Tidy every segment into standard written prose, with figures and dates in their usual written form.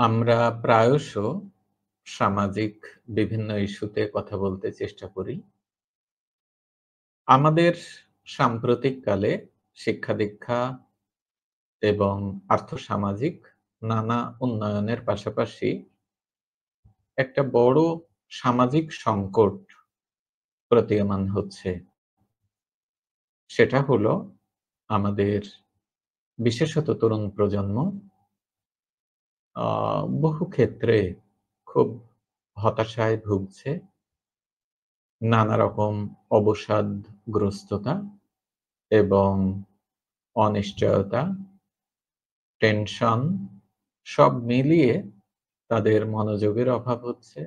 আমরা প্রায়শ সামাজিক বিভিন্ন ইস্যুতে কথা বলতে চেষ্টা করি। আমাদের সাম্প্রতিককালে শিক্ষা-দীক্ষা এবং আর্থসামাজিক নানা উন্নয়নের পাশাপাশি একটা বড় সামাজিক সংকট প্রতীয়মান হচ্ছে। সেটা হলো আমাদের বিশেষত তরুণ প্রজন্ম আ বহু ক্ষেত্রে খুব হতাশায় ভুগছে। নানা রকম অবসাদগ্রস্ততা এবং অনিশ্চয়তা, টেনশন সব মিলিয়ে তাদের মনোযোগের অভাব হচ্ছে।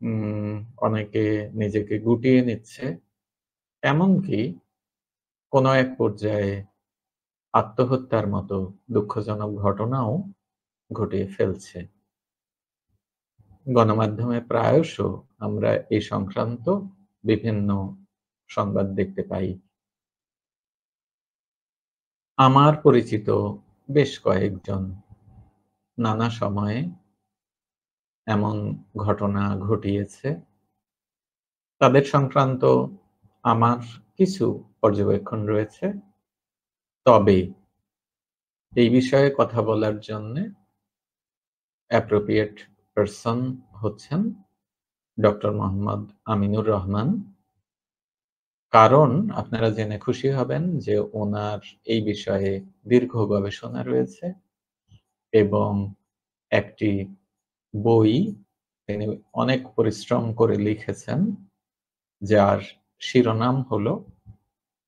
উম অনেকে নিজেকে গুটিয়ে নিচ্ছে। এমনকি কোনো এক পর্যায়ে আত্মহত্যার মতো দুঃখজনক ঘটনাও ঘটিয়ে ফেলছে। গণমাধ্যমে প্রায়শ আমরা এই সংক্রান্ত বিভিন্ন সংবাদ দেখতে পাই। আমার পরিচিত বেশ কয়েকজন নানা সময়ে এমন ঘটনা ঘটিয়েছে। তাদের সংক্রান্ত আমার কিছু পর্যবেক্ষণ রয়েছে। তবে এই বিষয়ে কথা বলার জন্যে appropriate person হচ্ছেন ডক্টর মোহাম্মদ আমিনুর রহমান। কারণ আপনারা জেনে খুশি হবেন যে উনার এই বিষয়ে দীর্ঘ গবেষণা রয়েছে এবং একটি বই তিনি অনেক পরিশ্রম করে লিখেছেন, যার শিরোনাম হলো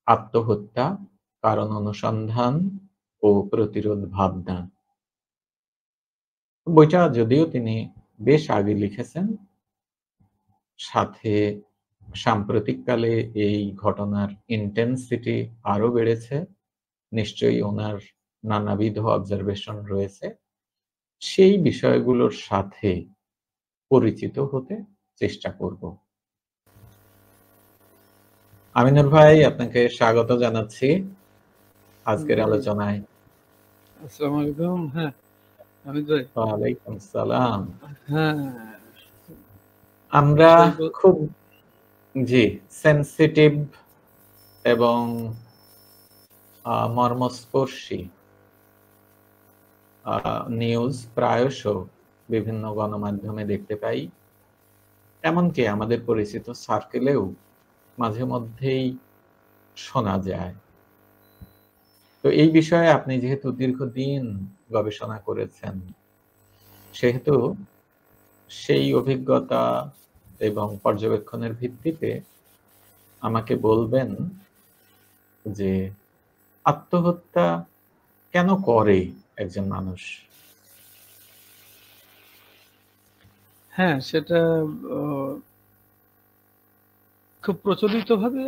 'আত্মহত্যা, কারণ অনুসন্ধান ও প্রতিরোধ ভাবনা'। বইটা যদিও তিনি বেশ আগে লিখেছেন, সাথে সাম্প্রতিককালে এই ঘটনার intensity আরো বেড়েছে। নিশ্চয়ই উনার নানাবিধ অবজারভেশন রয়েছে। সেই বিষয়গুলোর সাথে পরিচিত হতে চেষ্টা করব। আমিনুর ভাই, আপনাকে স্বাগত জানাচ্ছি আজকের আলোচনায়। আসসালামু আলাইকুম। হ্যাঁ, হামিদ ভাই। ওয়ালাইকুম সালাম। হ্যাঁ, আমরা খুব সেনসিটিভ এবং মর্মস্পর্শী নিউজ প্রায়শ বিভিন্ন গণমাধ্যমে দেখতে পাই। এমনকি আমাদের পরিচিত সার্কেলেও মাঝে মধ্যেই শোনা যায়। তো এই বিষয়ে আপনি যেহেতু দীর্ঘদিন গবেষণা করেছেন, সেহেতু সেই অভিজ্ঞতা এবং পর্যবেক্ষণের ভিত্তিতে আমাকে বলবেন যে আত্মহত্যা কেন করে একজন মানুষ? হ্যাঁ, সেটা খুব প্রচলিতভাবে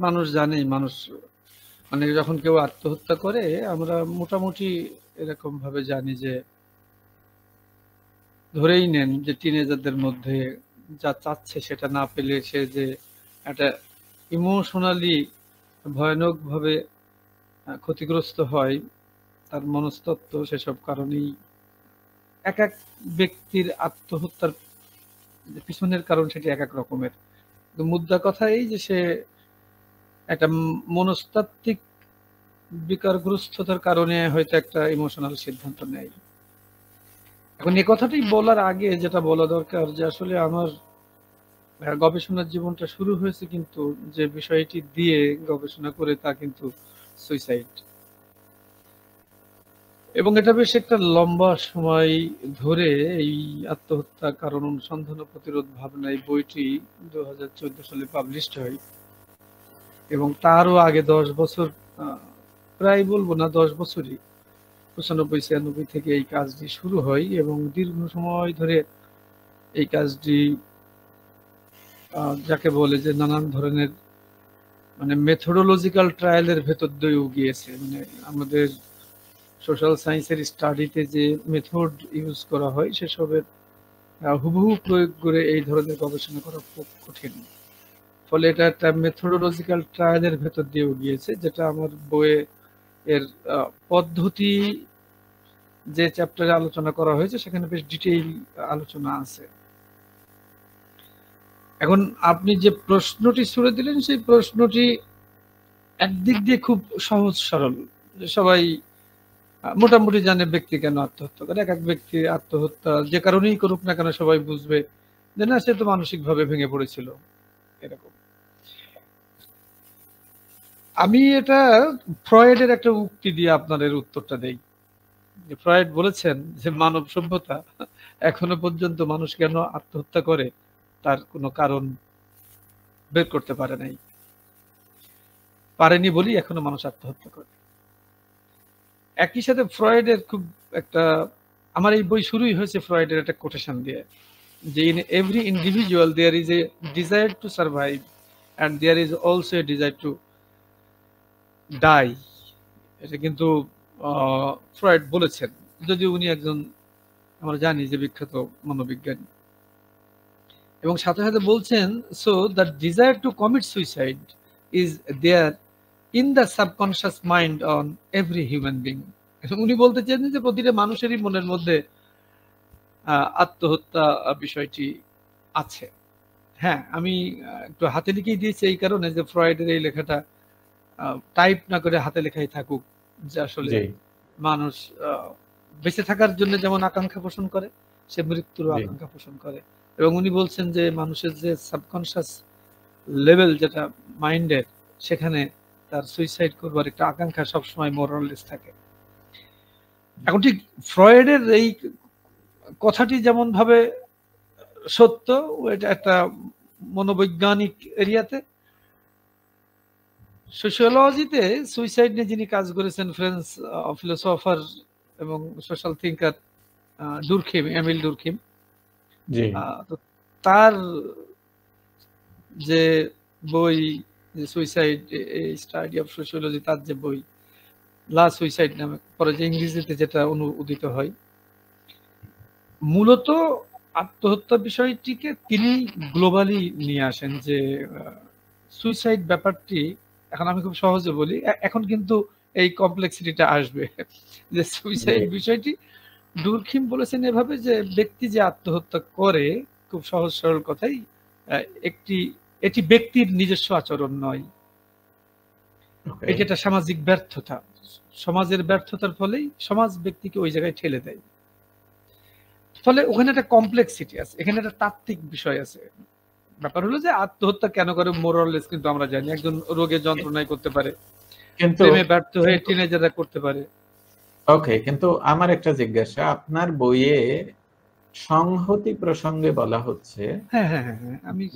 মানুষ জানে। মানুষ মানে যখন কেউ আত্মহত্যা করে আমরা মোটামুটি এরকম ভাবে জানি যে, ধরেই নেন যে টিনেজারদের মধ্যে যা চাচ্ছে সেটা না পেলে সে যে একটা ইমোশনালি ভয়ানকভাবে ক্ষতিগ্রস্ত হয়, তার মনস্তত্ত্ব সেসব কারণেই এক এক ব্যক্তির আত্মহত্যার পিছনের কারণ সেটি এক এক রকমের। তো মুদ্রা কথা এই যে সে একটা মনস্তাত্ত্বিক বিকারগ্রস্ততার কারণে হয়তো একটা ইমোশনাল সিদ্ধান্ত নেয়। এখন এ কথাটি বলার আগে যেটা বলা দরকার যে আসলে আমার গবেষণার জীবনটা শুরু হয়েছে কিন্তু যে বিষয়টি দিয়ে গবেষণা করে তা কিন্তু সুইসাইড, এবং এটা বেশ একটা লম্বা সময় ধরে এই আত্মহত্যা কারণ অনুসন্ধান ও প্রতিরোধ ভাবনা এই বইটি 2014 সালে পাবলিশড হয়, এবং তারও আগে 10 বছর, প্রায় বলবো না 10 বছরই, 95-96 থেকে এই কাজটি শুরু হয় এবং দীর্ঘ সময় ধরে এই কাজটি যাকে বলে যে নানান ধরনের মানে মেথোডোলজিক্যাল ট্রায়ালের ভেতর দিয়েও গিয়েছে। মানে আমাদের সোশ্যাল সায়েন্সের স্টাডিতে যে মেথড ইউজ করা হয় সেসবের হুবহু প্রয়োগ করে এই ধরনের গবেষণা করা খুব কঠিন। ফলে এটা একটা মেথোডোলজিক্যাল ট্রায়ালের ভেতর দিয়েও গিয়েছে, যেটা আমার বইয়ে এর পদ্ধতি যে চ্যাপ্টারে আলোচনা করা হয়েছে সেখানে বেশ ডিটেইল আলোচনা আছে। এখন আপনি যে প্রশ্নটি ছুড়ে দিলেন সেই প্রশ্নটি একদিক দিয়ে খুব সহজ সরল, সবাই মোটামুটি জানে ব্যক্তি কেন আত্মহত্যা করে। এক এক ব্যক্তি আত্মহত্যা যে কারণেই করুক না কেন সবাই বুঝবে যে না, সে তো মানসিক ভাবে ভেঙে পড়েছিল, এরকম। আমি এটা ফ্রয়েডের একটা উক্তি দিয়ে আপনাদের উত্তরটা দেই। ফ্রয়েড বলেছেন যে মানব সভ্যতা এখনো পর্যন্ত মানুষ কেন আত্মহত্যা করে তার কোনো কারণ বের করতে পারেনি বলি এখনো মানুষ আত্মহত্যা করে। একই সাথে ফ্রয়েডের খুব একটা, আমার এই বই শুরুই হয়েছে ফ্রয়েডের একটা কোটেশন দিয়ে, যে in every individual there is a desire to survive and there is also a desire to die. এটা কিন্তু ফ্রয়েড বলেছেন, যদিও উনি একজন আমরা জানি যে বিখ্যাত মনোবিজ্ঞানী। এবং সাথে সাথে বলছেন, so the desire to commit suicide is there in the subconscious mind on every human being. উনি বলতে চেয়েছেন যে প্রতিটা মানুষেরই মনের মধ্যে আত্মহত্যা বিষয়টি আছে। হ্যাঁ, আমি একটু হাতে লিখেই দিয়েছি এই কারণে যে ফ্রয়েডের এই লেখাটা টাইপ না করে হাতে লেখাই থাকুক, যে আসলে মানুষ বেঁচে থাকার জন্য যেমন আকাঙ্ক্ষা পোষণ করে, সে মৃত্যুরও আকাঙ্ক্ষা পোষণ করে। এবং উনি বলছেন যে মানুষের যে সাবকনশিয়াস লেভেল যেটা মাইন্ডের, সেখানে তার সুইসাইড করবার একটা আকাঙ্ক্ষা সবসময় মোরাললেস থাকে। এখন ঠিক ফ্রয়েডের এই কথাটি যেমন ভাবে সত্য, এটা একটা মনোবৈজ্ঞানিক এরিয়াতে, সোশিওলজিতে সুইসাইড নিয়ে যিনি কাজ করেছেন ফ্রেঞ্চ ফিলোসফার এবং সোশ্যাল থিঙ্কার ডুরখিম, এমিল ডুরখিম, তো তার যে বই সুইসাইড স্টাডি অফ সোশিওলজি, তার যে বই লা সুইসাইড নামে, পরে যে ইংরেজিতে যেটা অনুদিত হয়, মূলত আত্মহত্যা বিষয়টিকে তিনি গ্লোবালি নিয়ে আসেন। যে সুইসাইড ব্যাপারটি, এখন আমি খুব সহজে বলি, এখন কিন্তু এই কমপ্লেক্সিটিটা আসবে, যে সুইসাইড বিষয়টি ডুরখিম বলেছেন এভাবে যে ব্যক্তি যে আত্মহত্যা করে, খুব সহজ সরল কথাই, এটি ব্যক্তির নিজস্ব আচরণ নয়, এটি একটা সামাজিক ব্যর্থতা। সমাজের ব্যর্থতার ফলেই সমাজ ব্যক্তিকে ওই জায়গায় ঠেলে দেয়। ফলে ওখানে একটা কমপ্লেক্সিটি আছে, এখানে একটা তাত্ত্বিক বিষয় আছে। ব্যাপার হলো যে আত্মহত্যা কেন করে মোরাললেস কিন্তু আমরা জানি, একজন রোগের যন্ত্রণায় করতে পারে, কিন্তু ব্যর্থ হয়ে টিনেজাররা করতে পারে। ওকে, কিন্তু আমার একটা জিজ্ঞাসা, আপনার বইয়ে সংহতি প্রসঙ্গে বলা হচ্ছে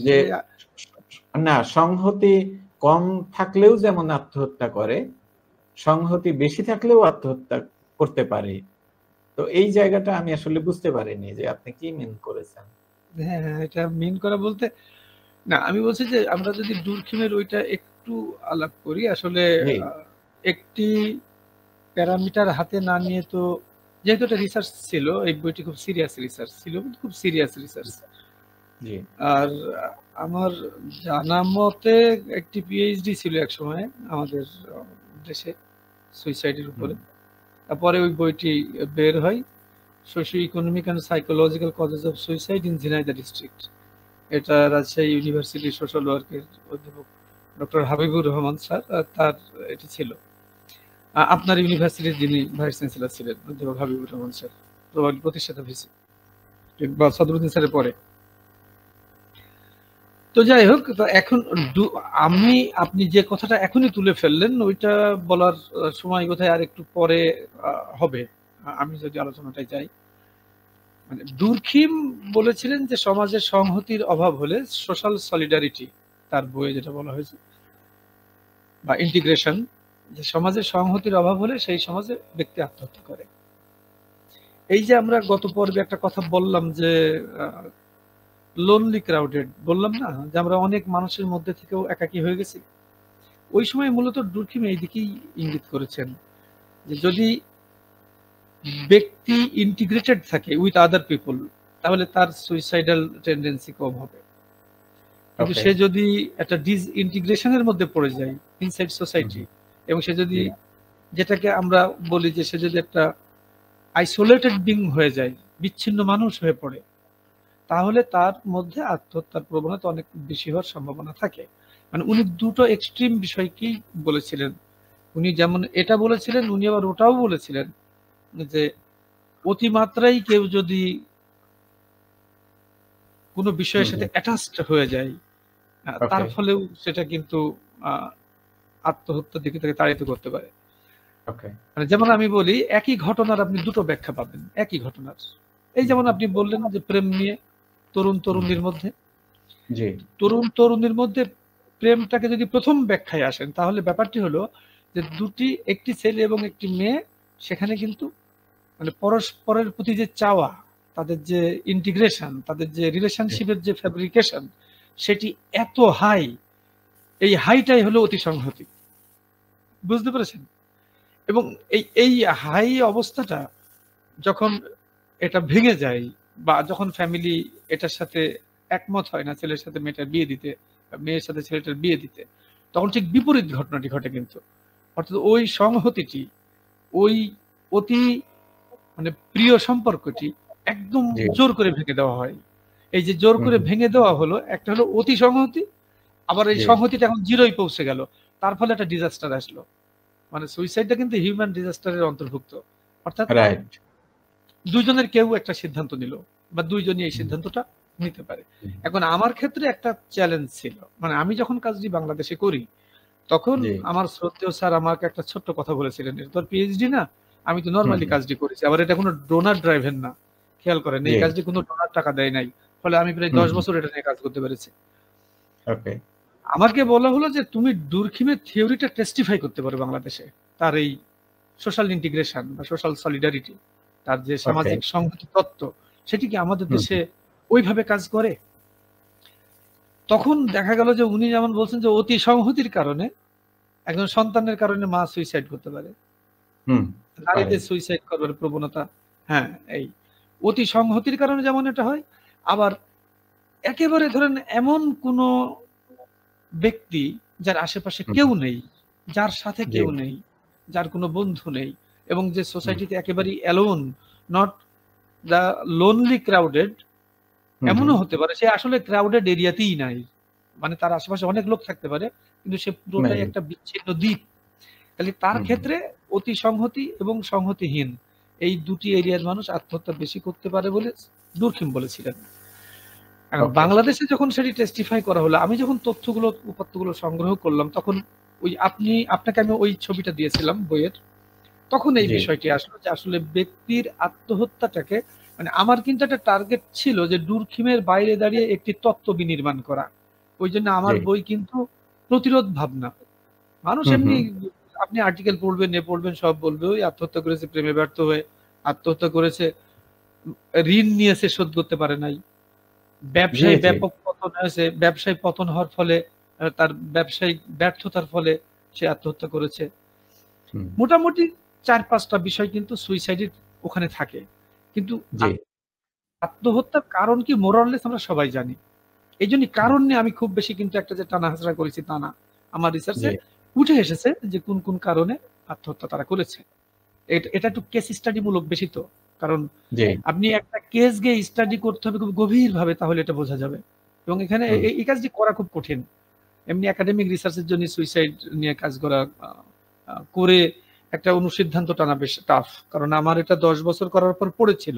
যে না, সংহতি কম থাকলেও যেমন আত্মহত্যা করে, সংহতি বেশি থাকলেও আত্মহত্যা করতে পারে। তো এই জায়গাটা আমি আসলে বুঝতে পারিনি যে আপনি কি মিন করেছেন। হ্যাঁ, এটা মিন করা বলতে না, আমি বলছি যে আমরা যদি ডুরখিমের ওইটা একটু আলাপ করি, আসলে একটি প্যারামিটার হাতে না নিয়ে, তো যেহেতু এটা রিসার্চ ছিল, এই বইটি খুব সিরিয়াস রিসার্চ ছিল, খুব সিরিয়াস রিসার্চ। আর আমার জানা মতে একটি পিএইচডি ছিল এক সময় আমাদের দেশে সুইসাইডের উপরে। তারপরে ওই বইটি বের হয়, socio economic and psychological causes of suicide in Jhenaidah district. এটা রাজশাহী ইউনিভার্সিটি সোশ্যাল ওয়ার্কের অধ্যাপক ডক্টর হাবিবুর রহমান স্যার, তার এটি ছিল। আপনার ইউনিভার্সিটির যিনি ভাইস চ্যান্সেলর ছিলেন অধ্যাপক হাবিবুর রহমান স্যার, প্রতিষ্ঠাতা ভিসি বা সদরুদ্দিন স্যারের পরে। তো যাই হোক, তো এখন আপনি যে কথাটা এখনই তুলে ফেললেন, ওইটা বলার সময় কোথায় আর একটু পরে হবে, আমি যদি আলোচনাটাই যাই। মানে ডুরখিম বলেছিলেন যে সমাজের সংহতির অভাব হলে, সোশ্যাল সলিডারিটি তার বইয়ে যেটা বলা হয়েছে, বা ইন্টিগ্রেশন, যে সমাজের সংহতির অভাব হলে সেই সমাজে ব্যক্তি আত্মহত্যা করে। এই যে আমরা গত পর্বে একটা কথা বললাম যে লোনলি ক্রাউডেড, বললাম না যে আমরা অনেক মানুষের মধ্যে থেকেও একাকী হয়ে গেছি, ওই সময় মূলত ডুরখিম এই দিকেই ইঙ্গিত করেছেন যে যদি ব্যক্তি ইন্টিগ্রেটেড থাকে উইথ আদার পিপল, তাহলে তার সুইসাইডাল টেন্ডেন্সি কম হবে। কিন্তু সে যদি একটা ডিসইন্টিগ্রেশনের মধ্যে পড়ে যায় ইনসাইড সোসাইটি, এবং সে যদি, যেটাকে আমরা বলি যে সে যদি একটা আইসোলেটেড বিং হয়ে যায়, বিচ্ছিন্ন মানুষ হয়ে পড়ে, তাহলে তার মধ্যে আত্মহত্যার প্রবণতা অনেক বেশি হওয়ার সম্ভাবনা থাকে। মানে উনি দুটো এক্সট্রিম বিষয়কেই বলেছিলেন। উনি যেমন এটা বলেছিলেন, উনি আবার ওটাও বলেছিলেন যে অতিমাত্রায় কেউ যদি কোনো বিষয়ের সাথে অ্যাটাচড হয়ে যায়, তার ফলেও সেটা কিন্তু আত্মহত্যার দিকে থেকে তাড়িত করতে পারে। মানে যেমন আমি বলি, একই ঘটনার আপনি দুটো ব্যাখ্যা পাবেন একই ঘটনার। এই যেমন আপনি বললেন যে প্রেম নিয়ে তরুণ তরুণীর মধ্যে, তরুণ তরুণীর মধ্যে প্রেমটাকে যদি প্রথম ব্যাখ্যায় আসেন, তাহলে ব্যাপারটি হলো যে একটি ছেলে এবং একটি মেয়ে, সেখানে কিন্তু মানে পরস্পরের প্রতি যে চাওয়া, তাদের যে ইন্টিগ্রেশন, তাদের যে রিলেশনশিপের যে ফ্যাব্রিকেশন, সেটি এত হাই, এই হাইটাই হলো অতি সংহতি। বুঝতে পেরেছেন? এবং এই হাই অবস্থাটা যখন এটা ভেঙে যায়, বা যখন ফ্যামিলি এটার সাথে একমত হয় না ছেলের সাথে মেয়েটার বিয়ে দিতে, মেয়ের সাথে ছেলেটার বিয়ে দিতে, তখন ঠিক বিপরীত ঘটনাটি ঘটে কিন্তু। অর্থাৎ ওই সংহতিটি, ওই অতি মানে প্রিয় সম্পর্কটি একদম জোর করে ভেঙে দেওয়া হয়। এই যে জোর করে ভেঙে দেওয়া হলো, একটা হলো অতি সংহতি, আবার এই সংহতিটা এখন জিরোই পৌঁছে গেল, তার ফলে একটা ডিজাস্টার আসলো। মানে সুইসাইডটা কিন্তু হিউম্যান ডিজাস্টারের অন্তর্ভুক্ত। অর্থাৎ দুইজনের কেউ একটা সিদ্ধান্ত নিল, বা দুইজনই এই সিদ্ধান্তটা নিতে পারে। এখন আমার ক্ষেত্রে একটা চ্যালেঞ্জ ছিল, মানে আমি যখন কাজটি বাংলাদেশে করি, তখন আমার শ্রদ্ধেয় স্যার আমাকে একটা ছোট্ট কথা বলেছিলেন, তোর পিএইচডি না, আমি তো নর্মালি কাজটি করেছি, আবার এটা কোনো ডোনার ড্রাইভেন না, খেয়াল করেন এই কাজটি কোনো ডোনার টাকা দেয় নাই, ফলে আমি প্রায় 10 বছর এটা নিয়ে কাজ করতে পেরেছি। আমাকে বলা হলো যে তুমি দুর্খিমের থিওরিটা টেস্টিফাই করতে পারো বাংলাদেশে, তার এই সোশ্যাল ইন্টিগ্রেশন বা সোশ্যাল সলিডারিটি, তার যে সামাজিক সংহতি তত্ত্ব, সেটি কি আমাদের দেশে ওইভাবে কাজ করে? তখন দেখা গেল যে উনি যেমন বলছেন যে অতি সংহতির কারণে একজন সন্তানের কারণে মা সুইসাইড করতে পারে, নারীদের সুইসাইড করার প্রবণতা, হ্যাঁ, এই অতি সংহতির কারণে যেমন এটা হয়, আবার একেবারে ধরেন এমন কোন ব্যক্তি যার আশেপাশে কেউ নেই, যার সাথে কেউ নেই, যার কোনো বন্ধু নেই, এবং যে সোসাইটিতে একেবারেই alone, not the lonely crowded, এমনও হতে পারে সে আসলে ক্রাউডেড এরিয়াতেই নাই, মানে তার আশেপাশে অনেক লোক থাকতে পারে কিন্তু সে পুরোটাই একটা বিচ্ছিন্ন দ্বীপ। তাহলে তার ক্ষেত্রে অতি সংহতি এবং সংহতিহীন এই দুটি এরিয়ার মানুষ আত্মহত্যা বেশি করতে পারে বলে দুর্খিম বলেছিলেন। বাংলাদেশে যখন সেটি টেস্টিফাই করা হলো, আমি যখন তথ্যগুলো উপাত্তগুলো সংগ্রহ করলাম, তখন ওই আপনাকে আমি ওই ছবিটা দিয়েছিলাম বইয়ের, তখন এই বিষয়টি আসলো যে আসলে ব্যক্তির আত্মহত্যাটাকে, মানে আমার কিন্তু একটা টার্গেট ছিল যে দুর্খিমের বাইরে দাঁড়িয়ে একটি তত্ত্ব বিনির্মাণ করা। ওই জন্য আমার বই কিন্তু প্রতিরোধ ভাবনা। মানুষ এমনি আপনি আর্টিকেল পড়বেন, পড়বেন, সব বলবে ওই আত্মহত্যা করেছে প্রেমে ব্যর্থ হয়ে, আত্মহত্যা করেছে ঋণ নিয়েছে শোধ করতে পারে নাই, ব্যবসায় ব্যাপক পতন হয়েছে, ব্যবসায় পতন হওয়ার ফলে, তার ব্যবসায়িক ব্যর্থতার ফলে সে আত্মহত্যা করেছে। মোটামুটি 4-5টা বিষয় কিন্তু সুইসাইডের ওখানে থাকে। কিন্তু আত্মহত্যার কারণ কি মোরাললেস আমরা সবাই জানি। এই জন্য কারণ নিয়ে আমি খুব বেশি কিন্তু একটা যে টানা হাসরা করেছি তা না। আমার রিসার্চে উঠে এসেছে যে কোন কোন কারণে আত্মহত্যা তারা করেছে। এটা একটু কেস স্টাডি মূলক বেশি তো, কারণ আপনি একটা কেস গিয়ে স্টাডি করতে হবে খুব গভীর ভাবে, তাহলে এটা বোঝা যাবে। এবং এখানে এই কাজটি করা খুব কঠিন। এমনি একাডেমিক রিসার্চের জন্য সুইসাইড নিয়ে কাজ করা করে একটা অনুসিদ্ধান্ত টানা বেশ টাফ, কারণ আমার এটা 10 বছর করার পর পড়েছিল।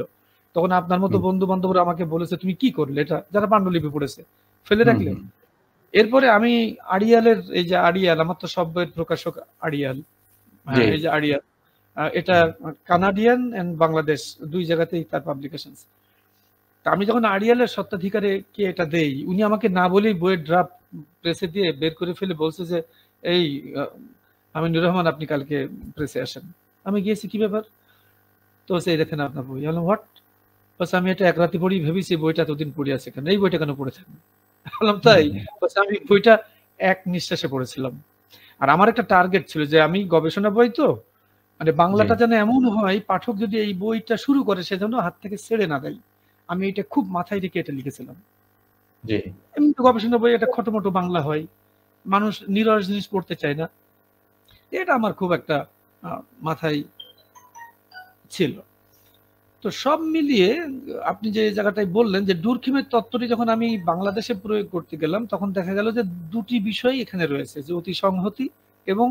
তখন আপনার মতো বন্ধু বান্ধবরা আমাকে বলেছে তুমি কি করলে এটা, যারা পাণ্ডুলিপি পড়েছে ফেলে রাখলে। এরপরে আমি আড়িয়ালের, এই যে আড়িয়াল, আমার তো সব বইয়ের প্রকাশক আড়িয়াল, এই যে আড়িয়াল, এটা কানাডিয়ান এন্ড বাংলাদেশ দুই জায়গাতেই তার পাবলিকেশনস। তা আমি যখন আড়িয়ালের স্বত্বাধিকারে কে এটা দেই, উনি আমাকে না বলেই বইয়ের ড্রাফট প্রেসে দিয়ে বের করে ফেলে বলছে যে এই আমিনুর রহমান আপনি কালকে প্রেসে আসেন। আমি গিয়েছি, কি ব্যাপার? তো সেই দেখেন আপনার বই। বললাম হোয়াট? বলছে আমি এটা এক রাতে পড়ি, ভেবেছি বইটা এতদিন পড়ে আছে কেন, এই বইটা কেন পড়েছেন? বললাম তাই? বলছে আমি বইটা এক নিঃশ্বাসে পড়েছিলাম। আর আমার একটা টার্গেট ছিল যে আমি গবেষণা বই তো, মানে বাংলাটা যেন এমন হয় পাঠক যদি এই বইটা শুরু করে সে যেন হাত থেকে ছেড়ে না দেয়। আমি এটা খুব মাথায় রেখে এটা লিখেছিলাম। এমনি তো গবেষণা বই এটা খটোমটো বাংলা হয়, মানুষ নিরস জিনিস পড়তে চায় না, এটা আমার খুব একটা মাথায় ছিল। তো সব মিলিয়ে আপনি যে জায়গাটায় বললেন যে ডুরখিমের তত্ত্বটি যখন আমি বাংলাদেশে প্রয়োগ করতে গেলাম, তখন দেখা গেল যে দুটি বিষয় এখানে রয়েছে, যে অতি সংহতি এবং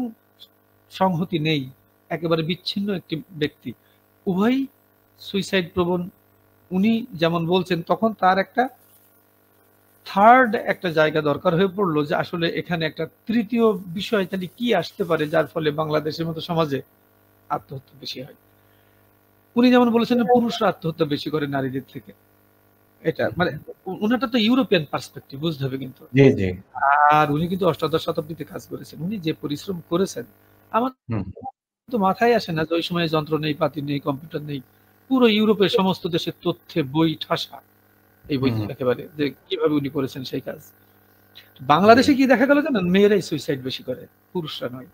সংহতি নেই, একেবারে বিচ্ছিন্ন একটি ব্যক্তি, উভয়ই সুইসাইড প্রবণ। উনি যেমন বলছেন, তখন তার একটা থার্ড একটা জায়গা দরকার হয়ে পড়লো, যে আসলে এখানে একটা তৃতীয় বিষয় তাহলে কি আসতে পারে যার ফলে বাংলাদেশের মতো সমাজে আত্মহত্যা বেশি হয়। উনি যেমন বলেছেন পুরুষরা আত্মহত্যা বেশি করে নারীদের থেকে। এটা মানে উনারটা তো ইউরোপিয়ান পার্সপেক্টিভ, বুঝতে হবে কিন্তু। আর উনি কিন্তু অষ্টাদশ শতাব্দীতে কাজ করেছেন, উনি যে পরিশ্রম করেছেন আমার তো মাথায় আসে না যে ওই সময় যন্ত্র নেই, পাতি নেই, কম্পিউটার নেই, পুরো ইউরোপের সমস্ত দেশের তথ্যে বই ঠাসা এই বই একেবারে, যে কিভাবে উনি করেছেন সেই কাজ। বাংলাদেশে কি দেখা গেল জানেন, মেয়েরাই সুইসাইড বেশি করে, পুরুষরা নয়।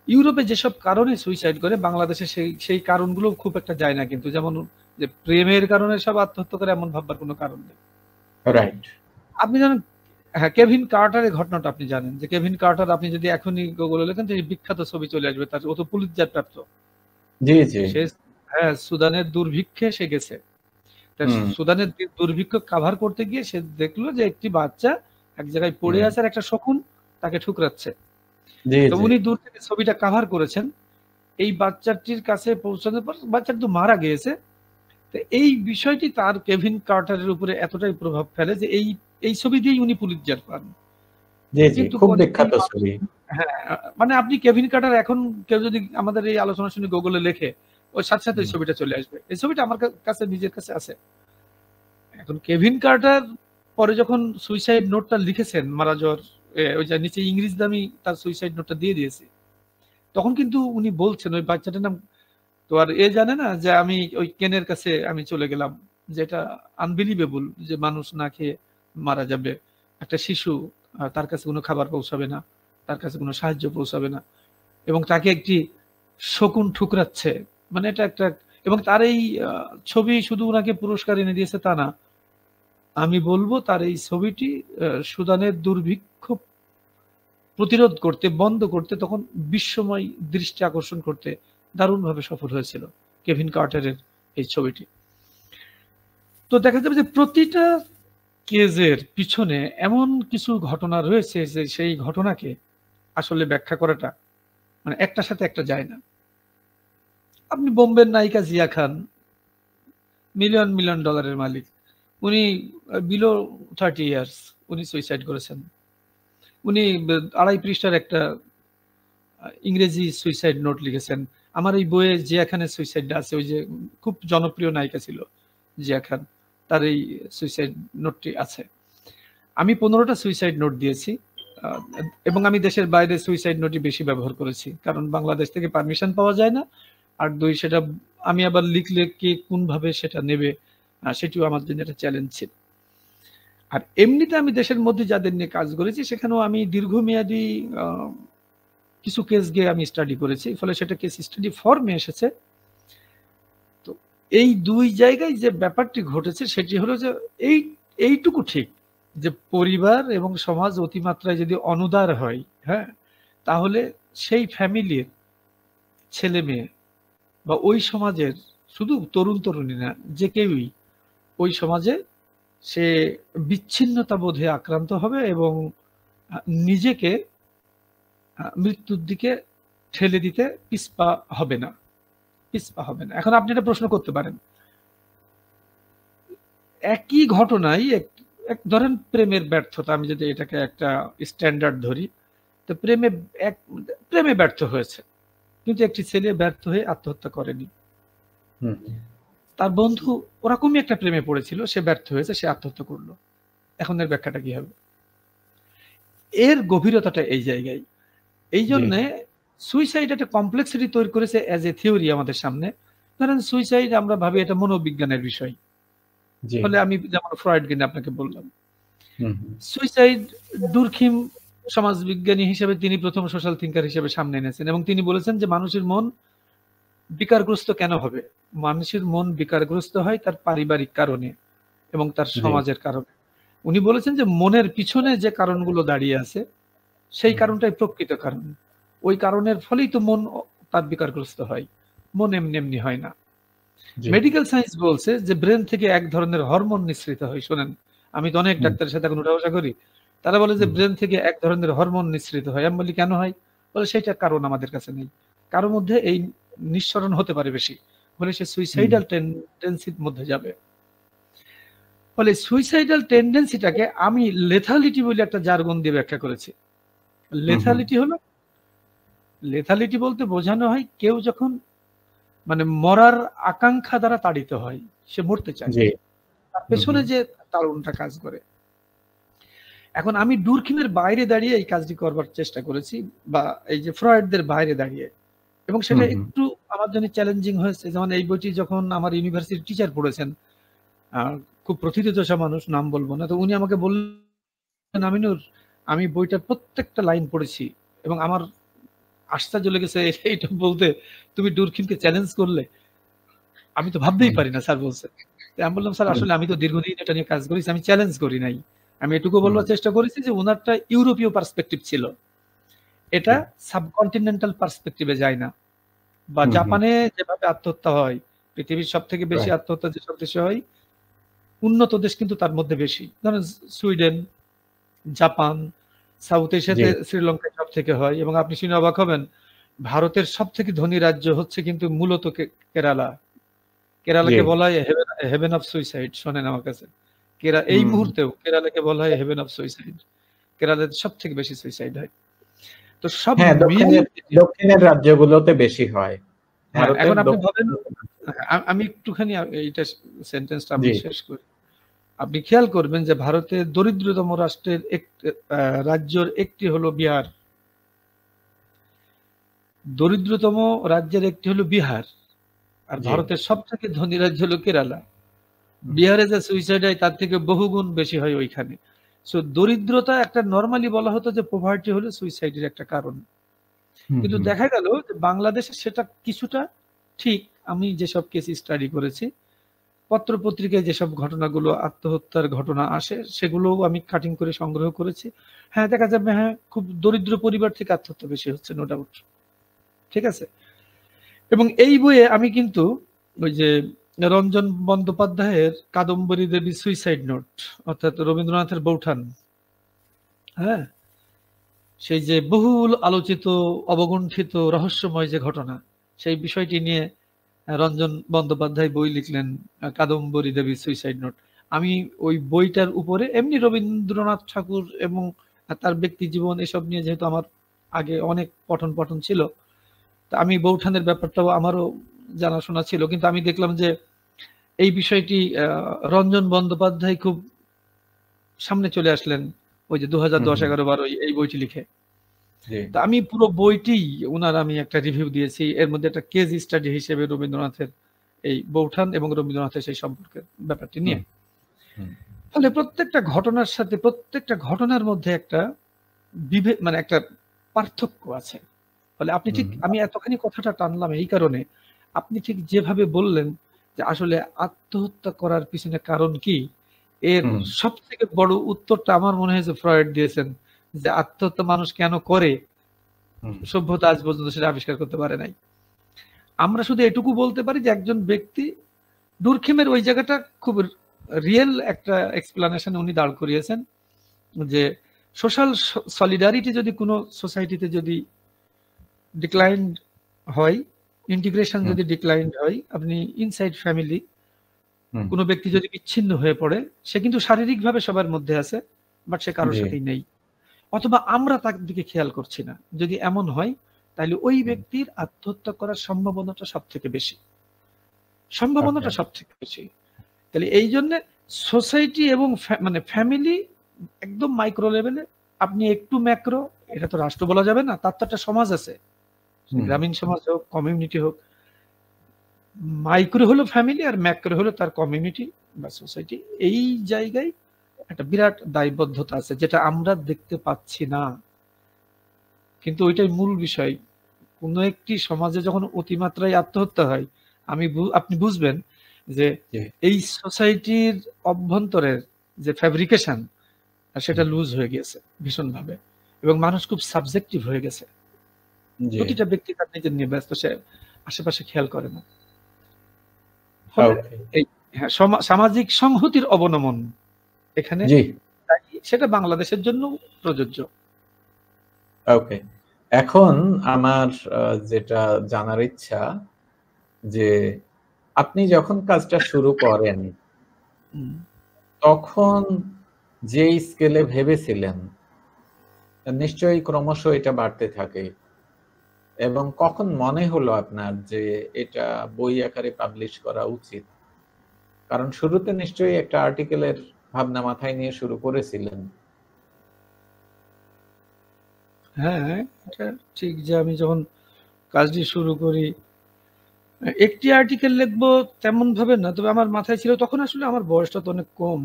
ইউরোপে যেসব কারণে সুইসাইড করে, বাংলাদেশে সেই কারণগুলো খুব একটা যায় না কিন্তু, যেমন যে প্রেমের কারণে সব আত্মহত্যা করে এমন ভাববার কোনো কারণ নেই। রাইট। আপনি জানেন, হ্যাঁ, কেভিন কার্টারের ঘটনাটা আপনি জানেন, যে কেভিন কার্টার আপনি যদি এখনই গুগলে লেখেন যে বিখ্যাত ছবি চলে আসবে তার, ও তো পুলিৎজার প্রাপ্ত। জি জি। সে হ্যাঁ সুদানের দুর্ভিক্ষে সে গেছে, সুদানের দুর্ভিক্ষ কাভার করতে গিয়ে সে দেখলো যে একটি বাচ্চা এক জায়গায় পড়ে আছে আর একটা শকুন তাকে ঠুকরাচ্ছে। তো উনি দূর থেকে ছবিটা কাভার করেছেন। এই বাচ্চাটির কাছে পৌঁছানোর পর বাচ্চাটি তো মারা গিয়েছে। তো এই বিষয়টি তার কেভিন কার্টারের উপরে এতটাই প্রভাব ফেলে যে এই ছবি দিয়েই উনি পুলিৎজার পান। কিন্তু খুব বিখ্যাত ছবি। হ্যাঁ, মানে আপনি কেভিন কার্টার এখন কেউ যদি আমাদের এই আলোচনা শুনে গুগলে লেখে, ওই সাথে সাথে ছবিটা চলে আসবে। এই ছবিটা আমার কাছে নিজের কাছে আছে। এখন কেভিন কার্টার পরে যখন সুইসাইড নোটটা লিখেছেন মারা যাওয়ার, ওই যে নিচে ইংরেজি দামি তার সুইসাইড নোটটা দিয়ে দিয়েছে, তখন কিন্তু উনি বলছেন ওই বাচ্চাটার নাম তো আর জানে না যে আমি ওই কেনের কাছে আমি চলে গেলাম, যেটা আনবিলিভেবল যে মানুষ না খেয়ে মারা যাবে, একটা শিশু, তার কাছে কোনো খাবার পৌঁছাবে না, তার কাছে কোনো সাহায্য পৌঁছাবে না, এবং তাকে একটি শকুন ঠুকরাচ্ছে। মানে এটা একটা, এবং তার এই ছবি শুধু ওনাকে পুরস্কার এনে দিয়েছে তা না, আমি বলবো তার এই ছবিটি সুদানের দুর্ভিক্ষ প্রতিরোধ করতে, বন্ধ করতে, তখন বিশ্বময় দৃষ্টি আকর্ষণ করতে দারুণভাবে সফল হয়েছিল কেভিন কার্টারের এই ছবিটি। তো দেখা যাবে যে প্রতিটা কেজের পিছনে এমন কিছু ঘটনা রয়েছে যে সেই ঘটনাকে আসলে ব্যাখ্যা করাটা মানে একটার সাথে একটা যায় না। আপনি বোম্বের নায়িকা জিয়া খান, মিলিয়ন মিলিয়ন ডলারের মালিক, উনি বিলো 30 ইয়ার্স উনি সুইসাইড করেছেন। উনি 2.5 পৃষ্ঠার একটা ইংরেজি সুইসাইড নোট লিখেছেন। আমার এই বইয়ে জিয়া খানের সুইসাইডটা আছে, ওই যে খুব জনপ্রিয় নায়িকা ছিল জিয়া খান, তার এই সুইসাইড নোটটি আছে। আমি 15টা সুইসাইড নোট দিয়েছি, এবং আমি দেশের বাইরে সুইসাইড নোটই বেশি ব্যবহার করেছি, কারণ বাংলাদেশ থেকে পারমিশন পাওয়া যায় না, আর 2 সেটা আমি আবার লিখলে কে কোনভাবে সেটা নেবে, সেটিও আমার জন্য একটা চ্যালেঞ্জ ছিল। আর এমনিতে আমি দেশের মধ্যে যাদের নিয়ে কাজ করেছি সেখানেও আমি দীর্ঘমেয়াদী কিছু কেস গিয়ে আমি স্টাডি করেছি, ফলে সেটা কেস স্টাডি ফর্মে এসেছে। তো এই 2 জায়গায় যে ব্যাপারটি ঘটেছে সেটি হলো যে এইটুকু ঠিক যে পরিবার এবং সমাজ অতিমাত্রায় যদি অনুদার হয়, হ্যাঁ, তাহলে সেই ফ্যামিলির ছেলে মেয়ে বা ওই সমাজের শুধু তরুণ তরুণী না, যে কেউই ওই সমাজে সে বিচ্ছিন্নতা বোধে আক্রান্ত হবে এবং নিজেকে মৃত্যুর দিকে ঠেলে দিতে পিছপা হবে না। এখন আপনি একটা প্রশ্ন করতে পারেন, একই ঘটনায় এক ধরেন প্রেমের ব্যর্থতা, আমি যদি এটাকে একটা স্ট্যান্ডার্ড ধরি, তো প্রেমে ব্যর্থ হয়েছে, কিন্তু একটি ছেলে ব্যর্থ হয়ে আত্মহত্যা করেনি। তার বন্ধু ওরকমই একটা প্রেমে পড়েছিল, সে ব্যর্থ হয়েছে, সে আত্মহত্যা করলো। এখন এর ব্যাখ্যাটা কি হবে? এর গভীরতাটা এই জায়গায়। এই জন্য সুইসাইড একটা কমপ্লেক্সিটি তৈরি করেছে অ্যাজ এ থিওরি আমাদের সামনে। ধরেন সুইসাইড আমরা ভাবি এটা মনোবিজ্ঞানের বিষয়, ফলে আমি যেমন ফ্রয়েড কিনে আপনাকে বললাম। সুইসাইড ডুরখিম সমাজবিজ্ঞানী হিসেবে তিনি প্রথম সোশ্যাল থিঙ্কার হিসেবে সামনে এনেছেন, এবং তিনি বলেছেন যে মানুষের মন বিকারগ্রস্ত কেন হবে? মানুষের মন বিকারগ্রস্ত হয় তার পারিবারিক কারণে এবং তার সমাজের কারণে। উনি বলেছেন যে মনের পিছনে যে কারণগুলো দাঁড়িয়ে আছে সেই কারণটাই প্রকৃত কারণ, ওই কারণের ফলেই তো মন তার বিকারগ্রস্ত হয়। মন এমনি এমনি হয় না। মেডিকেল সায়েন্স বলছে যে ব্রেন থেকে এক ধরনের হরমোন নিঃসৃত হয়। শোনেন, আমি তো অনেক ডাক্তারের সাথে এখন উঠা করি, তারা বলে যে ব্রেন থেকে এক ধরনের হরমোন নিঃসৃত হয়। আমি বলি কেন হয়? বলে সেটার কারণ আমাদের কাছে নেই। কারো মধ্যে এই নিঃসরণ হতে পারে বেশি, বলে সে সুইসাইডাল টেন্ডেন্সির মধ্যে যাবে। ফলে সুইসাইডাল টেন্ডেন্সিটাকে আমি লেথালিটি বলে একটা জার্গন দিয়ে ব্যাখ্যা করেছি। লেথালিটি বলতে বোঝানো হয় কেউ যখন মানে মরার আকাঙ্ক্ষা দ্বারা তাড়িত হয়, সে মরতে চায়, তার পেছনে যে তাড়নাটা কাজ করে। এখন আমি ডুরকিমের বাইরে দাঁড়িয়ে এই কাজটি করবার চেষ্টা করেছি, বা এই যে ফ্রয়েডদের বাইরে দাঁড়িয়ে, এবং সেটা একটু আমার জন্য চ্যালেঞ্জিং হয়েছে। যেমন এই বইটি যখন আমার ইউনিভার্সিটির টিচার পড়েছেন, খুব প্রথিতযশা মানুষ, নাম বলবো না, তো উনি আমাকে বললেন, আমিনুর, আমি বইটার প্রত্যেকটা লাইন পড়েছি এবং আমার আশ্চর্য লেগেছে এইটা বলতে, তুমি ডুরকিমকে চ্যালেঞ্জ করলে। আমি তো ভাবতেই পারি না, স্যার বলছে। আমি বললাম, স্যার আসলে আমি তো দীর্ঘদিন এটা নিয়ে কাজ করেছি, আমি চ্যালেঞ্জ করি নাই। আমি এটুকু বলবার চেষ্টা করেছি যে ওনারটা ইউরোপীয় পার্সপেক্টিভ ছিল, এটা সাবকন্টিনেন্টাল পার্সপেক্টিভে যায় না। বা জাপানে যেভাবে আত্মহত্যা হয়, পৃথিবীর সব থেকে বেশি আত্মহত্যা যেসব দেশে হয়, উন্নত দেশ কিন্তু তার মধ্যে বেশি। ধরেন সুইডেন, জাপান, সাউথ এশিয়াতে শ্রীলঙ্কায় সব থেকে হয়। এবং আপনি শুনে অবাক হবেন, ভারতের সব থেকে ধনী রাজ্য হচ্ছে কিন্তু মূলত কেরালা। কেরালাকে বলা হয় হেভেন অফ সুইসাইড। শোনেন আমার কাছে, এই মুহূর্তেও কেরালাকে বলা হয় হেভেন অফ সুইসাইড। কেরালাতে সব থেকে বেশি সুইসাইড হয়। তো সব দক্ষিণের রাজ্যগুলোতে বেশি হয়। এখন আপনি ভাবেন, আমি একটুখানি এইটা সেন্টেন্সটা আমি শেষ করি। আপনি খেয়াল করবেন যে ভারতের দরিদ্রতম রাজ্যের একটি হলো বিহার, দরিদ্রতম রাজ্যের একটি হলো বিহার, আর ভারতের সব থেকে ধনী রাজ্য হলো কেরালা। বিহারে যে সুইসাইড হয় তার থেকে বহুগুণ বেশি হয় ওইখানে। সো দরিদ্রতা একটা নরমালি বলা হতো যে পভার্টি হলো সুইসাইডের একটা কারণ, কিন্তু দেখা গেল যে বাংলাদেশে সেটা কিছুটা ঠিক। আমি যেসব কেস স্টাডি করেছি, পত্র পত্রিকায় যেসব ঘটনাগুলো আত্মহত্যার ঘটনা আসে, সেগুলো আমি কাটিং করে সংগ্রহ করেছি। হ্যাঁ, দেখা যাবে, হ্যাঁ, খুব দরিদ্র পরিবার থেকে আত্মহত্যা বেশি হচ্ছে, নো ডাউট, ঠিক আছে। এবং এই বইয়ে আমি কিন্তু ওই যে রঞ্জন বন্দ্যোপাধ্যায়ের কাদম্বরী দেবী সুইসাইড নোট, অর্থাৎ রবীন্দ্রনাথের বৌঠান, হ্যাঁ, সেই যে বহুল আলোচিত অবগুণ্ঠিত রহস্যময় যে ঘটনা, সেই বিষয়টি নিয়ে রঞ্জন বন্দ্যোপাধ্যায় বই লিখলেন, কাদম্বরী দেবী সুইসাইড নোট। আমি ওই বইটার উপরে এমনি রবীন্দ্রনাথ ঠাকুর এবং তার ব্যক্তি জীবন এসব নিয়ে যেহেতু আমার আগে অনেক পঠন ছিল, তা আমি বৌঠানের ব্যাপারটাও আমারও জানাশোনা ছিল, কিন্তু আমি দেখলাম যে এই বিষয়টি রঞ্জন বন্দ্যোপাধ্যায় খুব সামনে চলে আসলেন ওই যে 2010-11-12 এই বইটি লিখে। তা আমি পুরো বইটি আমি একটা রিভিউ দিয়েছি, এর মধ্যে একটা কেস স্টাডি হিসেবে রবীন্দ্রনাথের এই বৌঠান এবং রবীন্দ্রনাথের সেই সম্পর্কের ব্যাপারটি নিয়ে। ফলে প্রত্যেকটা ঘটনার সাথে প্রত্যেকটা ঘটনার মধ্যে একটা মানে একটা পার্থক্য আছে। ফলে আপনি ঠিক, আমি এতখানি কথাটা টানলাম এই কারণে, আপনি ঠিক যেভাবে বললেন যে আসলে আত্মহত্যা করার পিছনে কারণ কি, এর সব থেকে বড় উত্তরটা আমার মনে হয় যে ফ্রয়েড দিয়েছেন, যে আত্মহত্যা মানুষ কেন করে, সভ্যতা আজ পর্যন্ত সেটা আবিষ্কার করতে পারে নাই। আমরা শুধু এটুকু বলতে পারি যে একজন ব্যক্তি, ডুরকিমের ওই জায়গাটা খুব রিয়েল একটা এক্সপ্লানেশন উনি দাঁড় করিয়েছেন, যে সোশ্যাল সলিডারিটি যদি কোনো সোসাইটিতে যদি ডিক্লাইন হয়, ইন্টিগ্রেশন যদি ডিক্লাইন হয়, আপনি ইনসাইড ফ্যামিলি কোনো ব্যক্তি যদি বিচ্ছিন্ন হয়ে পড়ে, সে কিন্তু শারীরিকভাবে সবার মধ্যে আছে, বাট সে কারোর সাথেই নেই, অথবা আমরা তার দিকে খেয়াল করছি না। যদি এমন হয়, তাহলে ওই ব্যক্তির আত্মহত্যা করার সম্ভাবনাটা সব থেকে বেশি, তাহলে এই জন্য সোসাইটি এবং মানে ফ্যামিলি একদম মাইক্রো লেভেলে, আপনি একটু ম্যাক্রো, এটা তো রাষ্ট্র বলা যাবে না, তার তো একটা সমাজ আছে, গ্রামীণ সমাজ হোক, কমিউনিটি হোক। মাইক্রো হলো ফ্যামিলি আর ম্যাক্রো হলো তার কমিউনিটি বা সোসাইটি। এই জায়গায় একটা বিরাট দায়বদ্ধতা আছে, যেটা আমরা দেখতে পাচ্ছি না, কিন্তু ওইটাই মূল বিষয়। কোন একটি সমাজে যখন অতিমাত্রায় আত্মহত্যা হয়, আপনি বুঝবেন যে এই সোসাইটির অভ্যন্তরের যে ফ্যাব্রিকেশন, সেটা লুজ হয়ে গেছে ভীষণভাবে, এবং মানুষ খুব সাবজেক্টিভ হয়ে গেছে। প্রতিটা ব্যক্তি তার নিজের নিয়ে ব্যস্ত, সে আশেপাশে খেয়াল করে না। এই হ্যাঁ, সামাজিক সংহতির অবনমন এখানে সেটা বাংলাদেশের জন্য প্রযোজ্য। ওকে, এখন আমার যেটা জানার ইচ্ছা যে আপনি যখন কাজটা শুরু করেন তখন যেই স্কেলে ভেবেছিলেন নিশ্চয়ই ক্রমশ এটা বাড়তে থাকে, এবং কখন মনে হলো আপনার যে এটা বই আকারে পাবলিশ করা উচিত? কারণ শুরুতে নিশ্চয়ই একটা আর্টিকেলের ভাবনা মাথায় নিয়ে শুরু করেছিলেন। হ্যাঁ, এটা ঠিক যে আমি যখন কাজটি শুরু করি একটি আর্টিকেল লিখবো তেমন ভাবে না, তবে আমার মাথায় ছিল তখন আসলে আমার বয়সটা তো অনেক কম।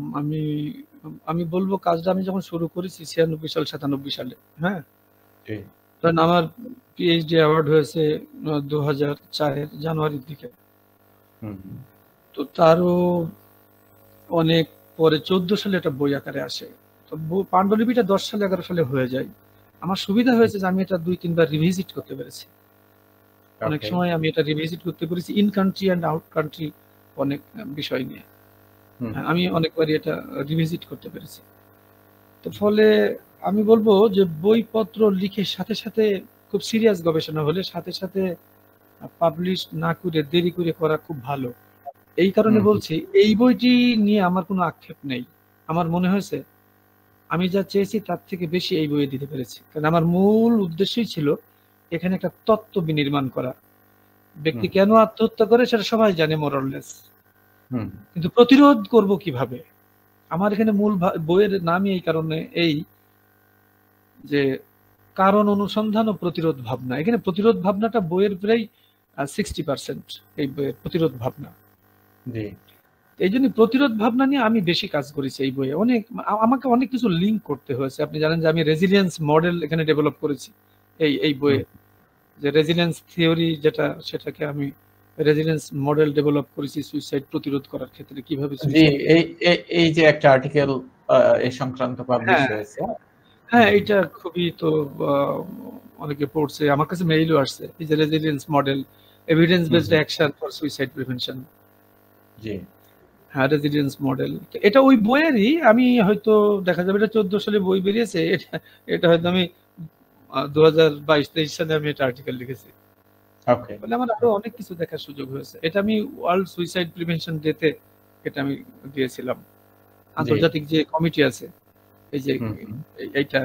আমি বলবো কাজটা আমি যখন শুরু করেছি 96 সাল 97 সালে। হ্যাঁ, কারণ আমার পিএইচডি অ্যাওয়ার্ড হয়েছে 2004 জানুয়ারির দিকে। তো তারও অনেক পরে 14 সালে একটা বই আকারে আসে। তো পাণ্ডুলিপিটা 10 সালে 11 সালে হয়ে যায়। আমার সুবিধা হয়েছে যে আমি এটা 2-3 বার রিভিজিট করতে পেরেছি। অনেক সময় আমি এটা রিভিজিট করতে পেরেছি in country and out country অনেক বিষয় নিয়ে। আমি অনেকবারই এটা রিভিজিট করতে পেরেছি। তো ফলে আমি বলবো যে বইপত্র লিখে সাথে সাথে খুব সিরিয়াস গবেষণা হলে সাথে সাথে পাবলিশ না করে দেরি করে করা খুব ভালো। এই কারণে বলছি এই বইটি নিয়ে আমার কোনো আক্ষেপ নেই। আমার মনে হয়েছে আমি যা চেয়েছি তার থেকে বেশি এই বইয়ে দিতে পেরেছি। কারণ আমার মূল উদ্দেশ্যই ছিল এখানে একটা তত্ত্ব বিনির্মাণ করা। ব্যক্তি কেন আত্মহত্যা করে সেটা সবাই জানে মোরলেস, কিন্তু প্রতিরোধ করব কিভাবে? আমার এখানে মূল বইয়ের নামই এই কারণে এই যে কারণ অনুসন্ধান ও প্রতিরোধ ভাবনা। এখানে প্রতিরোধ ভাবনাটা বইয়ের প্রায় 60% এই বইয়ের প্রতিরোধ ভাবনা। এই জন্য প্রতিরোধ ভাবনা নিয়ে আমি বেশি কাজ করেছি এই বইয়ে। আমাকে অনেক কিছু লিঙ্ক করতে হয়েছে। আপনি জানেন যে আমি রেজিলিয়েন্স মডেল এখানে ডেভেলপ করেছি এই বইয়ে। যে রেজিলিয়েন্স থিওরি যেটা, সেটাকে আমি রেজিলিয়েন্স মডেল ডেভেলপ করেছি সুইসাইড প্রতিরোধ করার ক্ষেত্রে কিভাবে। এই যে একটা আর্টিকেল এই সংক্রান্ত পাবলিশ হয়েছে। হ্যাঁ, এটা খুবই তো অনেকে পড়ছে, আমার কাছে মেইলও আসছে। এই যে resilience model evidence based action for suicide prevention. হ্যাঁ, রেজিলিয়েন্স মডেল এটা ওই বইয়েরই। আমি হয়তো দেখা যাবে এটা 14 সালে বই বেরিয়েছে, এটা হয়তো আমি 2022-23 সালে আমি এটা আর্টিকেল লিখেছি। বলে আমার আরো অনেক কিছু দেখার সুযোগ হয়েছে। এটা আমি ওয়ার্ল্ড সুইসাইড প্রিভেনশন ডেতে এটা আমি দিয়েছিলাম। আন্তর্জাতিক যে কমিটি আছে এই যে এইটা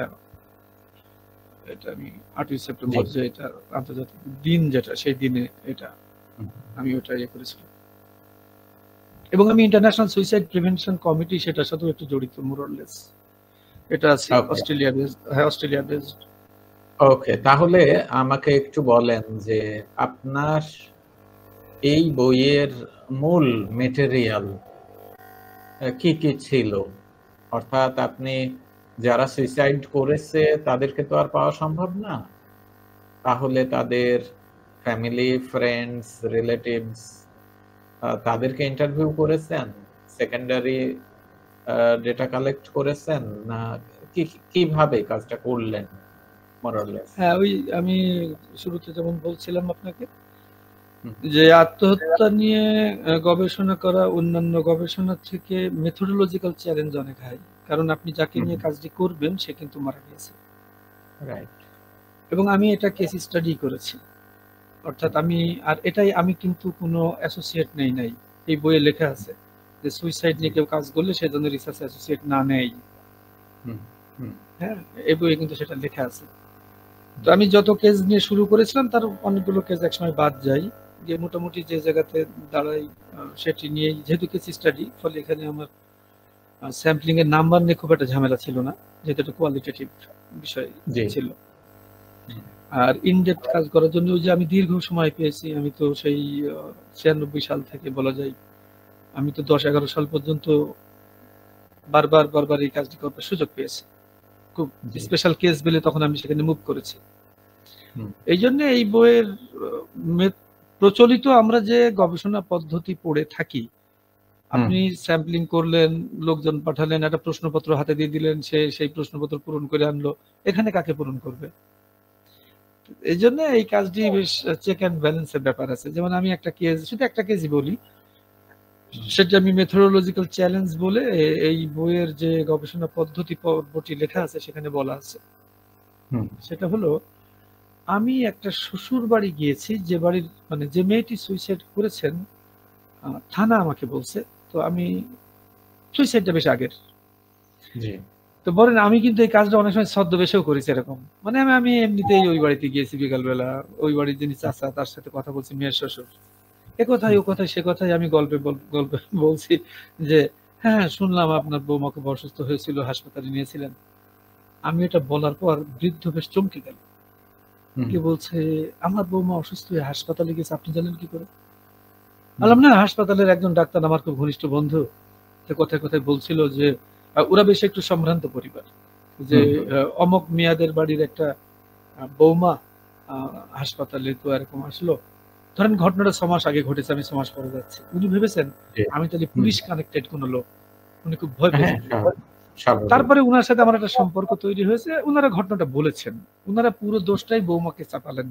আমি 8ই সেপ্টেম্বর যে এটা আন্তর্জাতিক দিন যেটা, সেই দিনে এটা আমি ওটা ইয়ে করেছিলাম। এবং আমি ইন্টারন্যাশনাল সুইসাইড প্রিভেনশন কমিটি সেটার সাথেও একটু জড়িত মোরলেস। এটা আছে অস্ট্রেলিয়া বেসড। হ্যাঁ, অস্ট্রেলিয়া বেসড। ওকে, তাহলে আমাকে একটু বলেন যে আপনার এই বইয়ের মূল মেটেরিয়াল কি কি ছিল? অর্থাৎ আপনি যারা সুইসাইড করেছে তাদেরকে তো আর পাওয়া সম্ভব না, তাহলে তাদের ফ্যামিলি, ফ্রেন্ডস, রিলেটিভস তাদেরকে ইন্টারভিউ করেছেন, সেকেন্ডারি ডেটা কালেক্ট করেছেন, না কিভাবে কাজটা করলেন? হ্যাঁ, ওই আমি শুরুতে যেমন বলছিলাম আপনাকে যে আত্মহত্যা নিয়ে গবেষণা করা অন্যান্য গবেষণা থেকে মেথোডোলজিক্যাল চ্যালেঞ্জ অনেক হাই। কারণ আপনি যাকে নিয়ে কাজটি করবেন সে কিন্তু মারা গেছে, এবং আমি এটা কেস স্টাডি করেছি। অর্থাৎ আমি কিন্তু কোনো অ্যাসোসিয়েট নাই। এই বইয়ে লেখা আছে যে সুইসাইড নিয়ে কেউ কাজ করলে সে যেন রিসার্চ অ্যাসোসিয়েট না নেয়। হ্যাঁ, এই বইয়ে কিন্তু সেটা লেখা আছে। তো আমি যত কেস নিয়ে শুরু করেছিলাম তার অনেকগুলো কেস একসময় বাদ যায়, যে মোটামুটি যে জায়গাতে দাঁড়াই সেটি নিয়েই, যেহেতু কেস স্টাডি, ফলে এখানে আমার স্যাম্পলিং এর নাম্বার নিয়ে খুব একটা ঝামেলা ছিল না, যেহেতু একটা কোয়ালিটেটিভ বিষয় ছিল। আর ইনডেপথ কাজ করার জন্য যে আমি দীর্ঘ সময় পেয়েছি, আমি তো সেই 96 সাল থেকে বলা যায় আমি তো 10-11 সাল পর্যন্ত বারবার এই কাজটি করার সুযোগ পেয়েছি। খুব স্পেশাল কেস বলে তখন আমি সেখানে মুভ করেছি। এই জন্য এই বইয়ের প্রচলিত আমরা যে গবেষণা পদ্ধতি পড়ে থাকি, আপনি স্যাম্পলিং করলেন, লোকজন পাঠালেন, একটা প্রশ্নপত্র হাতে দিয়ে দিলেন, সে সেই প্রশ্নপত্র পূরণ করে আনলো, এখানে কাকে পূরণ করবে? এই জন্য এই কাজটি বেশ চেক অ্যান্ড ব্যালেন্সের ব্যাপার আছে। যেমন আমি একটা কেস, শুধু একটা কেসই বলি, সেটা আমি মেথোডোলজিক্যাল চ্যালেঞ্জ বলে এই বইয়ের যে গবেষণা পদ্ধতি পর্বটি লেখা আছে সেখানে বলা আছে। সেটা হলো, আমি একটা শ্বশুর বাড়ি গিয়েছি, যে বাড়ির মানে যে মেয়েটি সুইসাইড করেছেন, থানা আমাকে বলছে, তো আমি সুইসাইডটা বেশ আগের, তো বলেন আমি কিন্তু এই কাজটা অনেক সময় ছদ্মবেশেও করেছি এরকম, মানে আমি এমনিতেই ওই বাড়িতে গিয়েছি বিকালবেলা, ওই বাড়ির যিনি চাচা তার সাথে কথা বলছি, মেয়ের শ্বশুর, এ কথায় ও কথায় সে কথায় আমি গল্পে বলছি যে হ্যাঁ শুনলাম আপনার বৌমা খুব অসুস্থ হয়েছিল, হাসপাতালে নিয়েছিলেন। আমি এটা বলার পর বৃদ্ধ বেশ চমকে গেল, কে বলছে আমার বৌমা অসুস্থ হয়ে হাসপাতালে গেছে, আপনি জানেন কি করে? বললাম না, হাসপাতালের একজন ডাক্তার আমার খুব ঘনিষ্ঠ বন্ধু, কথায় কথায় বলছিল যে ওরা বেশ একটু সম্ভ্রান্ত পরিবার, যে অমক মিয়াদের বাড়ির একটা বৌমা হাসপাতালে তো এরকম আসলো, ধরেন ঘটনাটা 6 মাস আগে ঘটেছে, আমি 6 মাস পরে যাচ্ছি, উনি ভেবেছেন আমি তাহলে পুলিশ কানেক্টেড কোন লোক, উনি খুব ভয় পেয়েছেন। তারপরে উনার সাথে আমার একটা সম্পর্ক তৈরি হয়েছে, উনারা ঘটনাটা বলেছেন, উনারা পুরো দোষটাই বৌমাকে চাপালেন,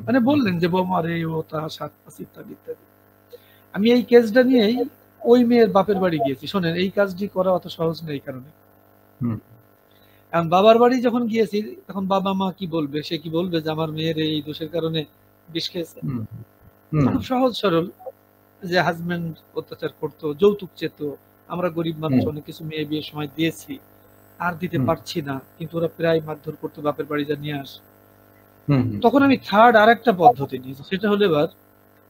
মানে বললেন যে বৌমার এই ও তা সাত পাঁচ ইত্যাদি ইত্যাদি। আমি এই কেসটা নিয়েই ওই মেয়ের বাপের বাড়ি গিয়েছি। শোনেন, এই কাজটি করা অত সহজ না এই কারণে, বাবার বাড়ি যখন গিয়েছি তখন বাবা মা কি বলবে, সে কি বলবে যে আমার মেয়ের এই দোষের কারণে বিষ খেয়েছে? খুব সহজ সরল, যে হাজবেন্ড অত্যাচার করতো, যৌতুক চেত, আমরা গরিব মানুষ, অনেক কিছু মেয়ে বিয়ের সময় দিয়েছি, আর দিতে পারছি না, কিন্তু ওরা প্রায় মারধর করতো, বাপের বাড়ি যা নিয়ে আস। তখন আমি থার্ড আর একটা পদ্ধতি নিয়েছি, সেটা হলো এবার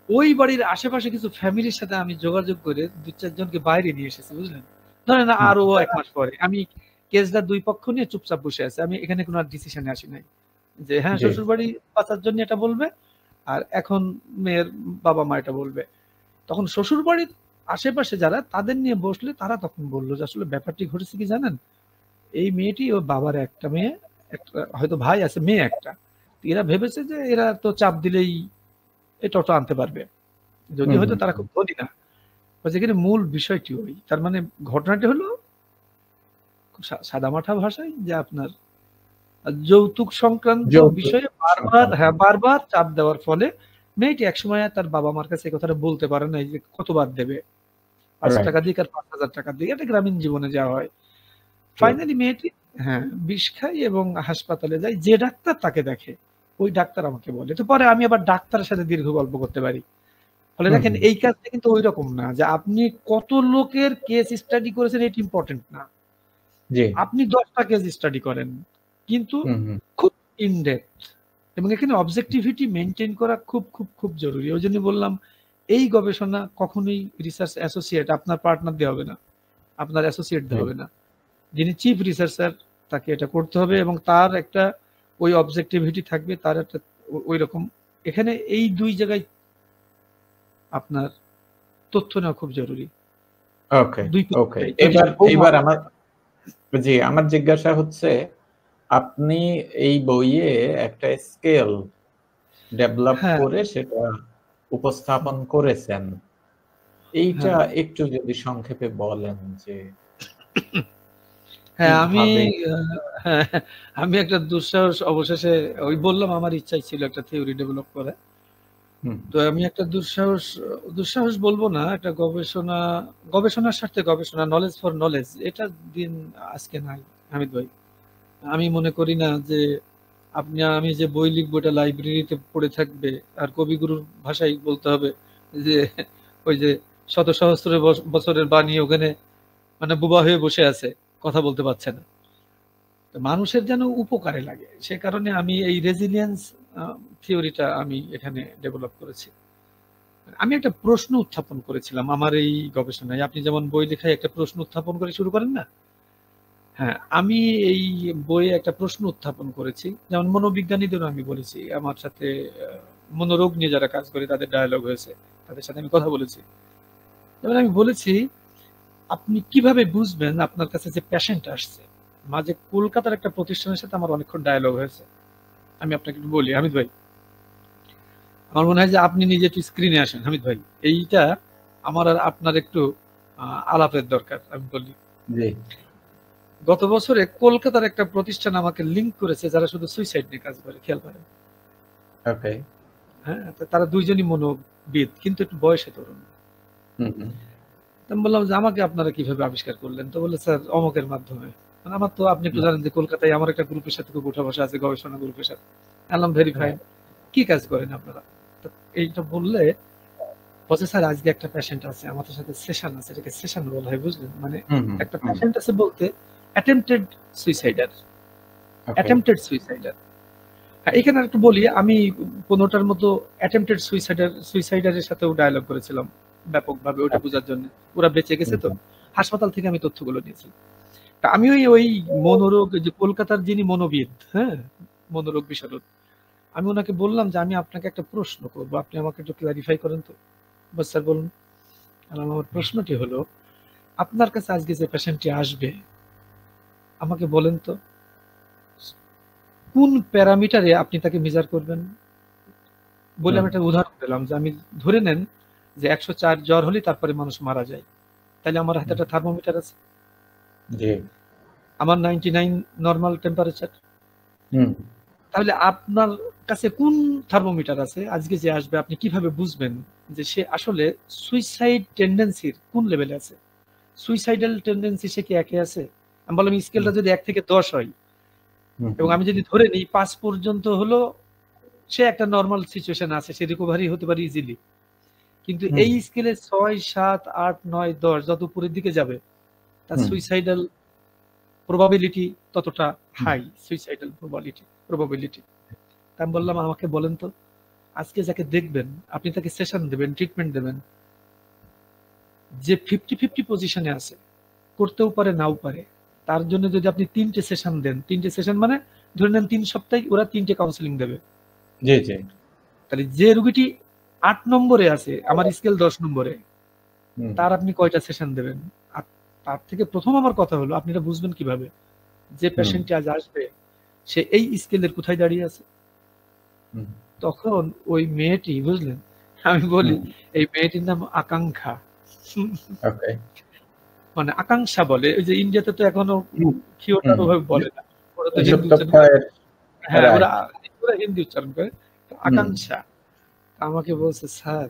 ওই বাড়ির আশেপাশে কিছু ফ্যামিলির সাথে আমি যোগাযোগ করে 2-4 জনকে বাইরে নিয়ে এসেছি, বুঝলেন? ধরেন আরো 1 মাস পরে আমি কেসটা দুই পক্ষ নিয়ে চুপচাপ বসে আছে, আমি এখানে কোনো ডিসিশনে আসি নাই যে হ্যাঁ শ্বশুর বাড়ি বাঁচার জন্য এটা বলবে আর এখন মেয়ের বাবা মা এটা বলবে। তখন শ্বশুর বাড়ির আশেপাশে যারা, তাদের নিয়ে বসলে তারা তখন বললো যে আসলে ব্যাপারটি ঘটেছে কি জানেন, এই মেয়েটি ওর বাবার একটা মেয়ে, একটা হয়তো ভাই আছে, মেয়ে একটা, এরা ভেবেছে যে এরা তো চাপ দিলেই এটা তো আনতে পারবে, যদি হয়তো তারা খুব ধনী না, যেখানে মূল বিষয়টি ওই, তার মানে ঘটনাটি হলো খুব সাদামাঠা ভাষায় যে আপনার যৌতুক সংক্রান্ত বিষয়ে বারবার চাপ দেওয়ার ফলে মেয়েটি একসময় তার বাবা মার কাছে এই কথাটা বলতে পারে না, যে কতবার দেবে, 5 টাকা দিক আর 5,000 টাকা দিক, এটা গ্রামীণ জীবনে যাওয়া হয়। ফাইনালি মেয়েটি বিষ খায় এবং হাসপাতালে যায়, যে ডাক্তার তাকে দেখে ওই ডাক্তার আমাকে বলে, তো পরে আমি আবার ডাক্তারের সাথে দীর্ঘ গল্প করতে পারি। ফলে দেখেন এই কাজটা কিন্তু ওই রকম না যে আপনি কত লোকের কেস স্টাডি করেছেন এটা ইম্পর্টেন্ট না, আপনি 10টা কেস স্টাডি করেন কিন্তু খুব ইনডেপথ, এবং এখানে অবজেক্টিভিটি মেনটেন করা খুব খুব খুব জরুরি। ওই জন্য বললাম এই গবেষণা কখনোই রিসার্চ অ্যাসোসিয়েট আপনার পার্টনার দিয়ে হবে না, আপনার অ্যাসোসিয়েট দিয়ে হবে না, যিনি চিফ রিসার্চার তাকে এটা করতে হবে এবং তার একটা ওই অবজেক্টিভিটি থাকবে, তার একটা ওই রকম। এখানে এই দুই জায়গায় আপনার তথ্য নেওয়া খুব জরুরি। ওকে ওকে, এবার আমার জিজ্ঞাসা হচ্ছে, আপনি এই বইয়ে একটা স্কেল ডেভেলপ করে সেটা উপস্থাপন করেছেন, এইটা একটু যদি সংক্ষেপে বলেন যে। হ্যাঁ, আমি একটা দুঃসাহস, অবশেষে ওই বললাম আমার ইচ্ছাই ছিল একটা থিওরি ডেভেলপ করা, তো আমি একটা দুঃসাহস বলবো না, একটা গবেষণার স্বার্থে গবেষণা, নলেজ ফর নলেজ, এটা দিন আজকে নাই হামিদ ভাই। আমি মনে করি না যে আমি যে বই লিখবো এটা লাইব্রেরিতে পড়ে থাকবে, আর কবিগুরুর ভাষায় বলতে হবে যে ওই যে শত সহস্র বছরের বাণী ওখানে মানে বোবা হয়ে বসে আছে, কথা বলতে পারছে না। মানুষের যেন উপকারে লাগে, সে কারণে আমি এই রেজিলিয়েন্স থিওরিটা আমি এখানে ডেভেলপ করেছি। আমি একটা প্রশ্ন উত্থাপন করেছিলাম আমার এই গবেষণায়, আপনি যেমন বই লেখায় একটা প্রশ্ন উত্থাপন করে শুরু করেন না, হ্যাঁ আমি এই বইয়ে একটা প্রশ্ন উত্থাপন করেছি, যেমন মনোবিজ্ঞানীদেরও আমি বলেছি, আমার সাথে মনোরোগ নিয়ে যারা কাজ করে তাদের ডায়ালগ হয়েছে, তাদের সাথে আমি কথা বলেছি। যেমন আমি বলেছি, আপনি কিভাবে বুঝবেন আপনার কাছে যে পেশেন্ট আসছে, মাঝে কলকাতার একটা প্রতিষ্ঠানের সাথে আমার অনেকক্ষণ ডায়ালগ হয়েছে, আমি আপনাকে একটু বলি হামিদ ভাই, আমার মনে হয় যে আপনি নিজে একটু স্ক্রিনে আসেন হামিদ ভাই, এইটা আমার আর আপনার একটু আলাপের দরকার, আমি বলি। গত বছরে কলকাতার একটা প্রতিষ্ঠান আমাকে লিংক করেছে যারা শুধু সুইসাইড নিয়ে কাজ করে, খেয়াল করেন। ওকে। হ্যাঁ, তারা দুইজনই মনোবিদ, কিন্তু একটু বয়সে তরুণ। আমি বললাম যে আমাকে আপনারা কিভাবে আবিষ্কার করলেন? তো বললে স্যার অমকের মাধ্যমে। মানে আমার তো, আপনি একটু জানেন যে কলকাতায় আমার একটা গ্রুপের সাথে খুব উঠা বসা আছে, গবেষণা গ্রুপের সাথে। আলাম ভেরিফাই, কি কাজ করেন আপনারা? তো এইটা বললে বলছে স্যার আজকে একটা পেশেন্ট আছে আমাদের সাথে, সেশন আছে, এটাকে সেশন বলা হয়, বুঝলেন? মানে একটা পেশেন্ট আছে বলতে অ্যাটেম্পটেড সুইসাইডার, অ্যাটেম্পটেড সুইসাইডার। এখানে একটু বলি, আমি 15টার মতো অ্যাটেম্পটেড সুইসাইডারের সাথেও ডায়ালগ করেছিলাম ব্যাপকভাবে, ওটা বোঝার জন্য। ওরা বেঁচে গেছে তো, হাসপাতাল থেকে আমি তথ্যগুলো নিয়েছি। আমি ওই মনোরোগ, যে কলকাতার যিনি মনোবিদ, হ্যাঁ, মনোরোগ বিশারদ, আমি ওনাকে বললাম যে আমি আপনাকে একটা প্রশ্ন করবো, আপনি আমাকে একটু ক্লারিফাই করেন তো। বস স্যার বলুন। আমার প্রশ্নটি হলো, আপনার কাছে আজকে যে পেশেন্টটি আসবে, আমাকে বলেন তো কোন প্যারামিটারে আপনি তাকে মেজার করবেন? বলে আমি একটা উদাহরণ দিলাম যে আমি ধরে নেন যে 104 জ্বর হলে তারপরে মানুষ মারা যায়, তাহলে আমার হাতে একটা থার্মোমিটার আছে, আমার 99 নরমাল টেম্পারেচার। তাহলে আপনার কাছে কোন থার্মোমিটার আছে? আজকে যে আসবে আপনি কিভাবে বুঝবেন যে সে আসলে সুইসাইড টেন্ডেন্সির কোন লেভেলে আছে? সুইসাইডাল টেন্ডেন্সি সে কি একে আছে? আমি বললাম স্কেলটা যদি 1 থেকে 10 হয়, এবং আমি যদি ধরে নিই 5 পর্যন্ত হলো সে একটা নরমাল সিচুয়েশন আছে, সে রিকভারি হতে পারে ইজিলি, কিন্তু এই স্কেলে 6, 7, 8, 9, 10 যত উপরের দিকে যাবে তার সুইসাইডাল প্রবাবিলিটি ততটা হাই, সুইসাইডাল প্রবাবিলিটি। আমি বললাম আমাকে বলেন তো আজকে যাকে দেখবেন, আপনি তাকে সেশন দেবেন, ট্রিটমেন্ট দেবেন, যে 50-50 পজিশনে আছে, করতেও পারে নাও পারে, তার জন্য যদি আপনি 3টে সেশন দেন, 3টে সেশন মানে ধরে নেন 3 সপ্তাহে ওরা 3টে কাউন্সিলিং দেবে, তাহলে যে রোগীটি 8 নম্বরে আছে, আমার স্কেল 10 নম্বরে, তার আপনি কয়টা সেশন দেবেন? আর তার থেকে প্রথম আমার কথা হলো, আপনি এটা বুঝবেন কিভাবে যে পেশেন্টটি আজ আসবে সে এই স্কেলের কোথায় দাঁড়িয়ে আছে? তখন ওই মেয়েটি, বুঝলেন, আমি বলি এই মেয়েটির নাম আকাঙ্ক্ষা। মানে আকাঙ্ক্ষা বলে, ওই যে ইন্ডিয়াতে তো এখনো কিওটার ওভাবে বলে না, ওরা তো হ্যাঁ, ওরা হিন্দি উচ্চারণ করে, আকাঙ্ক্ষা। আমাকে বলছে স্যার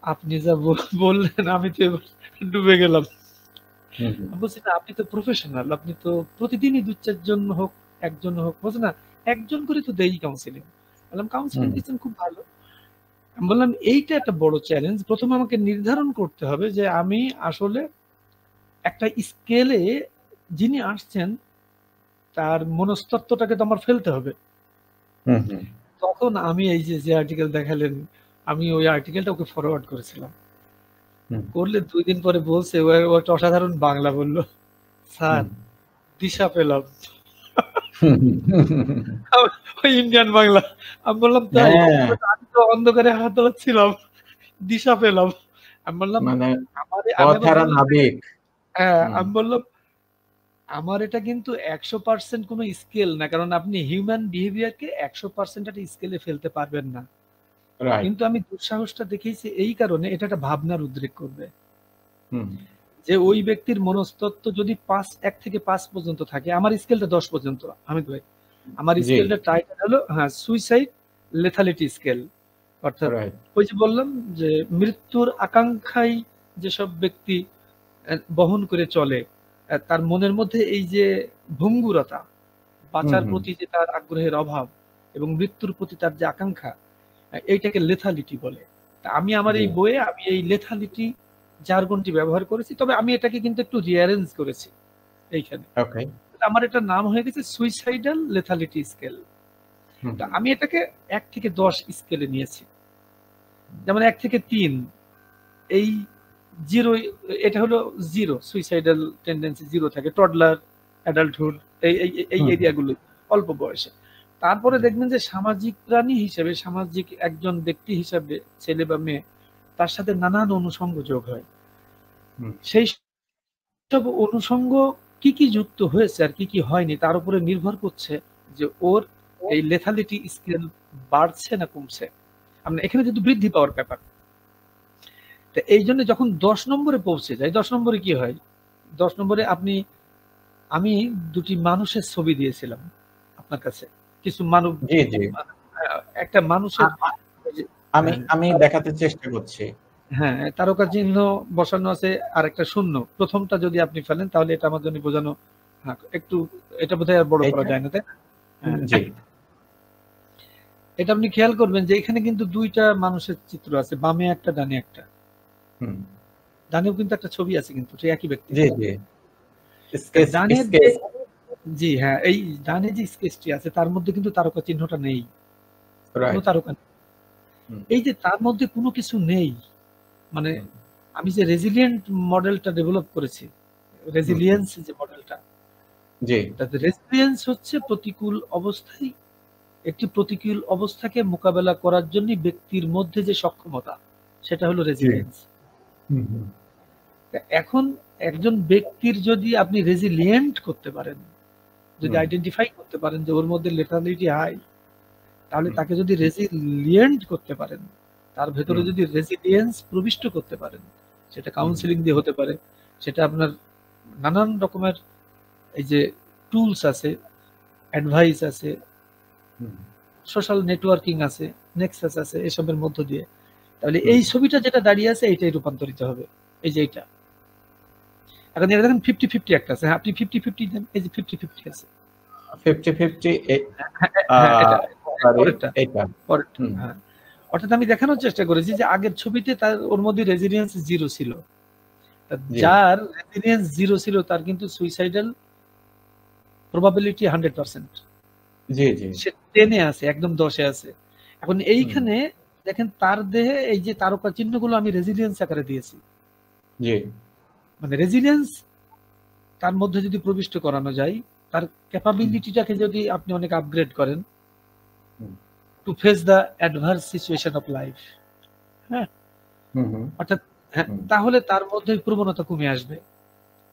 আপনি যা বললেন আমি তো ডুবে গেলাম। বলছি না, আপনি তো প্রফেশনাল, আপনি তো প্রতিদিনই 2-4 জন হোক, একজন হোক, বলছে না একজন করে তো দেই কাউন্সিলিং। বললাম কাউন্সিলিং দিচ্ছেন, খুব ভালো। আমি বললাম এইটা একটা বড় চ্যালেঞ্জ, প্রথমে আমাকে নির্ধারণ করতে হবে যে আমি আসলে একটা স্কেলে যিনি আসছেন তার মনস্তত্ত্বটাকে তো আমার ফেলতে হবে। তখন আমি এই যে আর্টিকেল দেখালেন, আমি ওই আর্টিকেলটা ওকে ফরওয়ার্ড করেছিলাম, করলে 2 দিন পরে বলছে, ও একটা অসাধারণ বাংলা বললো, স্যার দিশা পেলাম। ওই ইন্ডিয়ান বাংলা। আমি বললাম তাই? আমি তো অন্ধকারে হাত ধরছিলাম, দিশা পেলাম। আমি বললাম হ্যাঁ, আমি বললাম আমার এটা কিন্তু 100% কোনো স্কেল না, কারণ আপনি হিউম্যান বিহেভিয়ারকে 100% একটা স্কেলে ফেলতে পারবেন না। কিন্তু আমি দুঃসাহসটা দেখিয়েছি এই কারণে, এটা একটা ভাবনার উদ্রেক করবে যে ওই ব্যক্তির মনস্তত্ত্ব যদি 1 থেকে 5 পর্যন্ত থাকে, আমার স্কেলটা 10 পর্যন্ত। আমি ভাই আমার স্কেলটা টাইটেল হলো সুইসাইড লেথালিটি স্কেল, অর্থাৎ ওই যে বললাম যে মৃত্যুর আকাঙ্ক্ষায় যেসব ব্যক্তি বহন করে চলে, তার মনের মধ্যে এই যে ভঙ্গুরতা, বাঁচার প্রতি যে তার আগ্রহের অভাব এবং মৃত্যুর প্রতি তার যে আকাঙ্ক্ষা, এইটাকে লেথালিটি বলে। আমি আমার এই বইয়ে আমি এই লেথালিটি জার্গনটি ব্যবহার করেছি, তবে আমি এটাকে কিন্তু একটু রিঅ্যারেঞ্জ করেছি এইখানে। আমার এটা নাম হয়ে গেছে সুইসাইডাল লেথালিটি স্কেল। আমি এটাকে 1 থেকে 10 স্কেলে নিয়েছি, যেমন 1 থেকে 3 এই 0, এটা হলো 0, সুইসাইডাল টেন্ডেন্সি 0 থাকে, টডলার, অ্যাডাল্টহুড, এই এরিয়াগুলো অল্প বয়সে। তারপরে দেখবেন যে সামাজিক প্রাণী হিসেবে, সামাজিক একজন ব্যক্তি হিসেবে ছেলে বা মেয়ে, তার সাথে নানান অনুষঙ্গ যোগ হয়। সেই সব অনুষঙ্গ কি কি যুক্ত হয়েছে আর কি কি হয়নি তার উপরে নির্ভর করছে যে ওর এই লেথালিটি স্কেল বাড়ছে না কমছে। আমরা এখানে কিন্তু বৃদ্ধি পাওয়ার ব্যাপার। এই জন্য যখন 10 নম্বরে পৌঁছে যায়, 10 নম্বরে কি হয়, 10 নম্বরে আপনি আমি দুটি মানুষের ছবি দিয়েছিলাম আপনার কাছে, কিছু মানব, জি জি, একটা মানুষের, আমি দেখাতে চেষ্টা করছি। হ্যাঁ, তারকা চিহ্ন বসানো আছে আর একটা শূন্য। প্রথমটা যদি আপনি ফেলেন তাহলে এটা আমার জন্য বোঝানো একটু, এটা বোধহয় আর বড় করা যায় না, তাই না? জি, এটা আপনি খেয়াল করবেন যে এখানে কিন্তু দুইটা মানুষের চিত্র আছে, বামে একটা ডানে একটা। ডানেও কিন্তু একটা ছবি আছে, কিন্তু সেই একই ব্যক্তি। জি জি, ডানে, জি হ্যাঁ, এই ডানে যে স্কেচটি আছে তার মধ্যে কিন্তু তারকা চিহ্নটা নেই, কোনো তারকা নেই। এই যে তার মধ্যে কোনো কিছু নেই, মানে আমি যে রেজিলিয়েন্ট মডেলটা ডেভেলপ করেছি, রেজিলিয়েন্স যে মডেলটা, জি, রেজিলিয়েন্স হচ্ছে প্রতিকূল অবস্থায়, একটি প্রতিকূল অবস্থাকে মোকাবেলা করার জন্য ব্যক্তির মধ্যে যে সক্ষমতা, সেটা হলো রেজিলিয়েন্স। এখন একজন ব্যক্তির যদি আপনি রেজিলিয়েন্ট করতে পারেন, যদি আইডেন্টিফাই করতে পারেন যে ওর মধ্যে লেটালিটি হাই, তাহলে তাকে যদি রেজিলিয়েন্ট করতে পারেন, তার ভেতরে যদি রেজিলিয়েন্স প্রবিষ্ট করতে পারেন, সেটা কাউন্সিলিং দিয়ে হতে পারে, সেটা আপনার নানান রকমের এই যে টুলস আছে, অ্যাডভাইস আছে, সোশ্যাল নেটওয়ার্কিং আছে, নেক্সাস আছে, এসবের মধ্য দিয়ে, তাহলে এই ছবিটা যেটা দাঁড়িয়ে আছে এইটাই রূপান্তরিত হবে। এই যে এইটা এখন এটা দেখেন 50-50 একটা আছে, আপনি 50-50 দেন, এই যে 50-50 আছে, 50-50 অর্থাৎ আমি দেখানোর চেষ্টা করেছি যে আগের ছবিতে তার ওর মধ্যে রেজিলিয়েন্স 0 ছিল, যার রেজিলিয়েন্স 0 ছিল তার কিন্তু সুইসাইডাল প্রবাবিলিটি 100%। জি জি, সে 10-এ আছে, একদম 10-এ আছে। এখন এইখানে দেখেন তার দেহে এই যে তারকা চিহ্নগুলো আমি রেজিলিয়েন্স আকারে দিয়েছি। জি, মানে রেজিলিয়েন্স তার মধ্যে যদি প্রবিষ্ট করানো যায়, তার ক্যাপাবিলিটিটাকে যদি আপনি অনেক আপগ্রেড করেন to face the adverse situation of life, হ্যাঁ, অর্থাৎ তাহলে তার মধ্যে প্রবণতা কমে আসবে।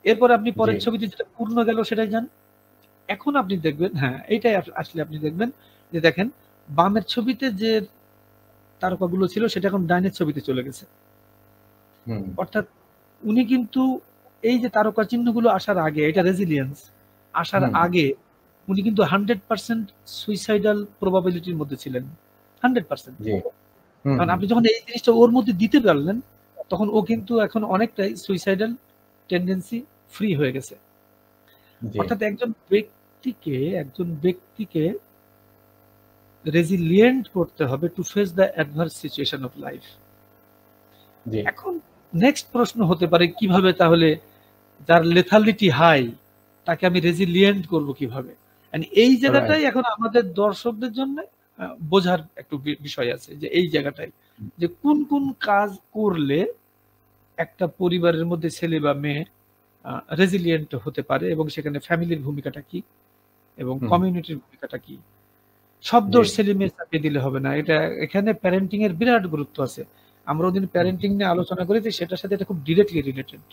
এরপর আপনি পরের ছবিতে যেটা পূর্ণ গেল সেটাই যান। এখন আপনি দেখবেন, হ্যাঁ এইটাই আসলে আপনি দেখবেন যে দেখেন বামের ছবিতে যে তারকাগুলো ছিল সেটা এখন ডাইনের ছবিতে চলে গেছে। অর্থাৎ উনি কিন্তু এই যে তারকা চিহ্নগুলো আসার আগে, এটা রেজিলিয়েন্স আসার আগে উনি কিন্তু 100% সুইসাইডাল প্রবাবিলিটির মধ্যে ছিলেন, 100%। কারণ আপনি যখন এই জিনিসটা ওর মধ্যে দিতে পারলেন, তখন ও কিন্তু এখন অনেকটাই সুইসাইডাল টেন্ডেন্সি ফ্রি হয়ে গেছে। অর্থাৎ একজন ব্যক্তিকে রেজিলিয়েন্ট করতে হবে to face the adverse situation of life. এখন নেক্সট প্রশ্ন হতে পারে কিভাবে তাহলে যার লেথালিটি হাই তাকে আমি রেজিলিয়েন্ট করব কিভাবে? এই জায়গাটাই এখন আমাদের দর্শকদের জন্য বোঝার একটু বিষয় আছে, যে এই জায়গাটাই যে কোন কোন কাজ করলে একটা পরিবারের মধ্যে ছেলে বা মেয়ে রেজিলিয়েন্ট হতে পারে, এবং সেখানে ফ্যামিলির ভূমিকাটা কি এবং কমিউনিটির ভূমিকাটা কি। সব দোষ ছেলে মেয়ে চাপিয়ে দিলে হবে না, এটা এখানে প্যারেন্টিং এর বিরাট গুরুত্ব আছে। আমরা ওদিন প্যারেন্টিং নিয়ে আলোচনা করেছি, সেটার সাথে এটা খুব ডিরেক্টলি রিলেটেড।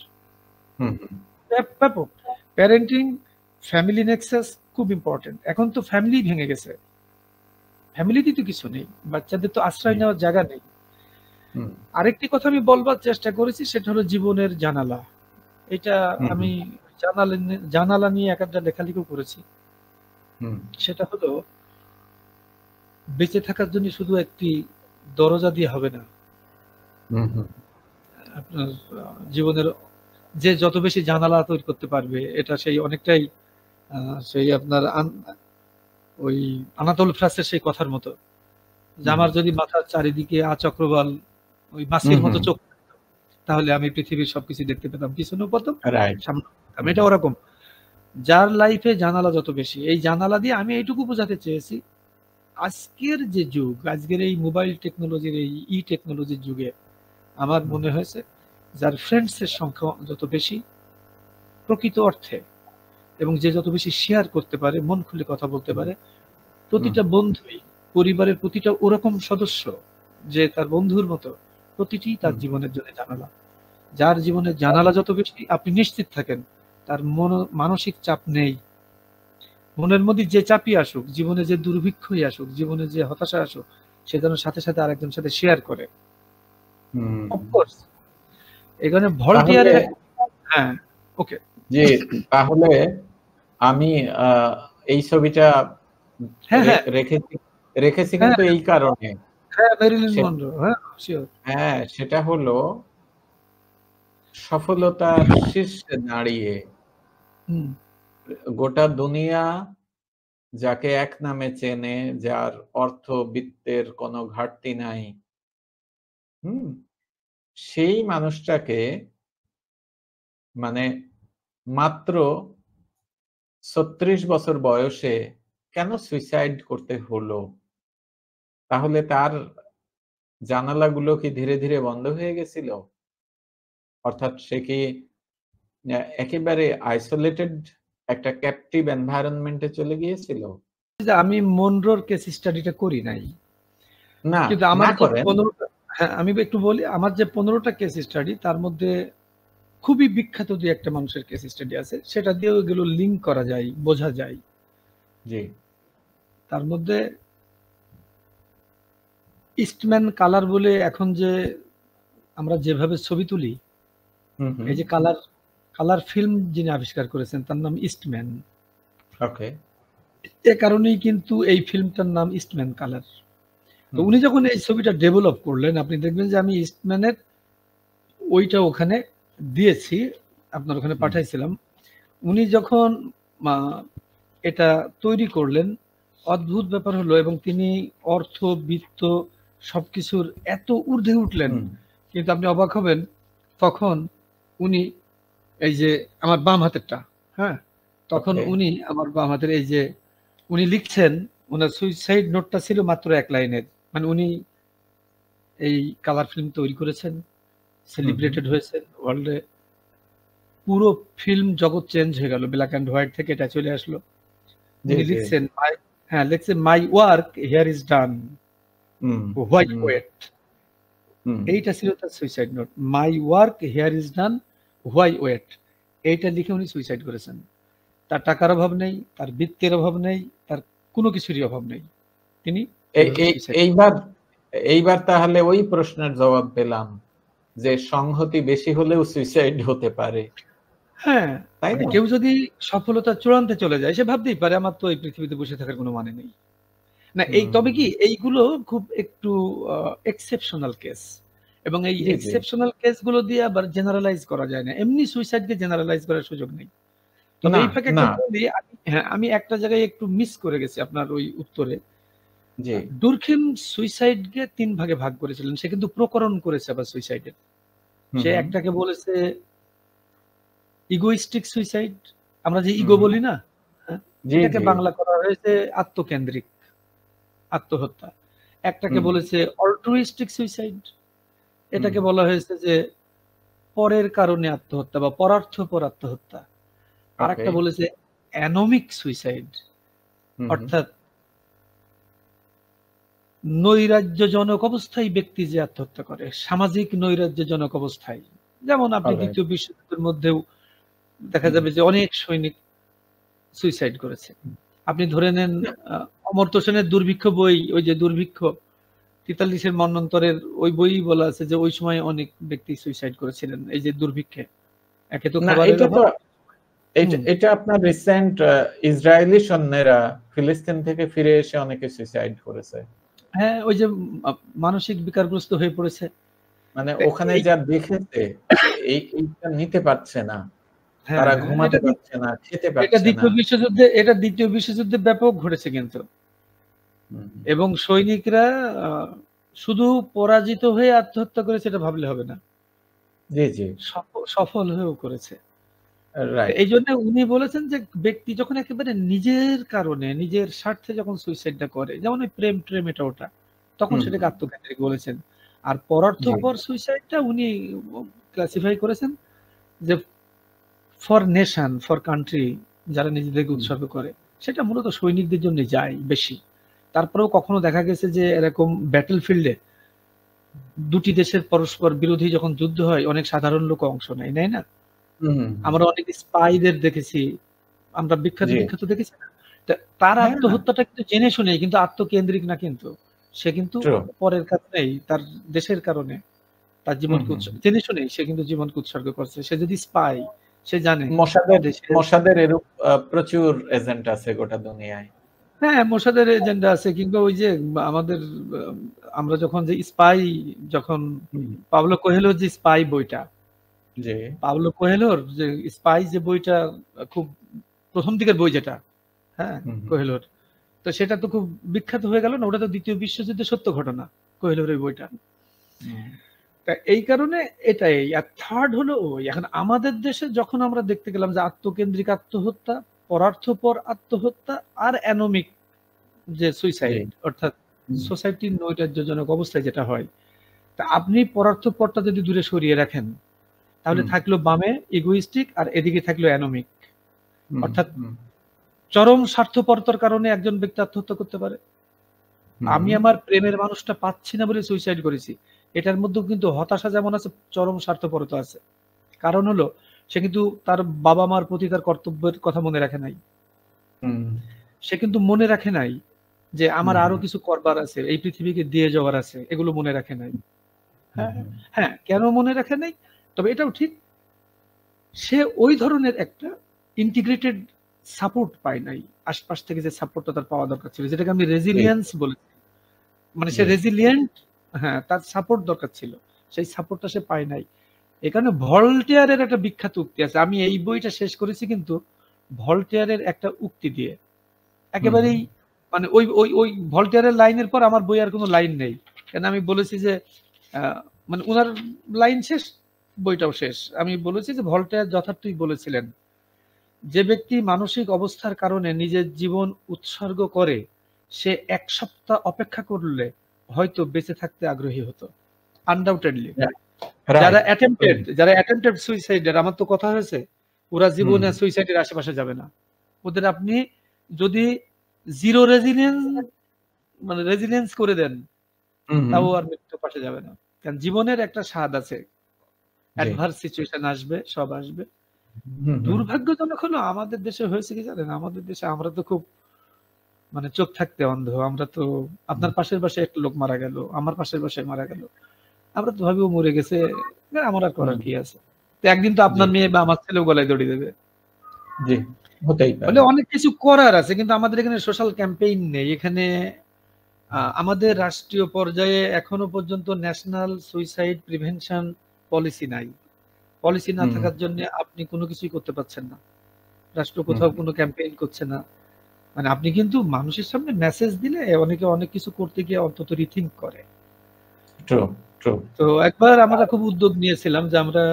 ব্যাপক প্যারেন্টিং, ফ্যামিলি নেক্সাস খুব ইম্পর্টেন্ট। এখন তো ফ্যামিলি ভেঙে গেছে, ফ্যামিলিতে তো কিছু নেই, বাচ্চাদের তো আশ্রয় নেওয়ার জায়গা নেই। আরেকটি কথা আমি বলবার চেষ্টা করেছি, সেটা হলো জীবনের জানালা। এটা আমি জানালা নিয়ে একটা লেখালেখিও করেছি। সেটা হলো বেঁচে থাকার জন্য শুধু একটি দরজা দিয়ে হবে না, আপনার জীবনের যে যত বেশি জানালা তৈরি করতে পারবে, এটা সেই অনেকটাই সেই আপনার ওই আনাতোল ফ্রান্সের সেই কথার মতো, যে আমার যদি মাথার চারিদিকে আচক্রবাল ওই মাছের মতো চোখ, তাহলে আমি পৃথিবীর সবকিছু দেখতে পেতাম, পিছনেও পেতাম, সামনে পেতাম। এটা ওরকম যার লাইফে জানালা যত বেশি, এই জানালা দিয়ে আমি এইটুকু বোঝাতে চেয়েছি, আজকের যে যুগ, আজকের এই মোবাইল টেকনোলজির, এই টেকনোলজির যুগে আমার মনে হয়েছে যার ফ্রেন্ডসের সংখ্যা যত বেশি প্রকৃত অর্থে, এবং যে যত বেশি শেয়ার করতে পারে, মন খুলে কথা বলতে পারে, প্রতিটা বন্ধুই পরিবারের প্রতিটা ওরকম সদস্য যে তার বন্ধুর মতো, প্রতিটি তার জীবনের জন্য জানালা। যার জীবনের জানালা যত বেশি, আপনি নিশ্চিত থাকেন তার মানসিক চাপ নেই। মনের মধ্যে যে চাপই আসুক, জীবনে যে দুর্ভিক্ষই আসুক, জীবনে যে হতাশা আসুক, সে যেন সাথে সাথে আরেকজনের সাথে শেয়ার করে। অফকোর্স এখানে ভলান্টিয়ারের, হ্যাঁ ওকে, জি, তাহলে আমি এই ছবিটা রেখেছি কিন্তু এই কারণে, হ্যাঁ সেটা হলো সফলতার শীর্ষে দাঁড়িয়ে গোটা দুনিয়া যাকে এক নামে চেনে, যার অর্থবিত্তের কোনো ঘাটতি নাই, সেই মানুষটাকে মানে মাত্র 36 বছর বয়সে কেন সুইসাইড করতে হলো? তাহলে তার জানালাগুলো কি ধীরে ধীরে বন্ধ হয়ে গেছিল? অর্থাৎ সে কি একেবারে আইসোলেটেড একটা ক্যাপটিভ এনভায়রনমেন্টে চলে গিয়েছিল? আমি মনরোর কেস স্টাডিটা করি নাই, না কিন্তু আমার 15টা, হ্যাঁ আমি একটু বলি, আমার যে 15টা কেস স্টাডি তার মধ্যে খুবই বিখ্যাত যে একটা মানুষের কেস স্টাডি আছে, সেটা দিয়ে ওইগুলো লিঙ্ক করা যায়, বোঝা যায়। জি। তার মধ্যে ইস্টম্যান কালার বলে এখন যে আমরা যেভাবে ছবি তুলি, এই যে কালার ফিল্ম যিনি আবিষ্কার করেছেন তার নাম ইস্টম্যান। ওকে। এ কারণেই কিন্তু এই ফিল্মটার নাম ইস্টম্যান কালার। তো উনি যখন এই ছবিটা ডেভেলপ করলেন, আপনি দেখবেন যে আমি ইস্টম্যানের ওইটা ওখানে দিয়েছি, আপনার ওখানে পাঠাইছিলাম। উনি যখন এটা তৈরি করলেন, অদ্ভুত ব্যাপার হলো, এবং তিনি অর্থ বিত্ত সবকিছুর এত ঊর্ধ্বে উঠলেন, কিন্তু আপনি অবাক হবেন তখন উনি এই যে আমার বাম হাতেরটা, হ্যাঁ, তখন উনি আমার বাম হাতের এই যে উনি লিখছেন, ওনার সুইসাইড নোটটা ছিল মাত্র 1 লাইনের। মানে উনি এই কালার ফিল্ম তৈরি করেছেন, সেলিব্রেটেড হয়েছেন ওয়ার্ল্ডে, পুরো ফিল্ম জগৎ চেঞ্জ হয়ে গেল, ব্ল্যাক অ্যান্ড হোয়াইট থেকে এটা চলে আসলো। উনি লিখছেন, লিখছেন my work here is done, why wait. এইটা ছিল তার suicide note, my work here is done, why wait. এইটা লিখে উনি সুইসাইড করেছেন। তার টাকার অভাব নেই, তার বৃত্তের অভাব নেই, তার কোনো কিছুরই অভাব নেই। তিনি এইবার তাহলে ওই প্রশ্নের জবাব পেলাম যে সংহতি বেশি হলেও সুইসাইড হতে পারে। হ্যাঁ, কেউ যদি সফলতা চূড়ান্তে চলে যায়, সে ভাবতেই পারে আমার তো এই পৃথিবীতে বসে থাকার কোনো মানে নেই। না, এই তবে কি এইগুলো খুব একটু এক্সেপশনাল কেস, এবং এই এক্সেপশনাল কেসগুলো দিয়ে আবার জেনারেলাইজ করা যায় না। এমনি সুইসাইডকে জেনারেলাইজ করার সুযোগ নেই। তবে এই ফাঁকে বলি, আমি একটা জায়গায় একটু মিস করে গেছি আপনার ওই উত্তরে। দুরখিম সুইসাইডকে 3 ভাগে ভাগ করেছিলেন, সে কিন্তু প্রকরণ করেছে আবার সুইসাইডের। সে একটাকে বলেছে ইগোইস্টিক সুইসাইড, আমরা যে ইগো বলি না, এটাকে বাংলা করা হয়েছে আত্মকেন্দ্রিক আত্মহত্যা। একটাকে বলেছে অল্ট্রুইস্টিক সুইসাইড, এটাকে বলা হয়েছে যে পরের কারণে আত্মহত্যা বা পরার্থপর আত্মহত্যা। আর একটা বলেছে অ্যানোমিক সুইসাইড, অর্থাৎ নৈরাজ্যজনক অবস্থায় ব্যক্তি যে আত্মহত্যা করে, সামাজিক নৈরাজ্যজনক অবস্থায়। যেমন আপনি দ্বিতীয় বিশ্বযুদ্ধের মধ্যেও দেখা যাবে যে অনেক সৈনিক সুইসাইড করেছে। আপনি ধরে নেন অমর্ত্য সেনের দুর্ভিক্ষ বই, ওই যে দুর্ভিক্ষ 43-এর মন্বন্তরের ওই বই বলা আছে যে ওই সময় অনেক ব্যক্তি সুইসাইড করেছিলেন এই যে দুর্ভিক্ষে। একে তো খাবারের অভাব। এটা আপনার রিসেন্ট ইসরায়েলি সৈন্যরা ফিলিস্তিন থেকে ফিরে এসে অনেকে সুইসাইড করেছে। হ্যাঁ, ওই যে মানসিক বিকারগ্রস্ত হয়ে পড়েছে, মানে ওখানে যা দেখেছে এইটা নিতে পারছে না, তারা ঘুমাতে পারছে না, খেতে পারছে না। এটা দ্বিতীয় বিশ্বযুদ্ধে ব্যাপক ঘটেছে কিন্তু, এবং সৈনিকরা শুধু পরাজিত হয়ে আত্মহত্যা করেছে এটা ভাবলে হবে না, জি জি, সফল হয়েও করেছে। এই জন্য উনি বলেছেন যে ব্যক্তি যখন একেবারে নিজের কারণে, নিজের স্বার্থে যখন সুইসাইডটা করে, যেমন ওই প্রেম এটা ওটা, তখন সেটাকে আত্মকেন্দ্রিক বলেছেন। আর পরার্থপর সুইসাইডটা উনি ক্লাসিফাই করেছেন যে ফর নেশন, ফর কান্ট্রি, যারা নিজেদেরকে উৎসর্গ করে, সেটা মূলত সৈনিকদের জন্য যায় বেশি। তারপরেও কখনো দেখা গেছে যে এরকম ব্যাটল ফিল্ডে দুটি দেশের পরস্পর বিরোধী যখন যুদ্ধ হয়, অনেক সাধারণ লোক অংশ নেয়, নেয় না? আমরা অনেক স্পাইদের দেখেছি, আমরা বিখ্যাত দেখেছি না? তার আত্মহত্যাটা কিন্তু জেনে শুনেই, কিন্তু আত্মকেন্দ্রিক না, কিন্তু সে কিন্তু পরের কারণেই, তার দেশের কারণে তার জীবনকে জেনে শুনেই সে কিন্তু জীবনকে উৎসর্গ করছে। সে যদি স্পাই, সে জানে মোসাদের এরূপ প্রচুর এজেন্ট আছে গোটা দুনিয়ায়। হ্যাঁ, মোসাদের এজেন্ডা আছে, কিংবা ওই যে আমাদের আমরা যখন যে স্পাই, যখন পাবলো কোয়েলোর যে স্পাই বইটা, পাবলো কোয়েলোর যে স্পাই যে বইটা খুব প্রথম দিকের বই যেটা, হ্যাঁ কোয়েলোর, তো সেটা তো খুব বিখ্যাত হয়ে গেল না, ওটা তো দ্বিতীয় বিশ্বযুদ্ধের সত্য ঘটনা কোয়েলোর ওই বইটা। তা এই কারণে এটাই। আর থার্ড হলো ওই, এখন আমাদের দেশে যখন আমরা দেখতে গেলাম যে আত্মকেন্দ্রিক আত্মহত্যা, পরার্থপর আত্মহত্যা আর অ্যানোমিক যে সুইসাইড, অর্থাৎ সোসাইটির নৈরাজ্যজনক অবস্থায় যেটা হয়, তা আপনি পরার্থপরটা যদি দূরে সরিয়ে রাখেন, তাহলে থাকলো বামে ইগোইস্টিক, আর এদিকে থাকলো অ্যানোমিক, অর্থাৎ চরম স্বার্থপরতার কারণে একজন ব্যক্তি আত্মহত্যা করতে পারে। আমি আমার প্রেমের মানুষটা পাচ্ছি না বলে সুইসাইড করেছি, এটার মধ্যেও কিন্তু হতাশা যেমন আছে, চরম স্বার্থপরতা আছে। কারণ হলো সে কিন্তু তার বাবা মার প্রতি তার কর্তব্যের কথা মনে রাখে নাই, সে কিন্তু মনে রাখে নাই যে আমার আরো কিছু করবার আছে, এই পৃথিবীকে দিয়ে যাওয়ার আছে, এগুলো মনে রাখে নাই। হ্যাঁ, কেন মনে রাখে নাই? তবে এটাও ঠিক, সে ওই ধরনের একটা ইন্টিগ্রেটেড সাপোর্ট পায় নাই, আশপাশ থেকে যে সাপোর্টটা তার পাওয়া দরকার ছিল, যেটাকে আমি রেজিলিয়েন্স বলেছি, মানে সে রেজিলিয়েন্ট, হ্যাঁ, তার সাপোর্ট দরকার ছিল, সেই সাপোর্টটা সে পায় নাই। এখানে ভলটেয়ারের একটা বিখ্যাত উক্তি আছে, আমি এই বইটা শেষ করেছি কিন্তু ভলটেয়ারের একটা উক্তি দিয়ে, একেবারেই মানে ওই ওই ওই ভলটেয়ারের লাইনের পর আমার বই আর কোনো লাইন নেই, কেন আমি বলেছি যে মানে ওনার লাইন শেষ, বইটাও শেষ। আমি বলেছি যে ভলটেয়ার যথার্থই বলেছিলেন, যে ব্যক্তি মানসিক অবস্থার কারণে নিজের জীবন উৎসর্গ করে, সে 1 সপ্তাহ অপেক্ষা করলে হয়তো বেঁচে থাকতে আগ্রহী হতো। আনডাউটেডলি যারা অ্যাটেম্পটেড সুইসাইডের, আমার তো কথা হয়েছে, ওরা জীবনে সুইসাইডের আশেপাশে যাবে না। ওদের আপনি যদি জিরো রেজিলিয়েন্স করে দেন, তাও আর মৃত্যু পাশে যাবে না, কারণ জীবনের একটা স্বাদ আছে, অ্যাডভার্স সিচুয়েশন আসবে, সব আসবে। দুর্ভাগ্যজনক হলো আমাদের দেশে হয়েছে কি জানেন, আমাদের দেশে আমরা তো খুব মানে চোখ থাকতে অন্ধ। আমরা তো আপনার পাশের বাসায় একটা লোক মারা গেল, আমার পাশের বাসায় মারা গেল, আমরা তো ভাবি ও মরে গেছে, আমার আর করার কি আছে, তো একদিন তো আপনার মেয়ে বা আমার ছেলেও গলায় দড়ি দেবে। বলে অনেক কিছু করার আছে, কিন্তু আমাদের এখানে সোশ্যাল ক্যাম্পেইন নেই। এখানে আমাদের রাষ্ট্রীয় পর্যায়ে এখনো পর্যন্ত ন্যাশনাল সুইসাইড প্রিভেনশন পলিসি নাই। পলিসি না থাকার জন্য আপনি কোনো কিছুই করতে পারছেন না, রাষ্ট্র কোথাও কোনো ক্যাম্পেইন করছে না। মানে আপনি কিন্তু মানুষের সামনে মেসেজ দিলে অনেকে অনেক কিছু করতে গিয়ে অন্তত রিথিঙ্ক করে। তো একবার আমরা খুব উদ্যোগ নিয়েছিলাম যে আমরা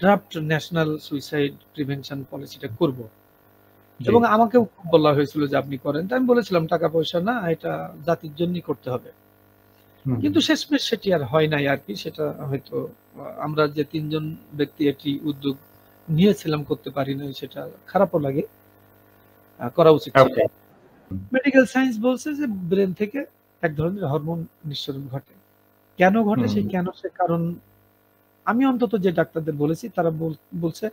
ড্রাফট ন্যাশনাল সুইসাইড প্রিভেনশন পলিসিটা করব, এবং আমাকেও বলা হয়েছিল যে আপনি করেন। আমি বলেছিলাম টাকা পয়সা না, এটা জাতির জন্যই করতে হবে, কিন্তু শেষমেশ সেটি আর হয় নাই আর কি। সেটা হয়তো আমরা যে 3 জন ব্যক্তি এটি উদ্যোগ নিয়েছিলাম করতে পারি না, সেটা খারাপও লাগে, করা উচিত ছিল। মেডিকেল সায়েন্স বলছে যে ব্রেন থেকে এক ধরনের হরমোন নিঃসরণ ঘটে, কেন ঘটে সেই কারণ আমি অন্তত যে ডাক্তারদের বলেছি তারা বলছে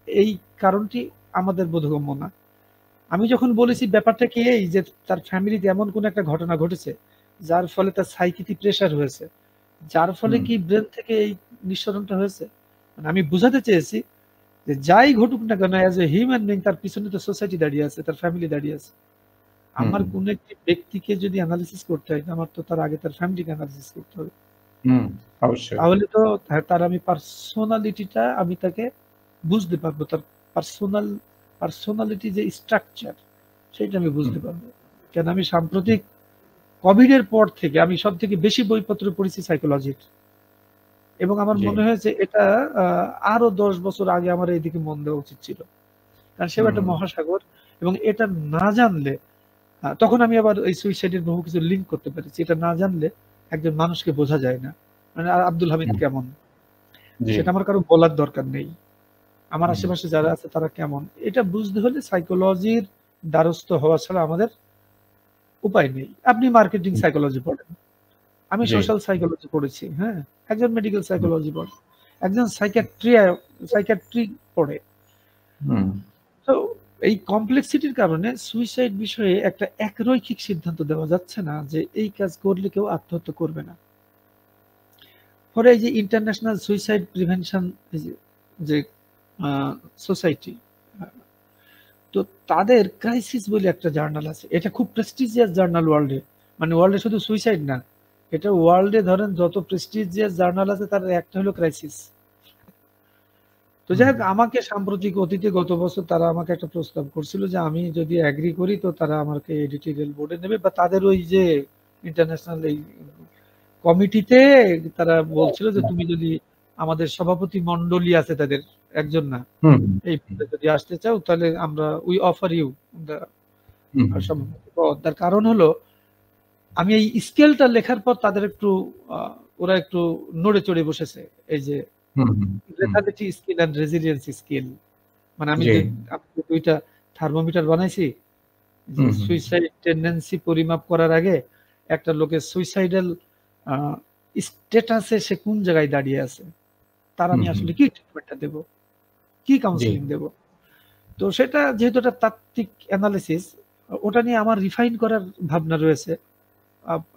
এই কারণটি আমাদের বোধগম্য না। আমি যখন বলেছি ব্যাপারটা কি এই যে তার ফ্যামিলিতে এমন কোন একটা ঘটনা ঘটেছে যার ফলে তার সাইকিটি প্রেসার হয়েছে, যার ফলে কি ব্রেন থেকে এই নিঃসরণটা হয়েছে, মানে আমি বোঝাতে চেয়েছি যে যাই ঘটুক না কেন, অ্যাজ এ হিউম্যান বিং তার পিছনে তো সোসাইটি দাঁড়িয়ে আছে, তার ফ্যামিলি দাঁড়িয়ে আছে। আমার কোন একটি ব্যক্তিকে যদি অ্যানালিসিস করতে হয়, আমার তো তার আগে তার ফ্যামিলিকে অ্যানালিসিস করতে হবে। তাহলে তো তার আমি পার্সোনালিটিটা আমি তাকে বুঝতে পারবো, তার পার্সোনালিটি যে স্ট্রাকচার সেটা আমি বুঝতে পারবো। কেন আমি সাম্প্রতিক কোভিড এর পর থেকে আমি সব থেকে বেশি বইপত্র পড়েছি সাইকোলজির, এবং আমার মনে হয়েছে এটা আরো 10 বছর আগে আমার এইদিকে মন দেওয়া উচিত ছিল, কারণ সেটা একটা মহাসাগর, এবং এটা না জানলে তখন আমি আবার এই সুইসাইডের বহু কিছু লিঙ্ক করতে পারছি। এটা না জানলে একজন মানুষকে বোঝা যায় না, মানে আব্দুল হামিদ কেমন সেটা আমার কারো বলার দরকার নেই, আমার আশেপাশে যারা আছে তারা কেমন, এটা বুঝতে হলে সাইকোলজির দ্বারস্থ হওয়া ছাড়া আমাদের উপায় নেই। আপনি মার্কেটিং সাইকোলজি পড়েন, আমি সোশ্যাল সাইকোলজি পড়েছি, হ্যাঁ, একজন মেডিকেল সাইকোলজি পড়ে, একজন সাইকিয়াট্রি পড়ে। তো এই কমপ্লেক্সিটির কারণে সুইসাইড বিষয়ে একটা একরৈখিক সিদ্ধান্ত দেওয়া যাচ্ছে না যে এই কাজ করলে কেউ আত্মহত্যা করবে না। পরে এই যে ইন্টারন্যাশনাল সুইসাইড প্রিভেনশন যে সোসাইটি। তো তাদের ক্রাইসিস বলে একটা জার্নাল আছে, এটা খুব প্রেস্টিজিয়াস জার্নাল ওয়ার্ল্ডে, মানে ওয়ার্ল্ডে শুধু সুইসাইড না, এটা ওয়ার্ল্ডে ধরেন যত প্রেস্টিজিয়াস জার্নাল আছে তার একটা হলো ক্রাইসিস। তো যাই হোক, আমাকে সাম্প্রতিক অতীতে গত বছর তারা আমাকে একটা প্রস্তাব করছিল যে আমি যদি অ্যাগ্রি করি তো তারা আমাকে এডিটোরিয়াল বোর্ডে নেবে, বা তাদের ওই যে ইন্টারন্যাশনাল এই কমিটিতে তারা বলছিল যে তুমি যদি আমাদের সভাপতি মন্ডলী আছে তাদের একজন না, এই যদি আসতে চাও তাহলে আমরা উই অফার ইউ সভাপতি পদ। তার কারণ হলো আমি এই স্কেলটা লেখার পর তাদের একটু ওরা একটু নড়ে চড়ে বসেছে, এই যে লেথালিটি স্কিল এন্ড রেজিলিয়েন্সি স্কিল, মানে আমি যে দুইটা থার্মোমিটার বানাইছি, যে সুইসাইড টেন্ডেন্সি পরিমাপ করার আগে একটা লোকের সুইসাইডাল স্ট্যাটাসে সে কোন জায়গায় দাঁড়িয়ে আছে, তার আমি আসলে কি ট্রিটমেন্টটা দেব, কি কাউন্সেলিং দেব। তো সেটা যেহেতু একটা তাত্ত্বিক অ্যানালিসিস, ওটা নিয়ে আমার রিফাইন করার ভাবনা রয়েছে।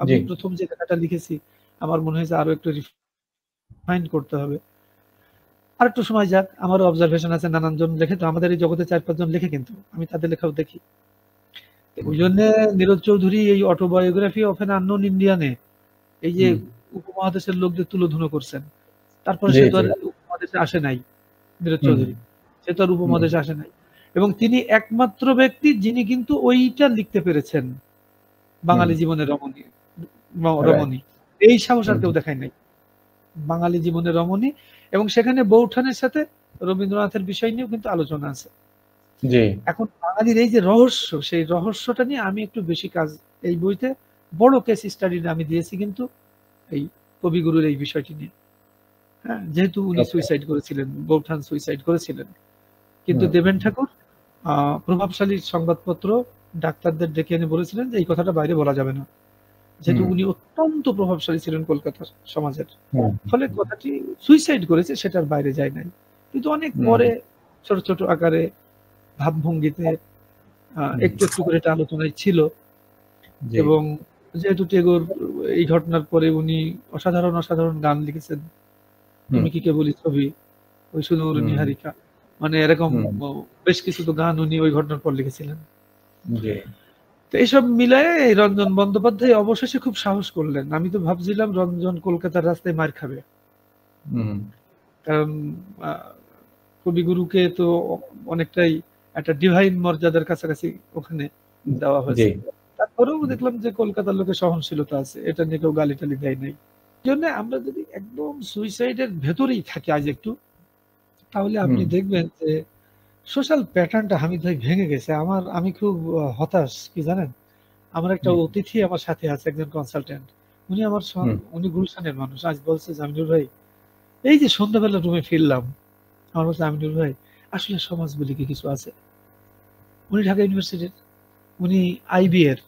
আমি প্রথম যে লেখাটা লিখেছি আমার মনে হয়েছে আরো একটু রিফাইন করতে হবে, আর একটু সময় যাক। আমারও অবজারভেশন আছে, নানান জন লেখে, তো আমাদের এই জগতে 4-5 জন লেখে, কিন্তু আমি তাদের লেখাও দেখি। ওই জন্য নীরজ চৌধুরী এই অটোবায়োগ্রাফি অফ এন আননোন ইন্ডিয়ানে এই যে উপমহাদেশের লোকদের তুলোধুনো করছেন, তারপরে সে তো আর উপমহাদেশে আসে নাই, নীরজ চৌধুরী সে তো আর উপমহাদেশে আসে নাই, এবং তিনি একমাত্র ব্যক্তি যিনি কিন্তু ওইটা লিখতে পেরেছেন, বাঙালি জীবনের রমণী। এই সাহস আর কেউ দেখায় নাই, বাঙালি জীবনের রমণী, এবং সেখানে বৌঠানের সাথে রবীন্দ্রনাথের বিষয় নিয়েও কিন্তু আলোচনা আছে। এখন বাঙালির এই যে রহস্য, সেই রহস্যটা নিয়ে আমি একটু বেশি কাজ, এই বইতে বড় কেস স্টাডি আমি দিয়েছি কিন্তু এই কবিগুরুর এই বিষয়টি নিয়ে। হ্যাঁ, যেহেতু উনি সুইসাইড করেছিলেন, বৌঠান সুইসাইড করেছিলেন, কিন্তু দেবেন ঠাকুর প্রভাবশালী সংবাদপত্র ডাক্তারদের ডেকে এনে বলেছিলেন যে এই কথাটা বাইরে বলা যাবে না, যেহেতু উনি অত্যন্ত প্রভাবশালী ছিলেন কলকাতার সমাজের, ফলে কথাটি সুইসাইড করেছে সেটার বাইরে যায় নাই। কিন্তু অনেক পরে ছোট ছোট আকারে ভাবভঙ্গিতে একটু একটু করে এটা আলোচনায় ছিল। এবং যেহেতু টেগোর এই ঘটনার পরে উনি অসাধারণ অসাধারণ গান লিখেছেন, তুমি কি কেবলই ছবি, ওই সুদূর নিহারিকা, মানে এরকম বেশ কিছু তো গান উনি ওই ঘটনার পর লিখেছিলেন। তো এইসব মিলায়ে রঞ্জন বন্দ্যোপাধ্যায় অবশেষে খুব সাহস করলেন। আমি তো ভাবছিলাম রঞ্জন কলকাতার রাস্তায় মার খাবে, কারণ কবিগুরুকে তো অনেকটাই একটা ডিভাইন মর্যাদার কাছাকাছি ওখানে দেওয়া হয়েছে। তারপরেও দেখলাম যে কলকাতার লোকের সহনশীলতা আছে, এটা নিয়ে কেউ গালি টালি দেয় নাই। এই জন্য আমরা যদি একদম সুইসাইডের ভেতরেই থাকি আজ একটু, তাহলে আপনি দেখবেন যে সোশ্যাল প্যাটার্নটা হামিদ ভাই ভেঙে গেছে। আমি খুব হতাশ, কি জানেন, আমার একটা অতিথি আমার সাথে আছে, একজন কনসালটেন্ট, উনি গুলশানের মানুষ। আজ বলছে জামিনুর ভাই, এই যে সন্ধ্যাবেলা রুমে ফিরলাম, আমার বলছে জামিনুর ভাই আসলে সমাজ বলে কি কিছু আছে। উনি ঢাকা ইউনিভার্সিটির, উনি আইবি এর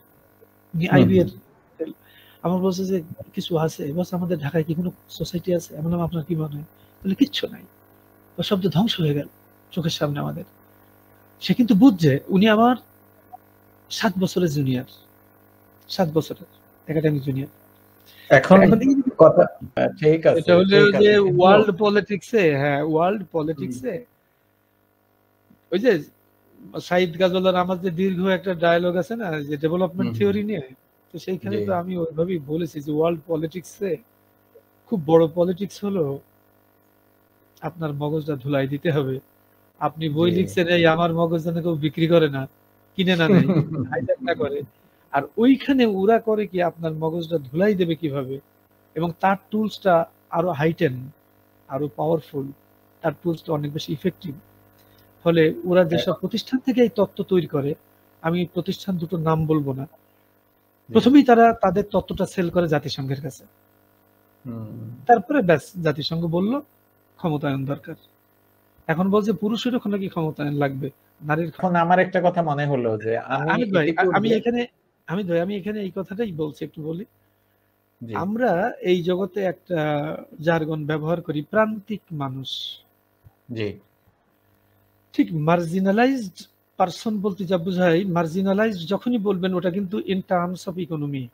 আমার বলছে যে কিছু আছে, বলছে আমাদের ঢাকায় কি কোনো সোসাইটি আছে? আমি বললাম আপনার কি মনে হয়? বলে কিচ্ছু নাই, ও সব তো ধ্বংস হয়ে গেল চোখের সামনে আমাদের। সে কিন্তু বুঝছে উনি আমার 7 বছরের জুনিয়র, 7 বছরের একাডেমিক জুনিয়র। এখন কথা ঠিক আছে, এটা হলো যে ওয়ার্ল্ড পলিটিক্সে, হ্যাঁ ওয়ার্ল্ড পলিটিক্সে ওই যে সাইদ গাজওয়ালার আমার যে দীর্ঘ একটা ডায়ালগ আছে না, যে ডেভেলপমেন্ট থিওরি নিয়ে, তো সেইখানে তো আমি ওইভাবেই বলেছি যে ওয়ার্ল্ড পলিটিক্সে খুব বড় পলিটিক্স হলো আপনার মগজটা ধুলাই দিতে হবে। আপনি বই লিখছেন, এই আমার মগজ যেন কেউ বিক্রি করে না, কিনে না নেয়, হাইজ্যাক না করে। আর ওইখানে ওরা করে কি, আপনার মগজটা ধুলাই দেবে কিভাবে, এবং তার টুলসটা আরো হাইটেন, আরো পাওয়ারফুল, তার টুলসটা অনেক বেশি ইফেক্টিভ। ফলে ওরা যেসব প্রতিষ্ঠান থেকে এই তত্ত্ব তৈরি করে, আমি প্রতিষ্ঠান দুটো নাম বলবো না, প্রথমেই তারা তাদের তত্ত্বটা সেল করে জাতিসংঘের কাছে, তারপরে ব্যাস জাতিসংঘ বলল ক্ষমতায়ন দরকার। এখন বলছে পুরুষেরও নাকি ক্ষমতায়ন লাগবে, নারীর। এখন আমার একটা কথা মনে হলো যে আমি এখানে এই কথাটাই বলছি, একটু বলি। আমরা এই জগতে একটা জার্গন ব্যবহার করি, প্রান্তিক মানুষ। ঠিক মার্জিনালাইজড পারসন বলতে যা বোঝায়, মার্জিনালাইজড যখনই বলবেন ওটা কিন্তু ইন টার্মস অফ ইকোনমি।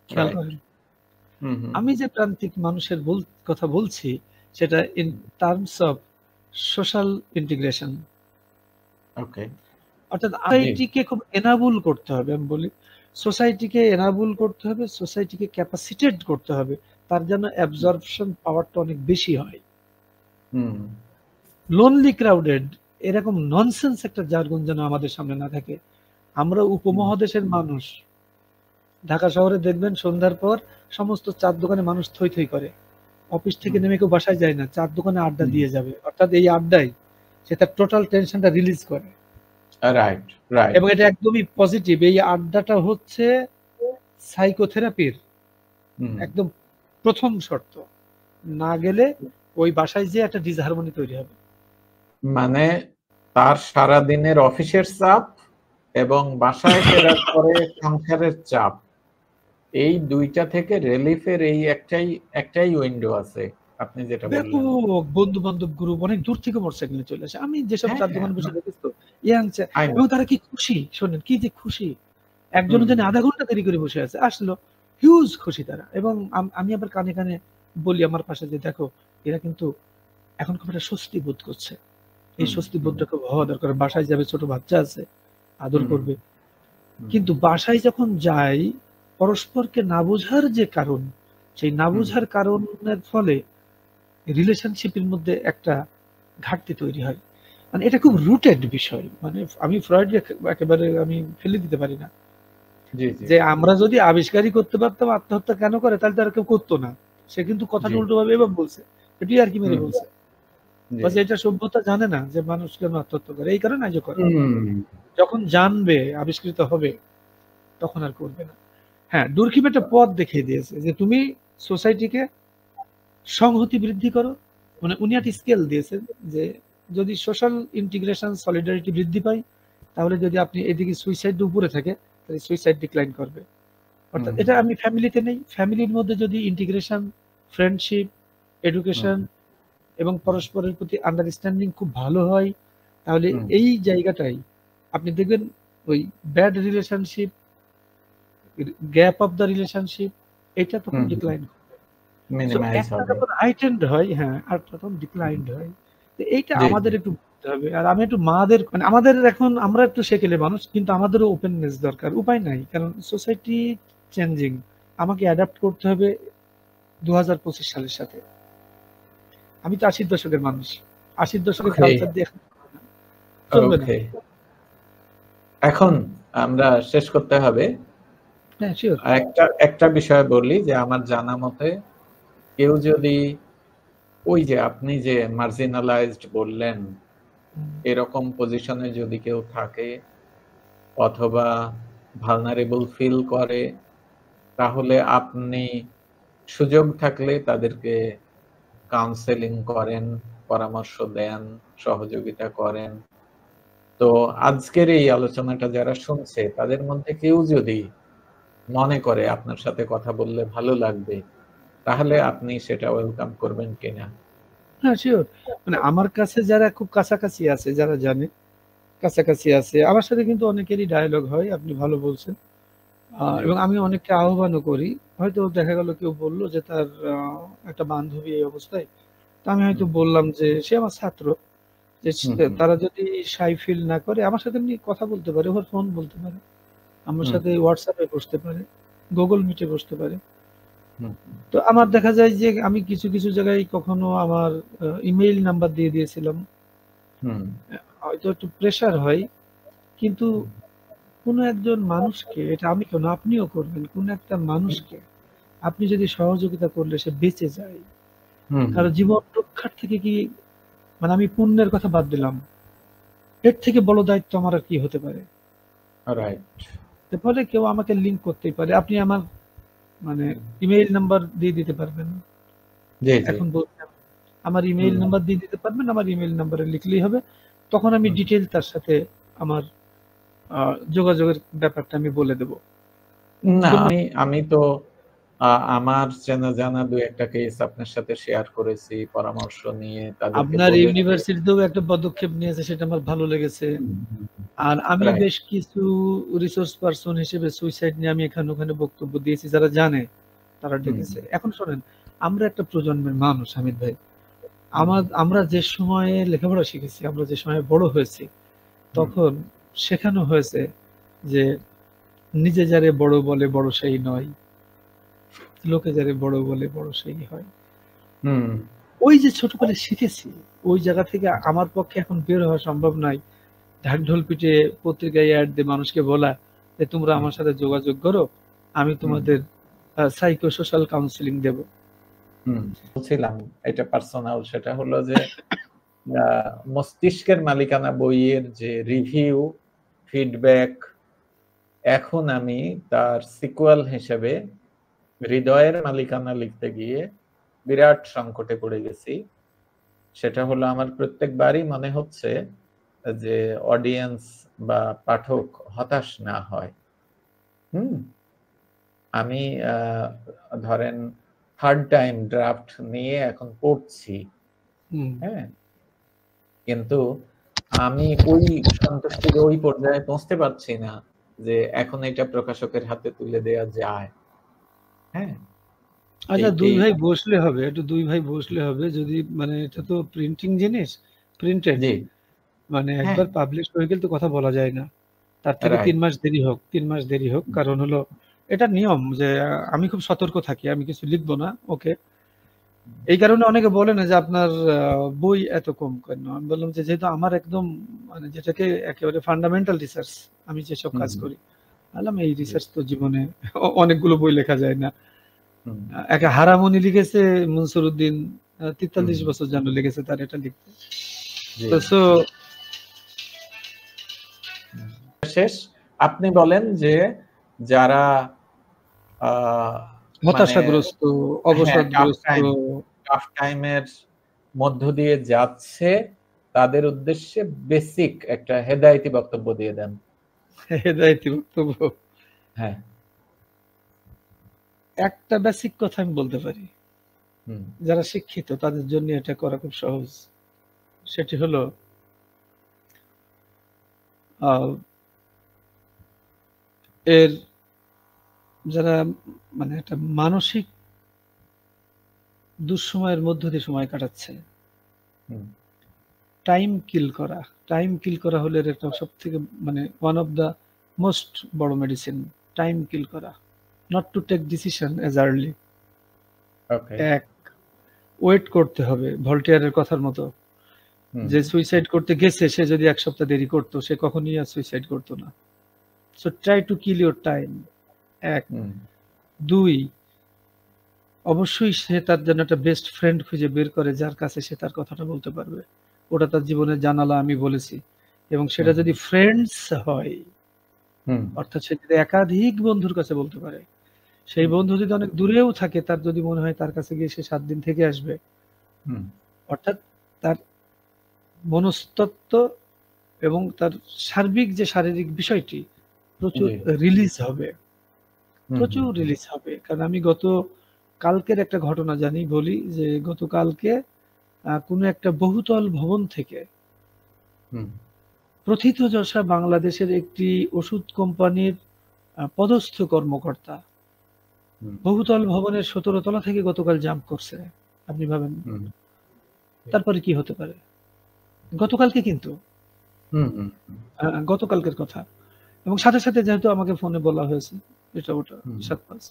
খেয়াল করেন, আমি যে প্রান্তিক মানুষের কথা বলছি সেটা in terms of social integration. Okay, অর্থাৎ সোসাইটিকে খুব এনাবল করতে হবে। আমি বলি সোসাইটিকে এনাবল করতে হবে, সোসাইটিকে ক্যাপাসিটেট করতে হবে, তার জন্য অ্যাবজর্পশন পাওয়ারটা অনেক বেশি হয়। লোনলি ক্রাউডেড এরকম ননসেন্স একটা জার্গন যেন আমাদের সামনে না থাকে। আমরা উপমহাদেশের মানুষ, ঢাকা শহরে দেখবেন সন্ধ্যার পর সমস্ত চার দোকানে মানুষ থই থই করে, অফিস থেকে নেমে কেউ বাসায় যায় না, চার দোকানে আড্ডা দিয়ে যাবে। অর্থাৎ এই আড্ডায় সে তার টোটাল টেনশনটা রিলিজ করে। Right right. এবং এটা একদমই পজিটিভ। এই আড্ডাটা হচ্ছে সাইকোথেরাপির একদম প্রথম শর্ত। না গেলে ওই বাসায় যে একটা ডিসহারমনি তৈরি হবে। মানে তার সারা দিনের অফিসের চাপ এবং বাসায় ফেরার পরে সংসারের চাপ, এই দুইটা থেকে রিলিফের এই একটাই উইন্ডো আছে। আপনি যেটা বললেন, বন্ধু বান্ধব গ্রুপ অনেক দূর থেকে মোটরসাইকেলে চলে আসে। আমি যেসব চার দোকানে বসে দেখেছি তো এবং তারা কি খুশি, শোনেন কি যে খুশি। একজন জানি আধা ঘন্টা দেরি করে বসে আছে, আসলো হিউজ খুশি তারা। এবং আমি আবার কানে কানে বলি আমার পাশে যে দেখো এরা কিন্তু এখন খুব একটা স্বস্তি বোধ করছে। এই স্বস্তি বোধটা খুব হওয়া দরকার। বাসায় যাবে, ছোট বাচ্চা আছে, আদর করবে। কিন্তু বাসায় যখন যাই, পরস্পরকে না বোঝার যে কারণ, সেই না বোঝার কারণের ফলে রিলেশনশিপের মধ্যে একটা ঘাটতি তৈরি হয়। মানে এটা খুব রুটেড বিষয়। মানে আমি ফ্রয়েড একেবারে আমি ফেলে দিতে পারি না। যে আমরা যদি আবিষ্কারই করতে পারতাম আত্মহত্যা কেন করে, তাহলে তারা কেউ করতো না। সে কিন্তু কথাটা উল্টো ভাবে এবার বলছে, এটি আর কি মেরে বলছে। এটা সভ্যতা জানে না যে মানুষ কেন আত্মহত্যা করে, এই কারণে আজও করে। যখন জানবে, আবিষ্কৃত হবে, তখন আর করবে না। হ্যাঁ, দুর্খিম একটা পথ দেখিয়ে দিয়েছে যে তুমি সোসাইটিকে সংহতি বৃদ্ধি করো। মানে উনি একটা স্কেল দিয়েছেন যে যদি সোশ্যাল ইন্টিগ্রেশন সলিডারিটি বৃদ্ধি পায়, তাহলে যদি আপনি এদিকে সুইসাইড উপরে থাকে, তাহলে সুইসাইড ডিক্লাইন করবে। অর্থাৎ এটা আমি ফ্যামিলিতে নেই, ফ্যামিলির মধ্যে যদি ইন্টিগ্রেশন, ফ্রেন্ডশিপ, এডুকেশন এবং পরস্পরের প্রতি আন্ডারস্ট্যান্ডিং খুব ভালো হয়, তাহলে এই জায়গাটাই আপনি দেখবেন ওই bad relationship, gap of the relationship, এটা তখন ডিক্লাইন করবে। একটা যখন হাইটেন্ড হয়, হ্যাঁ, আর তখন ডিক্লাইন্ড হয়। এইটা আমাদের একটু বুঝতে হবে। আর আমি একটু মাদের, মানে আমাদের এখন আমরা একটু সেকেলে মানুষ, কিন্তু আমাদেরও ওপেননেস দরকার। উপায় নাই, কারণ সোসাইটি চেঞ্জিং। আমাকে অ্যাডাপ্ট করতে হবে 2025 সালের সাথে। আমি তো 80 দশকের মানুষ, 80 দশকের কালচার দিয়ে চলবে না। এখন আমরা শেষ করতে হবে। একটা বিষয় বলি যে আমার জানা মতে কেউ যদি ওই যে আপনি যে মার্জিনালাইজড বললেন, এরকম পজিশনে যদি কেউ থাকে অথবা ভালনারেবল ফিল করে, তাহলে আপনি সুযোগ থাকলে তাদেরকে কাউন্সেলিং করেন, পরামর্শ দেন, সহযোগিতা করেন। তো আজকের এই আলোচনাটা যারা শুনছে তাদের মধ্যে কেউ যদি মনে করে আপনার সাথে কথা বললে ভালো লাগবে, তাহলে আপনি সেটা ওয়েলকাম করবেন কিনা? হ্যাঁ, শিওর। মানে আমার কাছে যারা খুব কাছাকাছি আছে, যারা জানে কাছাকাছি আছে, আমার সাথে কিন্তু অনেকেরই ডায়ালগ হয়। আপনি ভালো বলছেন। এবং আমি অনেককে আহ্বানও করি। হয়তো দেখা গেল কেউ বলল যে তার একটা বান্ধবী এই অবস্থায়, তো আমি হয়তো বললাম যে সে আমার ছাত্র, যে তারা যদি শাই ফিল না করে আমার সাথে এমনি কথা বলতে পারে, ওর ফোন বলতে পারে, আমার সাথে হোয়াটসঅ্যাপে বসতে পারে, গুগল মিটে বসতে পারে। তো আমার দেখা যায় যে আমি কিছু কিছু জায়গায় কখনো আমার ইমেইল নাম্বার দিয়ে দিয়েছিলাম। হয়তো একটু প্রেশার হয়, কিন্তু কোন একজন মানুষকে, এটা আমি কেন, আপনিও করবেন, কোন একটা মানুষকে আপনি যদি সহযোগিতা করলে সে বেঁচে যায়, কারণ জীবন রক্ষার থেকে কি, মানে আমি পুণ্যের কথা বাদ দিলাম, এর থেকে বড় দায়িত্ব আমার আর কি হতে পারে। ফলে কেউ আমাকে লিঙ্ক করতেই পারে। আপনি আমার মানে ইমেইল নাম্বার দিয়ে দিতে পারবেন। এখন বলছেন আমার ইমেইল নাম্বার দিয়ে দিতে পারবেন, আমার ইমেইল নাম্বারে লিখলেই হবে। তখন আমি ডিটেইল তার সাথে আমার যোগাযোগের ব্যাপারটা আমি বলে দেব। না, আমি তো আমার জানা দুই একটা কেস আপনার সাথে শেয়ার করেছি, পরামর্শ নিয়ে তাদেরকে আপনার ইউনিভার্সিটিতেও একটা পদক্ষেপ নিয়েছে, সেটা আমার ভালো লেগেছে। আর আমি বেশ কিছু রিসোর্স পারসন হিসেবে সুইসাইড নিয়ে আমি এখানে ওখানে বক্তব্য দিয়েছি, যারা জানে তারা ডেকেছে। এখন শোনেন, আমরা একটা প্রজন্মের মানুষ হামিদ ভাই, আমরা যে সময়ে লেখাপড়া শিখেছি, আমরা যে সময়ে বড় হয়েছি, তখন শেখানো হয়েছে যে নিজে যারে বড় বলে বড় সেই নয়, লোকে যারে বড় বলে বড় সেই হয়। ওই যে ছোটবেলা শিখেছি, ওই জায়গা থেকে আমার পক্ষে এখন বের হওয়া সম্ভব নয়। ঢাকঢোল পিটে পত্রিকায় অ্যাড দিয়ে মানুষকে বলা যে তোমরা আমার সাথে যোগাযোগ করো, আমি তোমাদের সাইকো সোশ্যাল কাউন্সিলিং দেব। বলছিলাম এটা পার্সোনাল, সেটা হলো যে মস্তিষ্কের মালিকানা বইয়ের যে রিভিউ ফিডব্যাক, এখন আমি তার সিকুয়াল হিসেবে হৃদয়ের মালিকানা লিখতে গিয়ে বিরাট সংকটে পড়ে গেছি। সেটা হলো আমার প্রত্যেকবারই মনে হচ্ছে যে অডিয়েন্স বা পাঠক হতাশ না হয়। আমি ধরেন থার্ড টাইম ড্রাফট নিয়ে এখন পড়ছি, হ্যাঁ, কিন্তু আমি ওই সন্তুষ্টির ওই পর্যায়ে পৌঁছতে পারছি না যে এখন এটা প্রকাশকের হাতে তুলে দেয়া যায়। হ্যাঁ, আচ্ছা, দুই ভাই বসলে হবে, একটু দুই ভাই বসলে হবে। যদি মানে এটা তো প্রিন্টিং জিনিস, প্রিন্টেড, মানে একবার পাবলিশ হয়ে গেলে তো কথা বলা যায় না। তার থেকে 3 মাস দেরি হোক, 3 মাস দেরি হোক। কারণ হলো এটা নিয়ম যে আমি খুব সতর্ক থাকি, আমি কিছু লিখবো না। ওকে, এই কারণে অনেকে বলে না যে আপনার বই এত কম কেন। আমি বললাম যে যেহেতু আমার একদম মানে যেটাকে একেবারে ফান্ডামেন্টাল রিসার্চ, আমি যেসব কাজ করি, বললাম এই রিসার্চ তো জীবনে অনেকগুলো বই লেখা যায় না। একটা হারামনি লিখেছে মনসুর উদ্দিন, 43 বছর যেন লেগেছে তার এটা লিখতে। তো শেষ আপনি বলেন যে যারা হতাশাগ্রস্ত, অবসাদগ্রস্ত, টাফ টাইমের মধ্য দিয়ে যাচ্ছে, তাদের উদ্দেশ্যে বেসিক একটা হেদায়েতি বক্তব্য দিয়ে দেন। হেদায়েতি বক্তব্য? হ্যাঁ, একটা বেসিক কথা আমি বলতে পারি, যারা শিক্ষিত তাদের জন্য এটা করা খুব সহজ। সেটি হলো এর যারা মানে একটা মানসিক দুঃসময়ের মধ্য দিয়ে সময় কাটাচ্ছে, টাইম কিল করা। টাইম কিল করা হলে একটা সব থেকে মানে ওয়ান অফ দ্য মোস্ট বড় মেডিসিন, টাইম কিল করা। Not to take decision as early. এক, ওয়েট করতে হবে, ভলটেয়ারের কথার মতো, যে সুইসাইড করতে গেছে সে যদি 1 সপ্তাহ দেরি করতো সে কখনোই আর সুইসাইড করতো না। So try to kill your time. এক। 2, অবশ্যই সে তার জন্য একটা বেস্ট ফ্রেন্ড খুঁজে বের করে যার কাছে সে তার কথাটা বলতে পারবে। ওটা তার জীবনের জানালা, আমি বলেছি। এবং সেটা যদি ফ্রেন্ডস হয়, অর্থাৎ সে যদি একাধিক বন্ধুর কাছে বলতে পারে, সেই বন্ধু যদি অনেক দূরেও থাকে, তার যদি মনে হয় তার কাছে গিয়ে সে 7 দিন থেকে আসবে, অর্থাৎ তার মনস্তত্ত্ব এবং তার সার্বিক যে শারীরিক বিষয়টি প্রচুর রিলিজ হবে, প্রচুর রিলিজ হবে। কারণ আমি গত কালকের একটা ঘটনা জানি, বলি যে গতকালকে কোনো একটা বহুতল ভবন থেকে প্রথিতযশা বাংলাদেশের একটি ওষুধ কোম্পানির পদস্থ কর্মকর্তা বহুতল ভবনের 17 তলা থেকে গতকাল জাম্প করছে। আপনি ভাবেন তারপরে কি হতে পারে? গতকালকে, কিন্তু গতকালকের কথা। এবং সাথে সাথে যেহেতু আমাকে ফোনে বলা হয়েছে এটা ওটা 7-5।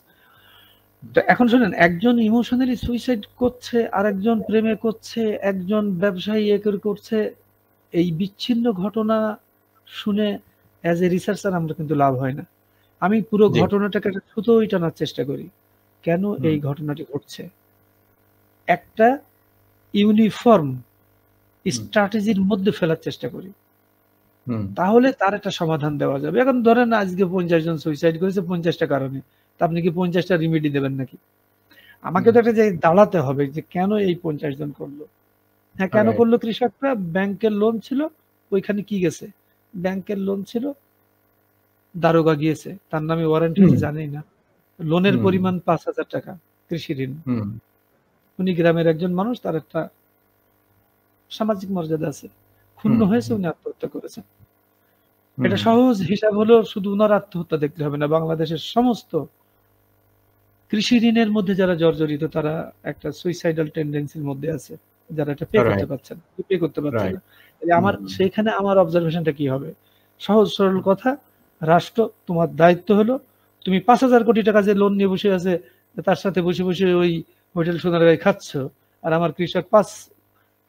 তো এখন শুনেন, একজন ইমোশনালি সুইসাইড করছে, আরেকজন প্রেমে করছে, একজন ব্যবসায়ী করছে। এই বিচ্ছিন্ন ঘটনা শুনে অ্যাজ এ রিসার্চার আমরা কিন্তু লাভ হয় না। আমি পুরো ঘটনাটাকে একটা সুতোয় টানার চেষ্টা করি, কেন এই ঘটনাটি ঘটছে। একটা ইউনিফর্ম স্ট্র্যাটেজির মধ্যে ফেলার চেষ্টা করি, তাহলে তার একটা সমাধান দেওয়া যাবে। এখন ধরেন আজকে 50 জন সুইসাইড করেছে 50টা কারণে, তা আপনি কি 50টা রিমেডি দেবেন নাকি? আমাকে তো একটা যে দাঁড়াতে হবে যে কেন এই 50 জন করলো। হ্যাঁ, কেন করলো? কৃষকরা ব্যাংকের লোন ছিল, ওইখানে কি গেছে? ব্যাংকের লোন ছিল, দারোগা গিয়েছে, তার নামে ওয়ারেন্টি আছে জানেই না, লোনের পরিমাণ 5,000 টাকা, কৃষি ঋণ। উনি গ্রামের একজন মানুষ, তার একটা সামাজিক মর্যাদা আছে, ক্ষুণ্ণ হয়েছে, উনি আত্মহত্যা করেছেন। এটা সহজ হিসাব হলো, শুধু উনার আত্মহত্যা দেখতে হবে না, বাংলাদেশের সমস্ত কৃষি ঋণের মধ্যে যারা জর্জরিত তারা একটা সুইসাইডাল টেন্ডেন্সির মধ্যে আছে। যারা এটা পে করতে পারছেন, পে করতে পারছে না। আমার সেইখানে আমার অবজারভেশনটা কি হবে? সহজ সরল কথা, রাষ্ট্র তোমার দায়িত্ব হলো তুমি 5,000 কোটি টাকা যে লোন নিয়ে বসে আছে তার সাথে বসে বসে ওই হোটেল সোনারগাঁয়ে খাচ্ছ, আর আমার কৃষক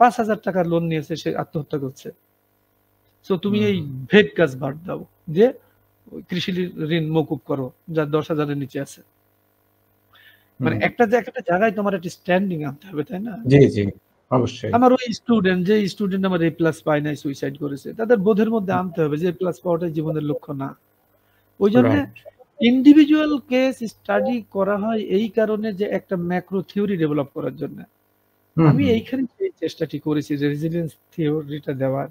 5,000 টাকার লোন নিয়েছে, সে আত্মহত্যা করছে। তো তুমি এই ভেগ কাজ বাদ দাও, যে কৃষি ঋণ মকুব করো যা 10,000-এর নিচে আছে। মানে একটা জায়গায় তোমার একটা স্ট্যান্ডিং আনতে হবে, তাই না? জি জি অবশ্যই। আমার ওই স্টুডেন্ট, যে স্টুডেন্ট আমার A+ পায় নাই, সুইসাইড করেছে, তাদের বোধের মধ্যে আনতে হবে যে A+ পাওয়াটাই জীবনের লক্ষ্য না। ওই জন্য ইন্ডিভিজুয়াল কেস স্টাডি করা হয় এই কারণে যে একটা ম্যাক্রো থিওরি ডেভেলপ করার জন্য। আমি এইখানে এই চেষ্টাটি করেছি রেজিলিয়েন্স থিওরিটা দেওয়ার।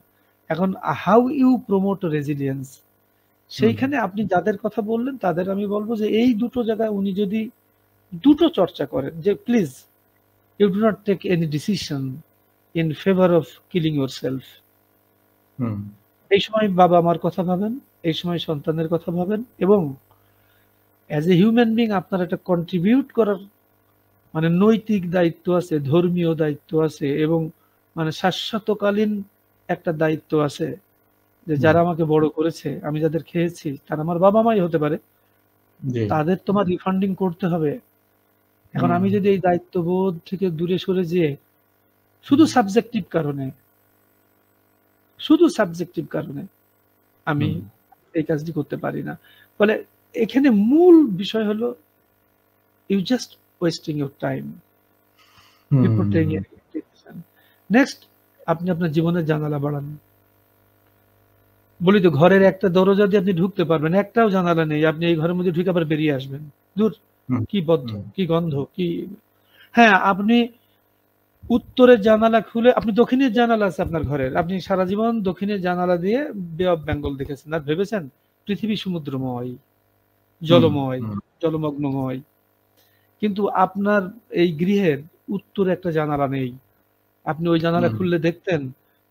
এখন হাউ ইউ প্রমোট রেজিলিয়েন্স, সেইখানে আপনি যাদের কথা বললেন তাদের আমি বলবো যে এই দুটো জায়গায় উনি যদি দুটো চর্চা করেন, যে please you do not take any decision in favor of killing yourself. এই সময় বাবা মার কথা ভাবেন, এই সময় সন্তানের কথা ভাবেন, এবং অ্যাজ এ হিউম্যান বিং আপনার একটা কন্ট্রিবিউট করার মানে নৈতিক দায়িত্ব আছে, ধর্মীয় দায়িত্ব আছে, এবং মানে শাশ্বতকালীন একটা দায়িত্ব আছে, যে যারা আমাকে বড় করেছে, আমি যাদের খেয়েছি, তারা আমার বাবা মাই হতে পারে, তাদের তোমার রিফান্ডিং করতে হবে। এখন আমি যদি এই দায়িত্ববোধ থেকে দূরে সরে যেয়ে শুধু সাবজেক্টিভ কারণে আমি এই কাজটি করতে পারি না। ফলে এখানে মূল বিষয় হলো you just wasting your time. Next, আপনি আপনার জীবনের জানালা বাড়ান। বলি তো, ঘরের একটা দরজা দিয়ে আপনি ঢুকতে পারবেন, একটাও জানালা নেই, আপনি এই ঘরের মধ্যে ঢুকে আবার বেরিয়ে আসবেন, দূর কি বদ্ধ, কি গন্ধ, কি। হ্যাঁ, আপনি উত্তরের জানালা খুলে, আপনি দক্ষিণের জানালা আছে আপনার ঘরের, আপনি সারা জীবন দক্ষিণের জানালা দিয়ে বে অফ বেঙ্গল দেখেছেন, আর ভেবেছেন পৃথিবী সমুদ্রময়, জলময়, জলমগ্নময়, কিন্তু আপনার এই গৃহের উত্তরে একটা জানালা নেই। আপনি ওই জানালা খুললে দেখতেন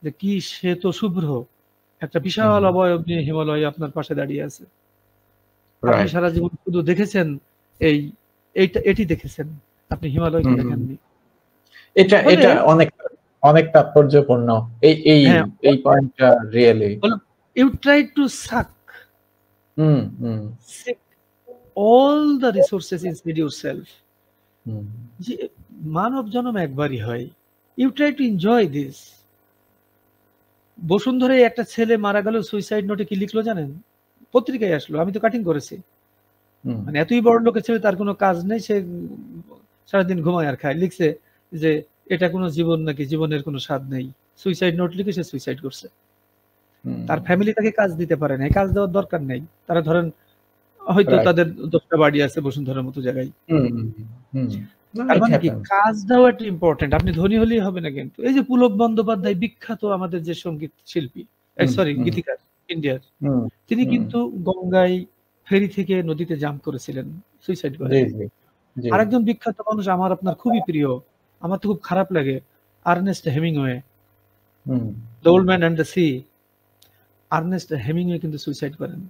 যে কি শ্বেত শুভ্র একটা বিশাল অবয়ব নিয়ে হিমালয় আপনার পাশে দাঁড়িয়ে আছে। আপনি সারা জীবন শুধু দেখেছেন এটি দেখেছেন, আপনি হিমালয়কে দেখেননি। এটা অনেক তাৎপর্যপূর্ণ এই পয়েন্টটা really. You try to suck all the resources inside yourself. যে মানব জন্ম একবারই হয়, you try to enjoy this. বসুন্ধরায় একটা ছেলে মারা গেল, সুইসাইড নোটে কি লিখলো জানেন? পত্রিকায় আসলো, আমি তো কাটিং করেছি। মানে এতই বড় লোকের ছেলে, তার কোনো কাজ নেই, সে সারাদিন ঘুমায় আর খায়, লিখছে যে এটা কোনো জীবন নাকি, জীবনের কোনো স্বাদ নেই, সুইসাইড নোট লিখে সে সুইসাইড করছে। তার ফ্যামিলি তাকে কাজ দিতে পারে না, কাজ দেওয়ার দরকার নেই। তারা ধরেন হয়তো তাদের 10টা বাড়ি আছে বসুন্ধরার মতো জায়গায়। মানে কি, কাজটাও একটা ইম্পর্টেন্ট। আপনি ধনী হলেই হবে না কিন্তু। এই যে পুলক বন্দ্যোপাধ্যায়, বিখ্যাত আমাদের যে সঙ্গীত শিল্পী, গীতিকার ইন্ডিয়ার, তিনি কিন্তু গঙ্গায় ফেরি থেকে নদীতে জাম্প করেছিলেন, সুইসাইড করে। আরেকজন বিখ্যাত মানুষ আমার আপনার খুবই প্রিয়, আমার তো খুব খারাপ লাগে, Ernest Hemingway, the old man and the sea. Ernest Hemingway কিন্তু সুইসাইড করেন।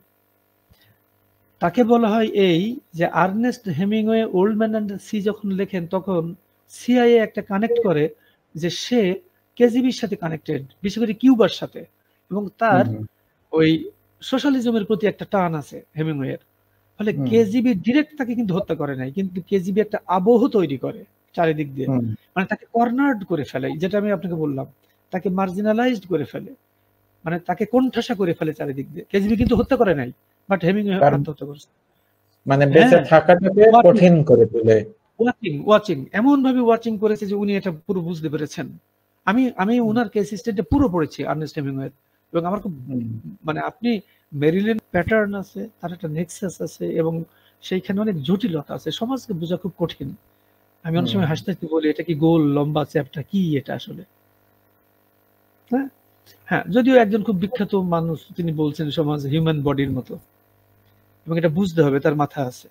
তাকে বলা হয় এই যে Ernest Hemingway old man and the sea যখন লেখেন, তখন সিআইএ একটা কানেক্ট করে যে সে কেজিবির সাথে কানেক্টেড, বিশেষ করে কিউবার সাথে, এবং তার ওই সোশ্যালিজমের প্রতি একটা টান আছে হেমিংওয়ের। ফলে কেজিবি ডিরেক্ট তাকে কিন্তু হত্যা করে নাই, কিন্তু কেজিবি একটা আবহ তৈরি করে চারিদিক দিয়ে, মানে তাকে কর্নার্ড করে ফেলে, যেটা আমি আপনাকে বললাম, তাকে মার্জিনালাইজড করে ফেলে, মানে তাকে কোণঠাসা করে ফেলে চারিদিক দিয়ে। কেজিবি কিন্তু হত্যা করে নাই, বাট হেমিংওয়ে আত্মহত্যা করছে, মানে বেঁচে থাকাটাকে কঠিন করে তোলে। ওয়াচিং এমন ভাবে ওয়াচিং করেছে যে উনি এটা পুরো বুঝতে পেরেছেন। আমি ওনার কেস স্টাডিটা পুরো পড়েছি আর্নেস্ট হেমিংওয়ে, এবং আমার খুব মানে, আপনি মেরিল্যান্ড প্যাটার্ন আছে, তার একটা নেক্সাস আছে, এবং সেইখানে অনেক জটিলতা আছে, সমাজকে বোঝা খুব কঠিন। আমি অনেক সময় হাসতে হাসতে বলি, এটা কি গোল লম্বা চ্যাপ্টা, কি এটা আসলে? হ্যাঁ, যদিও একজন খুব বিখ্যাত মানুষ তিনি বলছেন সমাজ হিউম্যান বডির মতো, এবং এটা বুঝতে হবে তার মাথা আছে,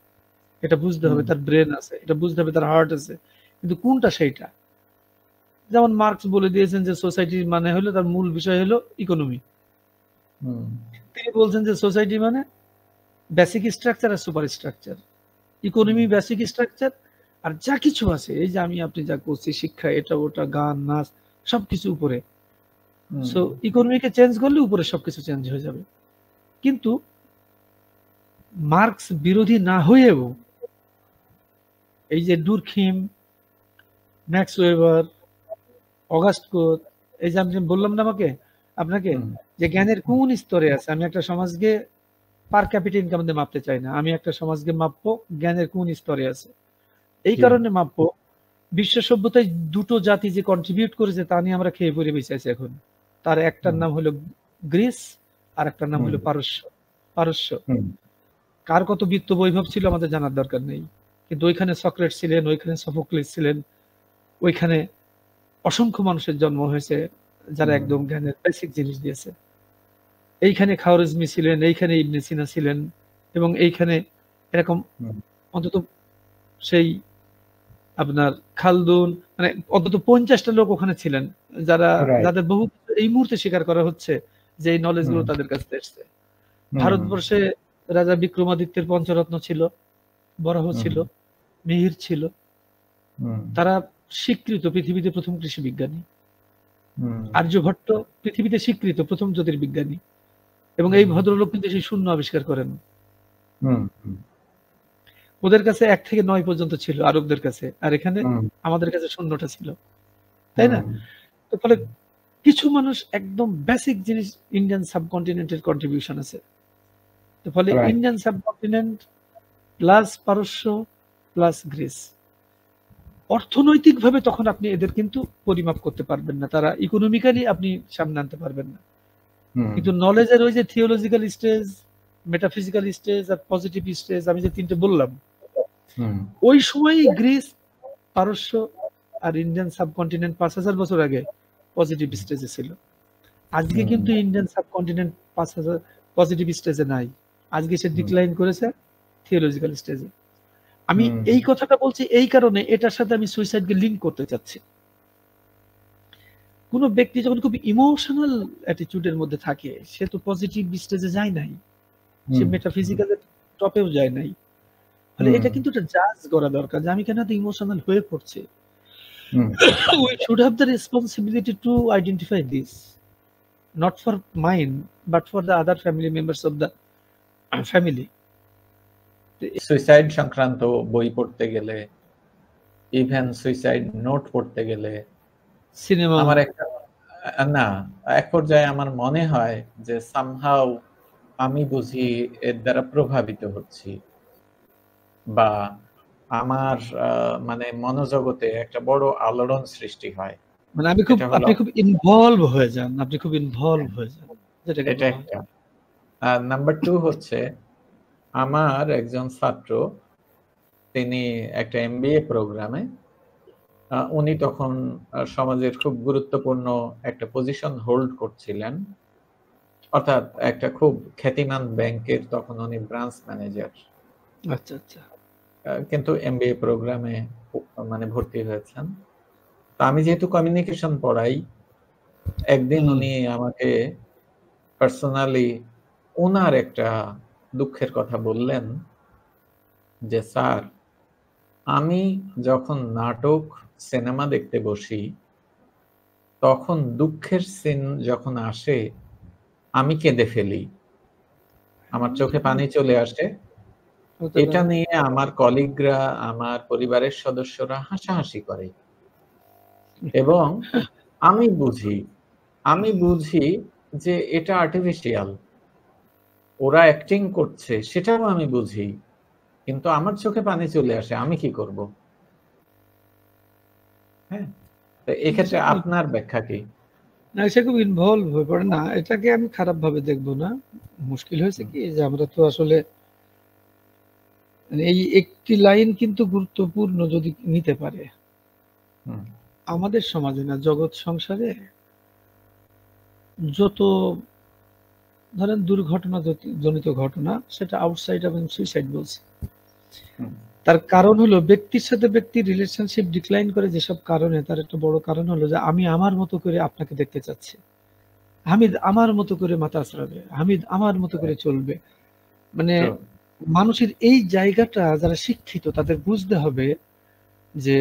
এটা বুঝতে হবে তার ব্রেন আছে, এটা বুঝতে হবে তার হার্ট আছে, কিন্তু কোনটা সেইটা? যেমন মার্কস বলে দিয়েছেন যে সোসাইটি মানে হলো, তার মূল বিষয় হলো ইকোনমি। তিনি বলছেন যে সোসাইটি মানে বেসিক স্ট্রাকচার আর super structure. Economy basic structure, আর যা কিছু আছে, এই যে আমি আপনি যা করছি, শিক্ষা, এটা ওটা, গান, নাচ, সবকিছু উপরে। সো ইকোনমিকে চেঞ্জ করলে উপরে সবকিছু চেঞ্জ হয়ে যাবে। কিন্তু মার্কস বিরোধী না হয়েও এই যে ডুরখিম, ম্যাক্স ওয়েবার, অগাস্ট কোত, এই যে আমি বললাম না আপনাকে যে জ্ঞানের কোন স্তরে আছে। আমি একটা সমাজকে পার ক্যাপিটা ইনকাম দিয়ে মাপতে চাই না, আমি একটা সমাজকে মাপবো জ্ঞানের কোন স্তরে আছে। এই কারণে মাপবো বিশ্ব সভ্যতায় দুটো জাতি যে কন্ট্রিবিউট করেছে তা নিয়ে আমরা খেয়ে পড়ে বেঁচে আছি এখন। তার একটার নাম হলো গ্রিস আর একটার নাম হলো পারস্য। কার কত বিত্ত বৈভব ছিল আমাদের জানার দরকার নেই, কিন্তু ওইখানে সক্রেটিস ছিলেন, ওইখানে সোফোক্লিস ছিলেন, ওইখানে অসংখ্য মানুষের জন্ম হয়েছে যারা একদম জ্ঞানের বেসিক জিনিস দিয়েছে। এইখানে খাওয়ারিজমি ছিলেন, এইখানে ইবনে সিনা ছিলেন, এবং এইখানে এরকম অন্তত সেই আপনার খালদুন, মানে অন্তত 50টা লোক ওখানে ছিলেন যাদের বহু এই মুহূর্তে স্বীকার করা হচ্ছে যে এই নলেজ গুলো তাদের কাছ থেকে এসছে। ভারতবর্ষে রাজা বিক্রমাদিত্যের পঞ্চরত্ন ছিল, বরাহ ছিল, মিহির ছিল, তারা স্বীকৃত পৃথিবীতে প্রথম কৃষি বিজ্ঞানী। আর্যভট্ট পৃথিবীতে স্বীকৃত প্রথম জ্যোতির্বিজ্ঞানী, এবং এই ভদ্রলোক কিন্তু সেই শূন্য আবিষ্কার করেন। ওদের কাছে 1 থেকে 9 পর্যন্ত ছিল আরবদের কাছে, আর এখানে আমাদের কাছে শূন্যটা ছিল, তাই না? তো ফলে কিছু মানুষ একদম বেসিক জিনিস ইন্ডিয়ান সাবকন্টিনেন্টের কন্ট্রিবিউশন আছে। তো ফলে ইন্ডিয়ান সাবকন্টিনেন্ট প্লাস পারস্য প্লাস গ্রিস, অর্থনৈতিকভাবে তখন আপনি এদের কিন্তু পরিমাপ করতে পারবেন না, তারা ইকোনমিক্যালি আপনি সামনে আনতে পারবেন না। কিন্তু নলেজের ওই যে থিওলজিক্যাল স্টেজ, মেটাফিজিক্যাল স্টেজ আর পজিটিভ স্টেজ, আমি যে 3টে বললাম, ওই সময় গ্রিস, পারস্য আর ইন্ডিয়ান সাবকন্টিনেন্ট 5000 বছর আগে পজিটিভ স্টেজে ছিল। আজকে কিন্তু ইন্ডিয়ান সাবকন্টিনেন্ট 5000 পজিটিভ স্টেজে নাই, আজকে সে ডিক্লাইন করেছে থিওলজিক্যাল স্টেজে। আমি এই কথাটা বলছি এই কারণে, এটার সাথে আমি সুইসাইডকে লিংক করতে চাচ্ছি। কোন ব্যক্তি যখন খুব ইমোশনাল অ্যাটিটিউডের মধ্যে থাকে, সে তো পজিটিভ স্টেজে যায় নাই, সে মেটাফিজিক্যালের টপেও যায় নাই। ফলে এটা কিন্তু একটা জাজ করা দরকার যে আমি কেন এত ইমোশনাল হয়ে পড়ছি। We should have the responsibility to identify this, not for mine but for the other family members of the family. Suicide সংক্রান্ত বই পড়তে গেলে, ইভেন সুইসাইড নোট পড়তে গেলে, সিনেমা, আমার একটা এক পর্যায়ে আমার মনে হয় যে সামহাউ আমি বুঝি এর দ্বারা প্রভাবিত হচ্ছি, বা আমার মানে মনোজগতে একটা বড় আলোড়ন সৃষ্টি হয়। মানে আপনি খুব ইনভলভ হয়ে যান, এটা একটা। নাম্বার 2 হচ্ছে, আমার একজন ছাত্র, তিনি একটা MBA প্রোগ্রামে, উনি তখন সমাজের খুব গুরুত্বপূর্ণ একটা পজিশন হোল্ড করছিলেন, অর্থাৎ একটা খুব খ্যাতিমান ব্যাংকের তখন উনি ব্রাঞ্চ ম্যানেজার। আচ্ছা আচ্ছা। কিন্তু MBA প্রোগ্রামে মানে ভর্তি হয়েছেন। তো আমি যেহেতু কমিউনিকেশন পড়াই, একদিন উনি আমাকে পার্সোনালি ওনার একটা দুঃখের কথা বললেন যে স্যার, আমি যখন নাটক সিনেমা দেখতে বসি, তখন দুঃখের সিন যখন আসে আমি কেঁদে ফেলি, আমার চোখে পানি চলে আসে। এটা নিয়ে আমার কলিগরা, আমার পরিবারের সদস্যরা হাসাহাসি করে, এবং আমি বুঝি যে এটা আর্টিফিশিয়াল, ওরা অ্যাক্টিং করছে, সেটাও আমি বুঝি, কিন্তু আমার চোখে পানি চলে আসে, আমি কি করব? হ্যাঁ, তো এক্ষেত্রে আপনার ব্যাখ্যা কি? না, সে খুব ইনভলভ হয়ে পড়ে না, এটাকে আমি খারাপ ভাবে দেখবো না। মুশকিল হয়েছে কি যে আমরা তো আসলে এই একটি লাইন কিন্তু গুরুত্বপূর্ণ যদি নিতে পারে আমাদের সমাজে না, জগৎ সংসারে যত ধরেন দুর্ঘটনা জনিত ঘটনা, সেটা আউটসাইড এবং সুইসাইড বলছে। তার কারণ হলো ব্যক্তির সাথে ব্যক্তির রিলেশনশিপ ডিক্লাইন করে যেসব কারণে, তার একটা বড় কারণ হলো যে আমি আমার মতো করে আপনাকে দেখতে চাচ্ছি, হামিদ আমার মতো করে মাথা আছড়াবে, হামিদ আমার মতো করে চলবে। মানে মানুষের এই জায়গাটা যারা শিক্ষিত তাদের বুঝতে হবে যে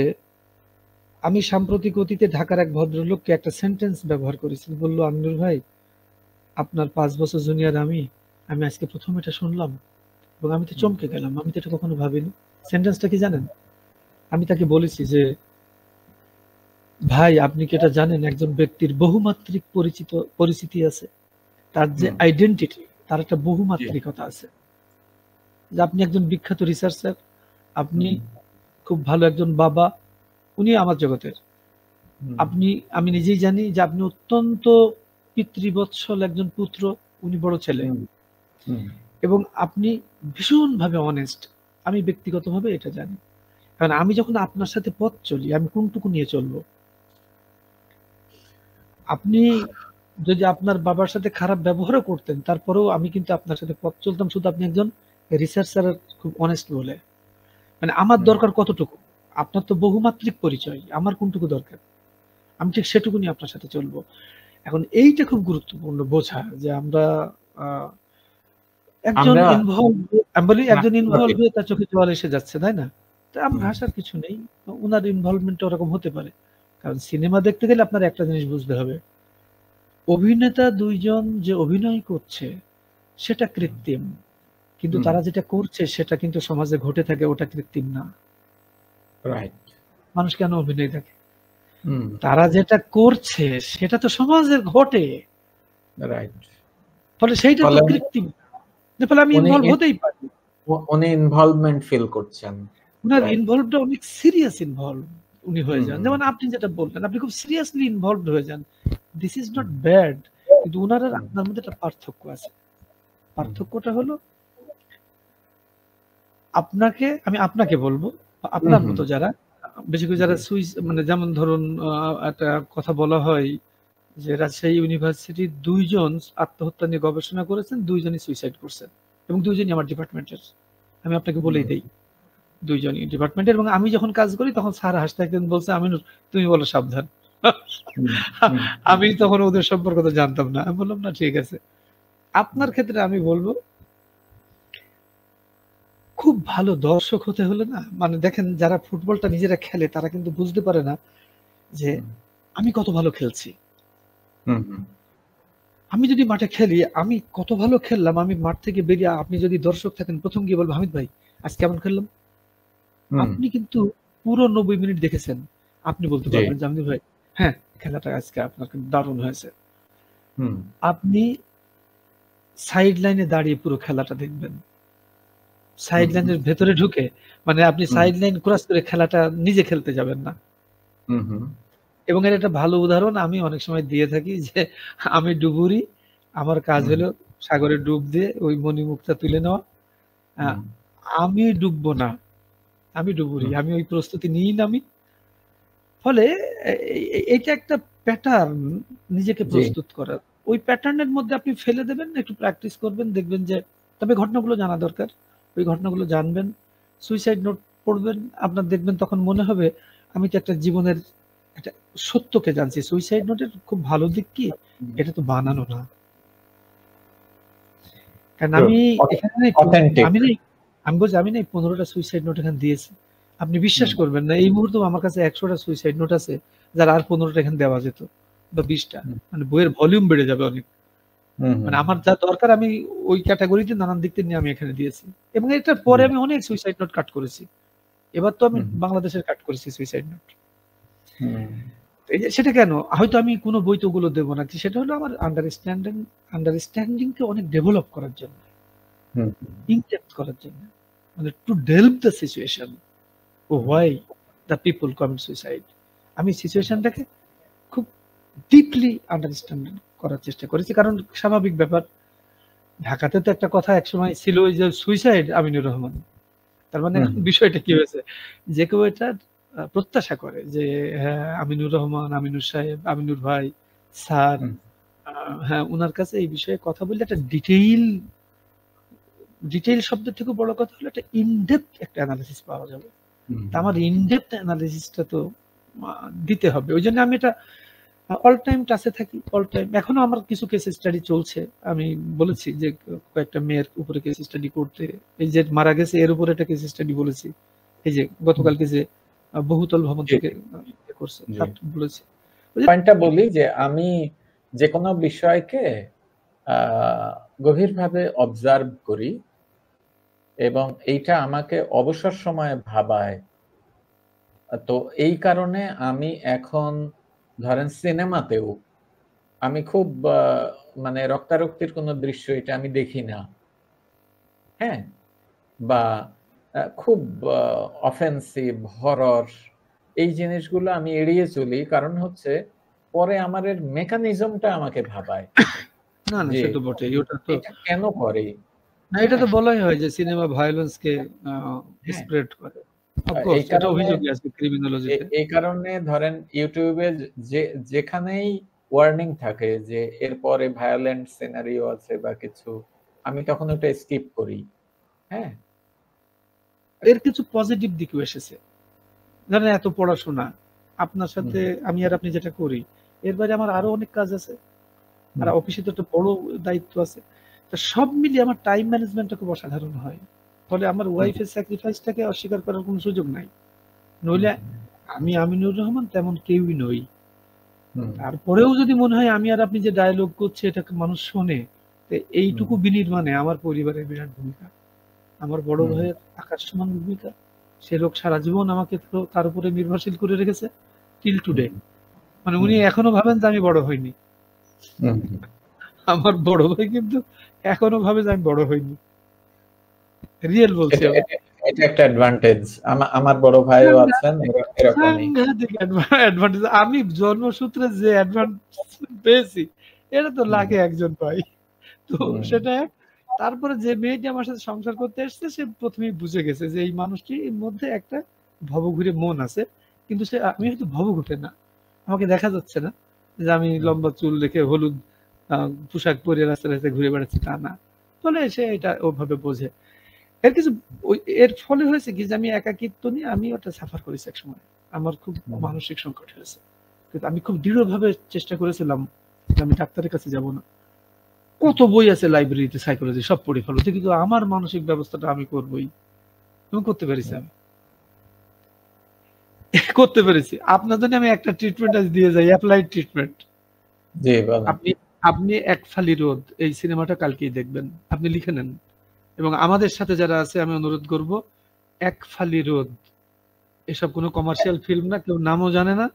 আমি সাম্প্রতিক অতীতে ঢাকার এক ভদ্রলোককে একটা সেন্টেন্স ব্যবহার করেছি, বলল, আমিনুর ভাই, আপনার 5 বছর জুনিয়র আমি আজকে প্রথম এটা শুনলাম এবং আমি তো চমকে গেলাম, আমি তো এটা কখনো ভাবিনি। সেন্টেন্সটা কি জানেন? আমি তাকে বলেছি যে, ভাই আপনি কি এটা জানেন একজন ব্যক্তির বহুমাত্রিক পরিচিতি আছে, তার যে আইডেন্টিটি তার একটা বহুমাত্রিকতা আছে। যে আপনি একজন বিখ্যাত রিসার্চার, আপনি খুব ভালো একজন বাবা, উনি আমার জগতের, আমি নিজেই জানি যে আপনি অত্যন্ত পিতৃবৎসল একজন পুত্র, উনি বড় ছেলে, এবং আপনি ভীষণভাবে অনেস্ট, আমি ব্যক্তিগতভাবে এটা জানি। কারণ আমি যখন আপনার সাথে পথ চলি, আমি কোনটুকু নিয়ে চলবো? আপনি যদি আপনার বাবার সাথে খারাপ ব্যবহারও করতেন, তারপরেও আমি কিন্তু আপনার সাথে পথ চলতাম, শুধু আপনি একজন রিসার্চার খুব অনেস্ট বলে। মানে আমার দরকার কতটুকু? আপনার তো বহুমাত্রিক পরিচয়, আমার কোনটুকু দরকার? আমি ঠিক সেটুকু নিয়ে আপনার সাথে চলবো। এখন এইটা খুব গুরুত্বপূর্ণ বোঝা, যে আমরা একজন ইনভলভ হয়ে তার চোখে জল এসে যাচ্ছে, তাই না? তো আমার হাসার কিছু নেই, ওনার ইনভলভমেন্ট ওরকম হতে পারে। কারণ সিনেমা দেখতে গেলে আপনার একটা জিনিস বুঝতে হবে, অভিনেতা দুইজন যে অভিনয় করছে সেটা কৃত্রিম, কিন্তু তারা যেটা করছে সেটা কিন্তু সমাজে ঘটে থাকে, ওটা কৃত্রিম না। রাইট। মানুষ কেন অভিনয় দেখে? তারা যেটা করছে সেটা তো সমাজে ঘটে, রাইট। ফলে সেইটা তো কৃত্রিম, ফলে আমি ইনভলভ হতেই পারি। উনি ইনভলভমেন্ট ফিল করছেন, উনার ইনভলভটা অনেক সিরিয়াস ইনভলভ উনি হয়ে যান। যেমন আপনি যেটা বললেন, আপনি খুব সিরিয়াসলি ইনভলভড হয়ে যান, দিস ইজ নট ব্যাড, কিন্তু উনার আর আপনার মধ্যে একটা পার্থক্য আছে। পার্থক্যটা হলো, আমি আপনাকে বলবো, আপনার মতো যারা বেশি করে যারা মানে যেমন ধরুন একটা কথা বলা হয় যে রাজশাহী ইউনিভার্সিটির 2 জন আত্মহত্যা নিয়ে গবেষণা করেছেন, 2 জনই সুইসাইড করছেন এবং 2 জনই আমার ডিপার্টমেন্টের। আমি আপনাকে বলেই দেই, 2 জনই ডিপার্টমেন্টের। এবং আমি যখন কাজ করি তখন স্যার হাসতে থাকতেন, বলছে, আমিনুর তুমি বলো সাবধান। আমি তখন ওদের সম্পর্কে তো জানতাম না। আমি বললাম, না ঠিক আছে। আপনার ক্ষেত্রে আমি বলবো, খুব ভালো দর্শক হতে হলে না, মানে দেখেন যারা ফুটবলটা নিজেরা খেলে তারা কিন্তু বুঝতে পারে না যে আমি কত ভালো খেলছি। আমি যদি মাঠে খেলি, আমি কত ভালো খেললাম, আমি মাঠ থেকে বেরিয়ে, আপনি যদি দর্শক থাকেন, প্রথম গিয়ে বলবো, হামিদ ভাই আজ কেমন খেললাম? আপনি কিন্তু পুরো 90 মিনিট দেখেছেন, আপনি বলতে পারবেন যে হামিদ ভাই, হ্যাঁ খেলাটা আজকে আপনার কিন্তু দারুণ হয়েছে। আপনি সাইড লাইনে দাঁড়িয়ে পুরো খেলাটা দেখবেন, সাইড লাইনের ভেতরে ঢুকে, মানে আপনি সাইড লাইন ক্রস করে খেলাটা নিজে খেলতে যাবেন না। এবং এর একটা ভালো উদাহরণ আমি অনেক সময় দিয়ে থাকি, যে আমি ডুবুরি, আমার কাজ হলো সাগরে ডুব দিয়ে ওই মণিমুক্তা তুলে নেওয়া। আমি ডুববো না, আমি ডুবুরি, আমি ওই প্রস্তুতি নিই নামি। ফলে এইটা একটা প্যাটার্ন, নিজেকে প্রস্তুত করার। ওই প্যাটার্নের মধ্যে আপনি ফেলে দেবেন, একটু প্র্যাকটিস করবেন, দেখবেন যে, তবে ঘটনাগুলো জানা দরকার, ওই ঘটনাগুলো জানবেন, সুইসাইড নোট পড়বেন, আপনার দেখবেন তখন মনে হবে আমি তো একটা জীবনের একটা সত্যকে জানছি। সুইসাইড নোটের খুব ভালো দিক কি, এটা তো বানানো না। কারণ আমি এখানে আমি না 15টা সুইসাইড নোট এখানে দিয়েছি, আপনি বিশ্বাস করবেন না, এই মুহূর্তে আমার কাছে 100টা সুইসাইড নোট আছে, যার আর 15টা এখানে দেওয়া যেত, বা 20টা, মানে বইয়ের ভলিউম বেড়ে যাবে অনেক। মানে আমার যা দরকার আমি ওই ক্যাটাগরিতে নানান দিক থেকে নিয়ে আমি এখানে দিয়েছি, এবং এটার পরে আমি অনেক সুইসাইড নোট কাট করেছি। এবার তো আমি বাংলাদেশের কাট করেছি সুইসাইড নোট। সেটা কেন? হয়তো আমি কোনো বই তো ওগুলো দেবো না, সেটা হলো আমার আন্ডারস্ট্যান্ডিংকে অনেক ডেভেলপ করার জন্য, ইনডেপথ করার জন্য, মানে to delve the situation, why the people commit suicide. আমি সিচুয়েশনটাকে খুব ডিপলি আন্ডারস্ট্যান্ড করার চেষ্টা করেছি। কারণ স্বাভাবিক ব্যাপার, ঢাকাতে তো একটা কথা একসময় ছিল, ওই যে সুইসাইড আমিনুর রহমান। তার মানে বিষয়টা কি হয়েছে, যে কেউ এটা প্রত্যাশা করে যে হ্যাঁ আমিনুর রহমান, আমিনুর সাহেব, আমিনুর ভাই, স্যার, হ্যাঁ ওনার কাছে এই বিষয়ে কথা বললে একটা ডিটেইল শব্দের থেকে বড় কথা হলো একটা ইনডেপথ একটা অ্যানালিসিস পাওয়া যাবে। আমার ইনডেপথ অ্যানালিসিসটা তো দিতে হবে। ওই জন্য আমি এটা অল টাইম টাচে থাকি, অল টাইম। এখনো আমার কিছু কেস স্টাডি চলছে, আমি বলেছি যে কয়েকটা মেয়ের উপরে কেস স্টাডি করতে, এই যে মারা গেছে এর উপরে একটা কেস স্টাডি বলেছি, এই যে গতকালকে যে বহুতল ভবন থেকে করছে বলেছে। পয়েন্টটা বলি যে আমি যে কোনো বিষয়কে গভীরভাবে অবজার্ভ করি এবং এইটা আমাকে অবসর সময়ে ভাবায়। তো এই কারণে আমি এখন ধরেন সিনেমাতেও আমি খুব মানে রক্তারক্তির কোনো দৃশ্য এটা আমি দেখি না, হ্যাঁ, বা খুব অফেন্সিভ হরর এই জিনিসগুলো আমি এড়িয়ে চলি, কারণ হচ্ছে পরে আমার এর মেকানিজমটা আমাকে ভাবায়। না না, সে তো বটে, ওটা তো এটা কেন করে না, এটা তো বলাই হয় যে সিনেমা ভায়োলেন্স কে স্প্রেড করে। অফকোর্স এটা অভিযোগই আছে ক্রিমিনোলজিতে। এই কারণে ধরেন ইউটিউবে যেখানেই ওয়ার্নিং থাকে যে এরপরে ভায়োলেন্ট সিনারিও আছে বা কিছু, আমি তখন ওটা স্কিপ করি। হ্যাঁ, এর কিছু পজিটিভ দিকও এসেছে। ধরেন এত পড়াশোনা আপনার সাথে আমি আর আপনি যেটা করি, এর বাইরে আমার আরো অনেক কাজ আছে, আর অফিসে তো একটা বড় দায়িত্ব আছে। তো সব মিলিয়ে আমার টাইম ম্যানেজমেন্টটা খুব অসাধারণ হয়। ফলে আমার ওয়াইফের স্যাক্রিফাইসটাকে অস্বীকার করার কোনো সুযোগ নাই। নইলে আমি আমিনুর রহমান তেমন কেউই নই। তারপরেও যদি মনে হয় আমি আর আপনি যে ডায়লগ করছি এটাকে মানুষ শোনে, এইটুকু বিনির্মাণে আমার পরিবারের বিরাট ভূমিকা, আমার বড় ভাইয়ের আকাশ সমান ভূমিকা। সে লোক সারা জীবন আমাকে তার উপরে নির্ভরশীল করে রেখেছে টিল টুডে। মানে উনি এখনো ভাবেন যে আমি বড় হইনি। আমার বড় ভাই কিন্তু এখনো ভাবে যে আমি বড় হইনি। রিয়েল বলছি। এটা একটা অ্যাডভান্টেজ। আমার বড় ভাইও আছেন এরকমই। অ্যাডভান্টেজ আমি জন্মসূত্রে যে অ্যাডভান্টেজ পেয়েছি এটা তো লাগে একজন ভাই। তো সেটা তারপরে যে মেয়েটি আমার সাথে সংসার করতে এসেছে সে প্রথমেই বুঝে গেছে যে এই মানুষটির মধ্যে একটা ভবঘুরে মন আছে, কিন্তু সে আমি হয়তো ভবঘুরে না, আমাকে দেখা যাচ্ছে না যে আমি লম্বা চুল রেখে হলুদ পোশাক পরে রাস্তায় রাস্তায় ঘুরে বেড়াচ্ছি, তা না। ফলে সে এটা ওভাবে বোঝে। এর কিছু এর ফলে হয়েছে কি যে আমি একাকিত্ব নিয়ে আমি ওটা সাফার করেছি এক সময়। আমার খুব মানসিক সংকট হয়েছে, কিন্তু আমি খুব দৃঢ়ভাবে চেষ্টা করেছিলাম যে আমি ডাক্তারের কাছে যাব না। কত বই আছে লাইব্রেরিতে সাইকোলজি, সব পড়ে ফেলো, কিন্তু আমার মানসিক ব্যবস্থাটা আমি করবই। তুমি করতে পেরেছি, আমি করতে পেরেছি। আপনার জন্য আমি একটা ট্রিটমেন্ট আজ দিয়ে যাই, অ্যাপ্লাইড ট্রিটমেন্ট। আপনি এক ফালি রোদ এই সিনেমাটা কালকেই দেখবেন, আপনি লিখে নেন। এবং আমাদের সাথে যারা আছে আমি অনুরোধ করব, এক ফালি রোদ, এসব কোনো কমার্শিয়াল ফিল্ম না, কেউ নামও জানে না।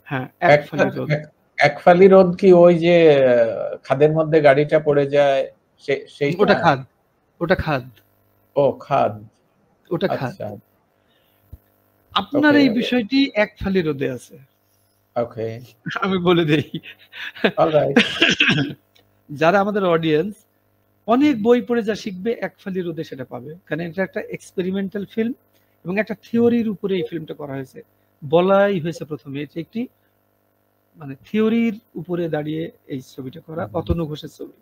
হ্যাঁ, এক ফালি রোদ। এক ফালি রোদ কি ওই যে খাদের মধ্যে গাড়িটা পড়ে যায় সেই? ওটা খাদ, ওটা খাদ। ও খাদ, ওটা খাদ। আপনার এই বিষয়টি এক ফালি রোদে আছে। ওকে, আমি বলে দেই। অলরাইট। যারা আমাদের অডিয়েন্স অনেক বই পড়ে যা শিখবে, এক ফালি রোদে সেটা পাবে, কারণ এটা একটা এক্সপেরিমেন্টাল ফিল্ম এবং একটা থিওরির উপরে এই ফিল্মটা করা হয়েছে। বলাই হয়েছে প্রথমে এটা একটি মানে থিওরির উপরে দাঁড়িয়ে এই ছবিটা করা, অতনু ঘোষের ছবি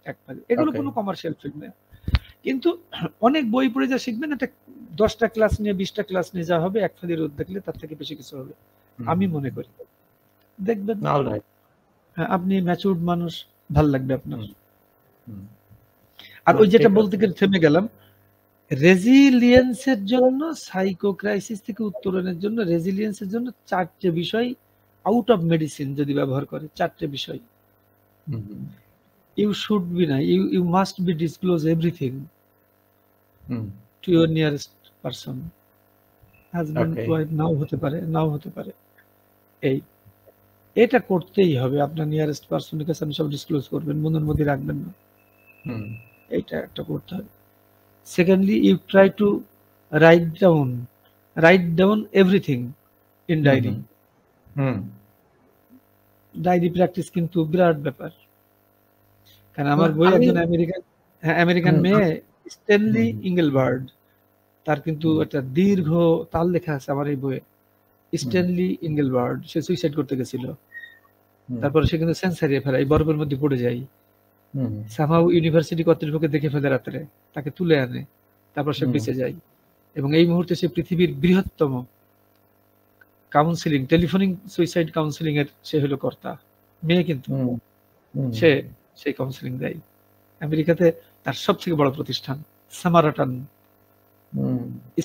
এক ফালি। এগুলো কোনো কমার্শিয়াল ফিল্ম না, কিন্তু অনেক বই পড়ে যা শিখবেন এটা 10টা ক্লাস নিয়ে 20টা ক্লাস নিয়ে যা হবে, এক ফালি রোদ দেখলে তার থেকে বেশি কিছু হবে আমি মনে করি। দেখবেন, হ্যাঁ, আপনি ম্যাচুরড মানুষ, ভাল লাগবে আপনার। আর ওই যেটা বলতে গিয়ে থেমে গেলাম, রেজিলিয়েন্সের জন্য, সাইকো ক্রাইসিস থেকে উত্তরণের জন্য, রেজিলিয়েন্সের জন্য 4টে বিষয় আউট অফ মেডিসিন যদি ব্যবহার করে, 4টে বিষয়। ইউ শুড বি না, you must be disclose everything to your nearest person. Husband wife নাও হতে পারে, নাও হতে পারে। এটা করতেই হবে, আপনার নিয়ারেস্ট পারসনের কাছে আপনি সব ডিসক্লোজ করবেন, মনের মধ্যে রাখবেন না। এইটা একটা করতে হবে। Secondly, you try to write down everything in diary. Diary practice কিন্তু বিরাট ব্যাপার। কারণ আমার বই একজন আমেরিকান মেয়ে, স্ট্যানলি ইঙ্গেলবার্ড, তার কিন্তু একটা দীর্ঘ তাল লেখা আছে আমার এই বইয়ে। স্ট্যানলি ইঙ্গেলবার্ড, সে সুইসাইড করতে গেছিল, তারপরে সে কিন্তু সেন্স হারিয়ে ফেলে, এই বরফের মধ্যে পড়ে যায়। সামহাউ ইউনিভার্সিটি কর্তৃপক্ষ দেখে ফেলে রাত্রে, তাকে তুলে আনে, তারপর সে বেঁচে যায়। এবং এই মুহূর্তে সে পৃথিবীর বৃহত্তম কাউন্সিলিং, টেলিফোনিক সুইসাইড কাউন্সিলিং এর সে হলো কর্তা। মেয়ে কিন্তু সে সেই কাউন্সিলিং দেয় আমেরিকাতে, তার সবথেকে বড় প্রতিষ্ঠান সামারাটন।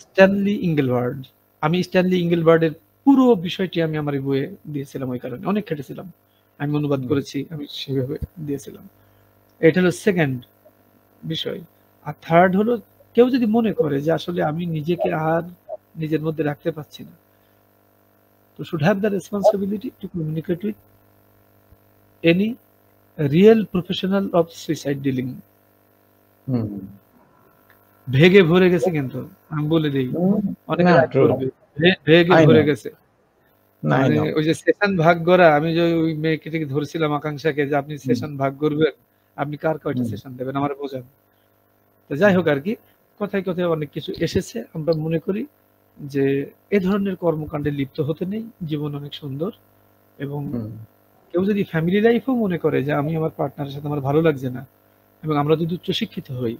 স্ট্যানলি ইঙ্গেলবার্ড, আমি স্ট্যানলি ইংগেলবার্ডের পুরো বিষয়টি আমি আমার এই বইয়ে দিয়েছিলাম, ওই কারণে অনেক খেটেছিলাম, আমি অনুবাদ করেছি, আমি সেভাবে দিয়েছিলাম। এটা হলো সেকেন্ড বিষয়। আর থার্ড হলো, কেউ যদি মনে করে যে আসলে আমি নিজেকে আর নিজের মধ্যে রাখতে পারছি না, তো should have the responsibility to communicate with any real professional of suicide dealing. ভেগে ভরে গেছে, কিন্তু আমি বলে দিই অনেকে রাগ করবে, ভেগে ভরে গেছে। মানে ওই যে সেশন ভাগ করা, আমি যে ওই মেয়েকে ধরছিলাম আকাঙ্ক্ষাকে যে আপনি সেশন ভাগ করবেন, আপনি কার কয়টা সেশন দেবেন আমার বোঝান। তো যাই হোক আর কি, কথায় কথায় অনেক কিছু এসেছে। আমরা মনে করি যে এ ধরনের কর্মকাণ্ডে লিপ্ত হতে নেই, জীবন অনেক সুন্দর। এবং কেউ যদি ফ্যামিলি লাইফও মনে করে যে আমি আমার পার্টনারের সাথে আমার ভালো লাগছে না, এবং আমরা যদি উচ্চশিক্ষিত হই,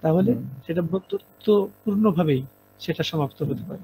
তাহলে সেটা বন্ধুত্বপূর্ণভাবেই সেটা সমাপ্ত হতে পারে।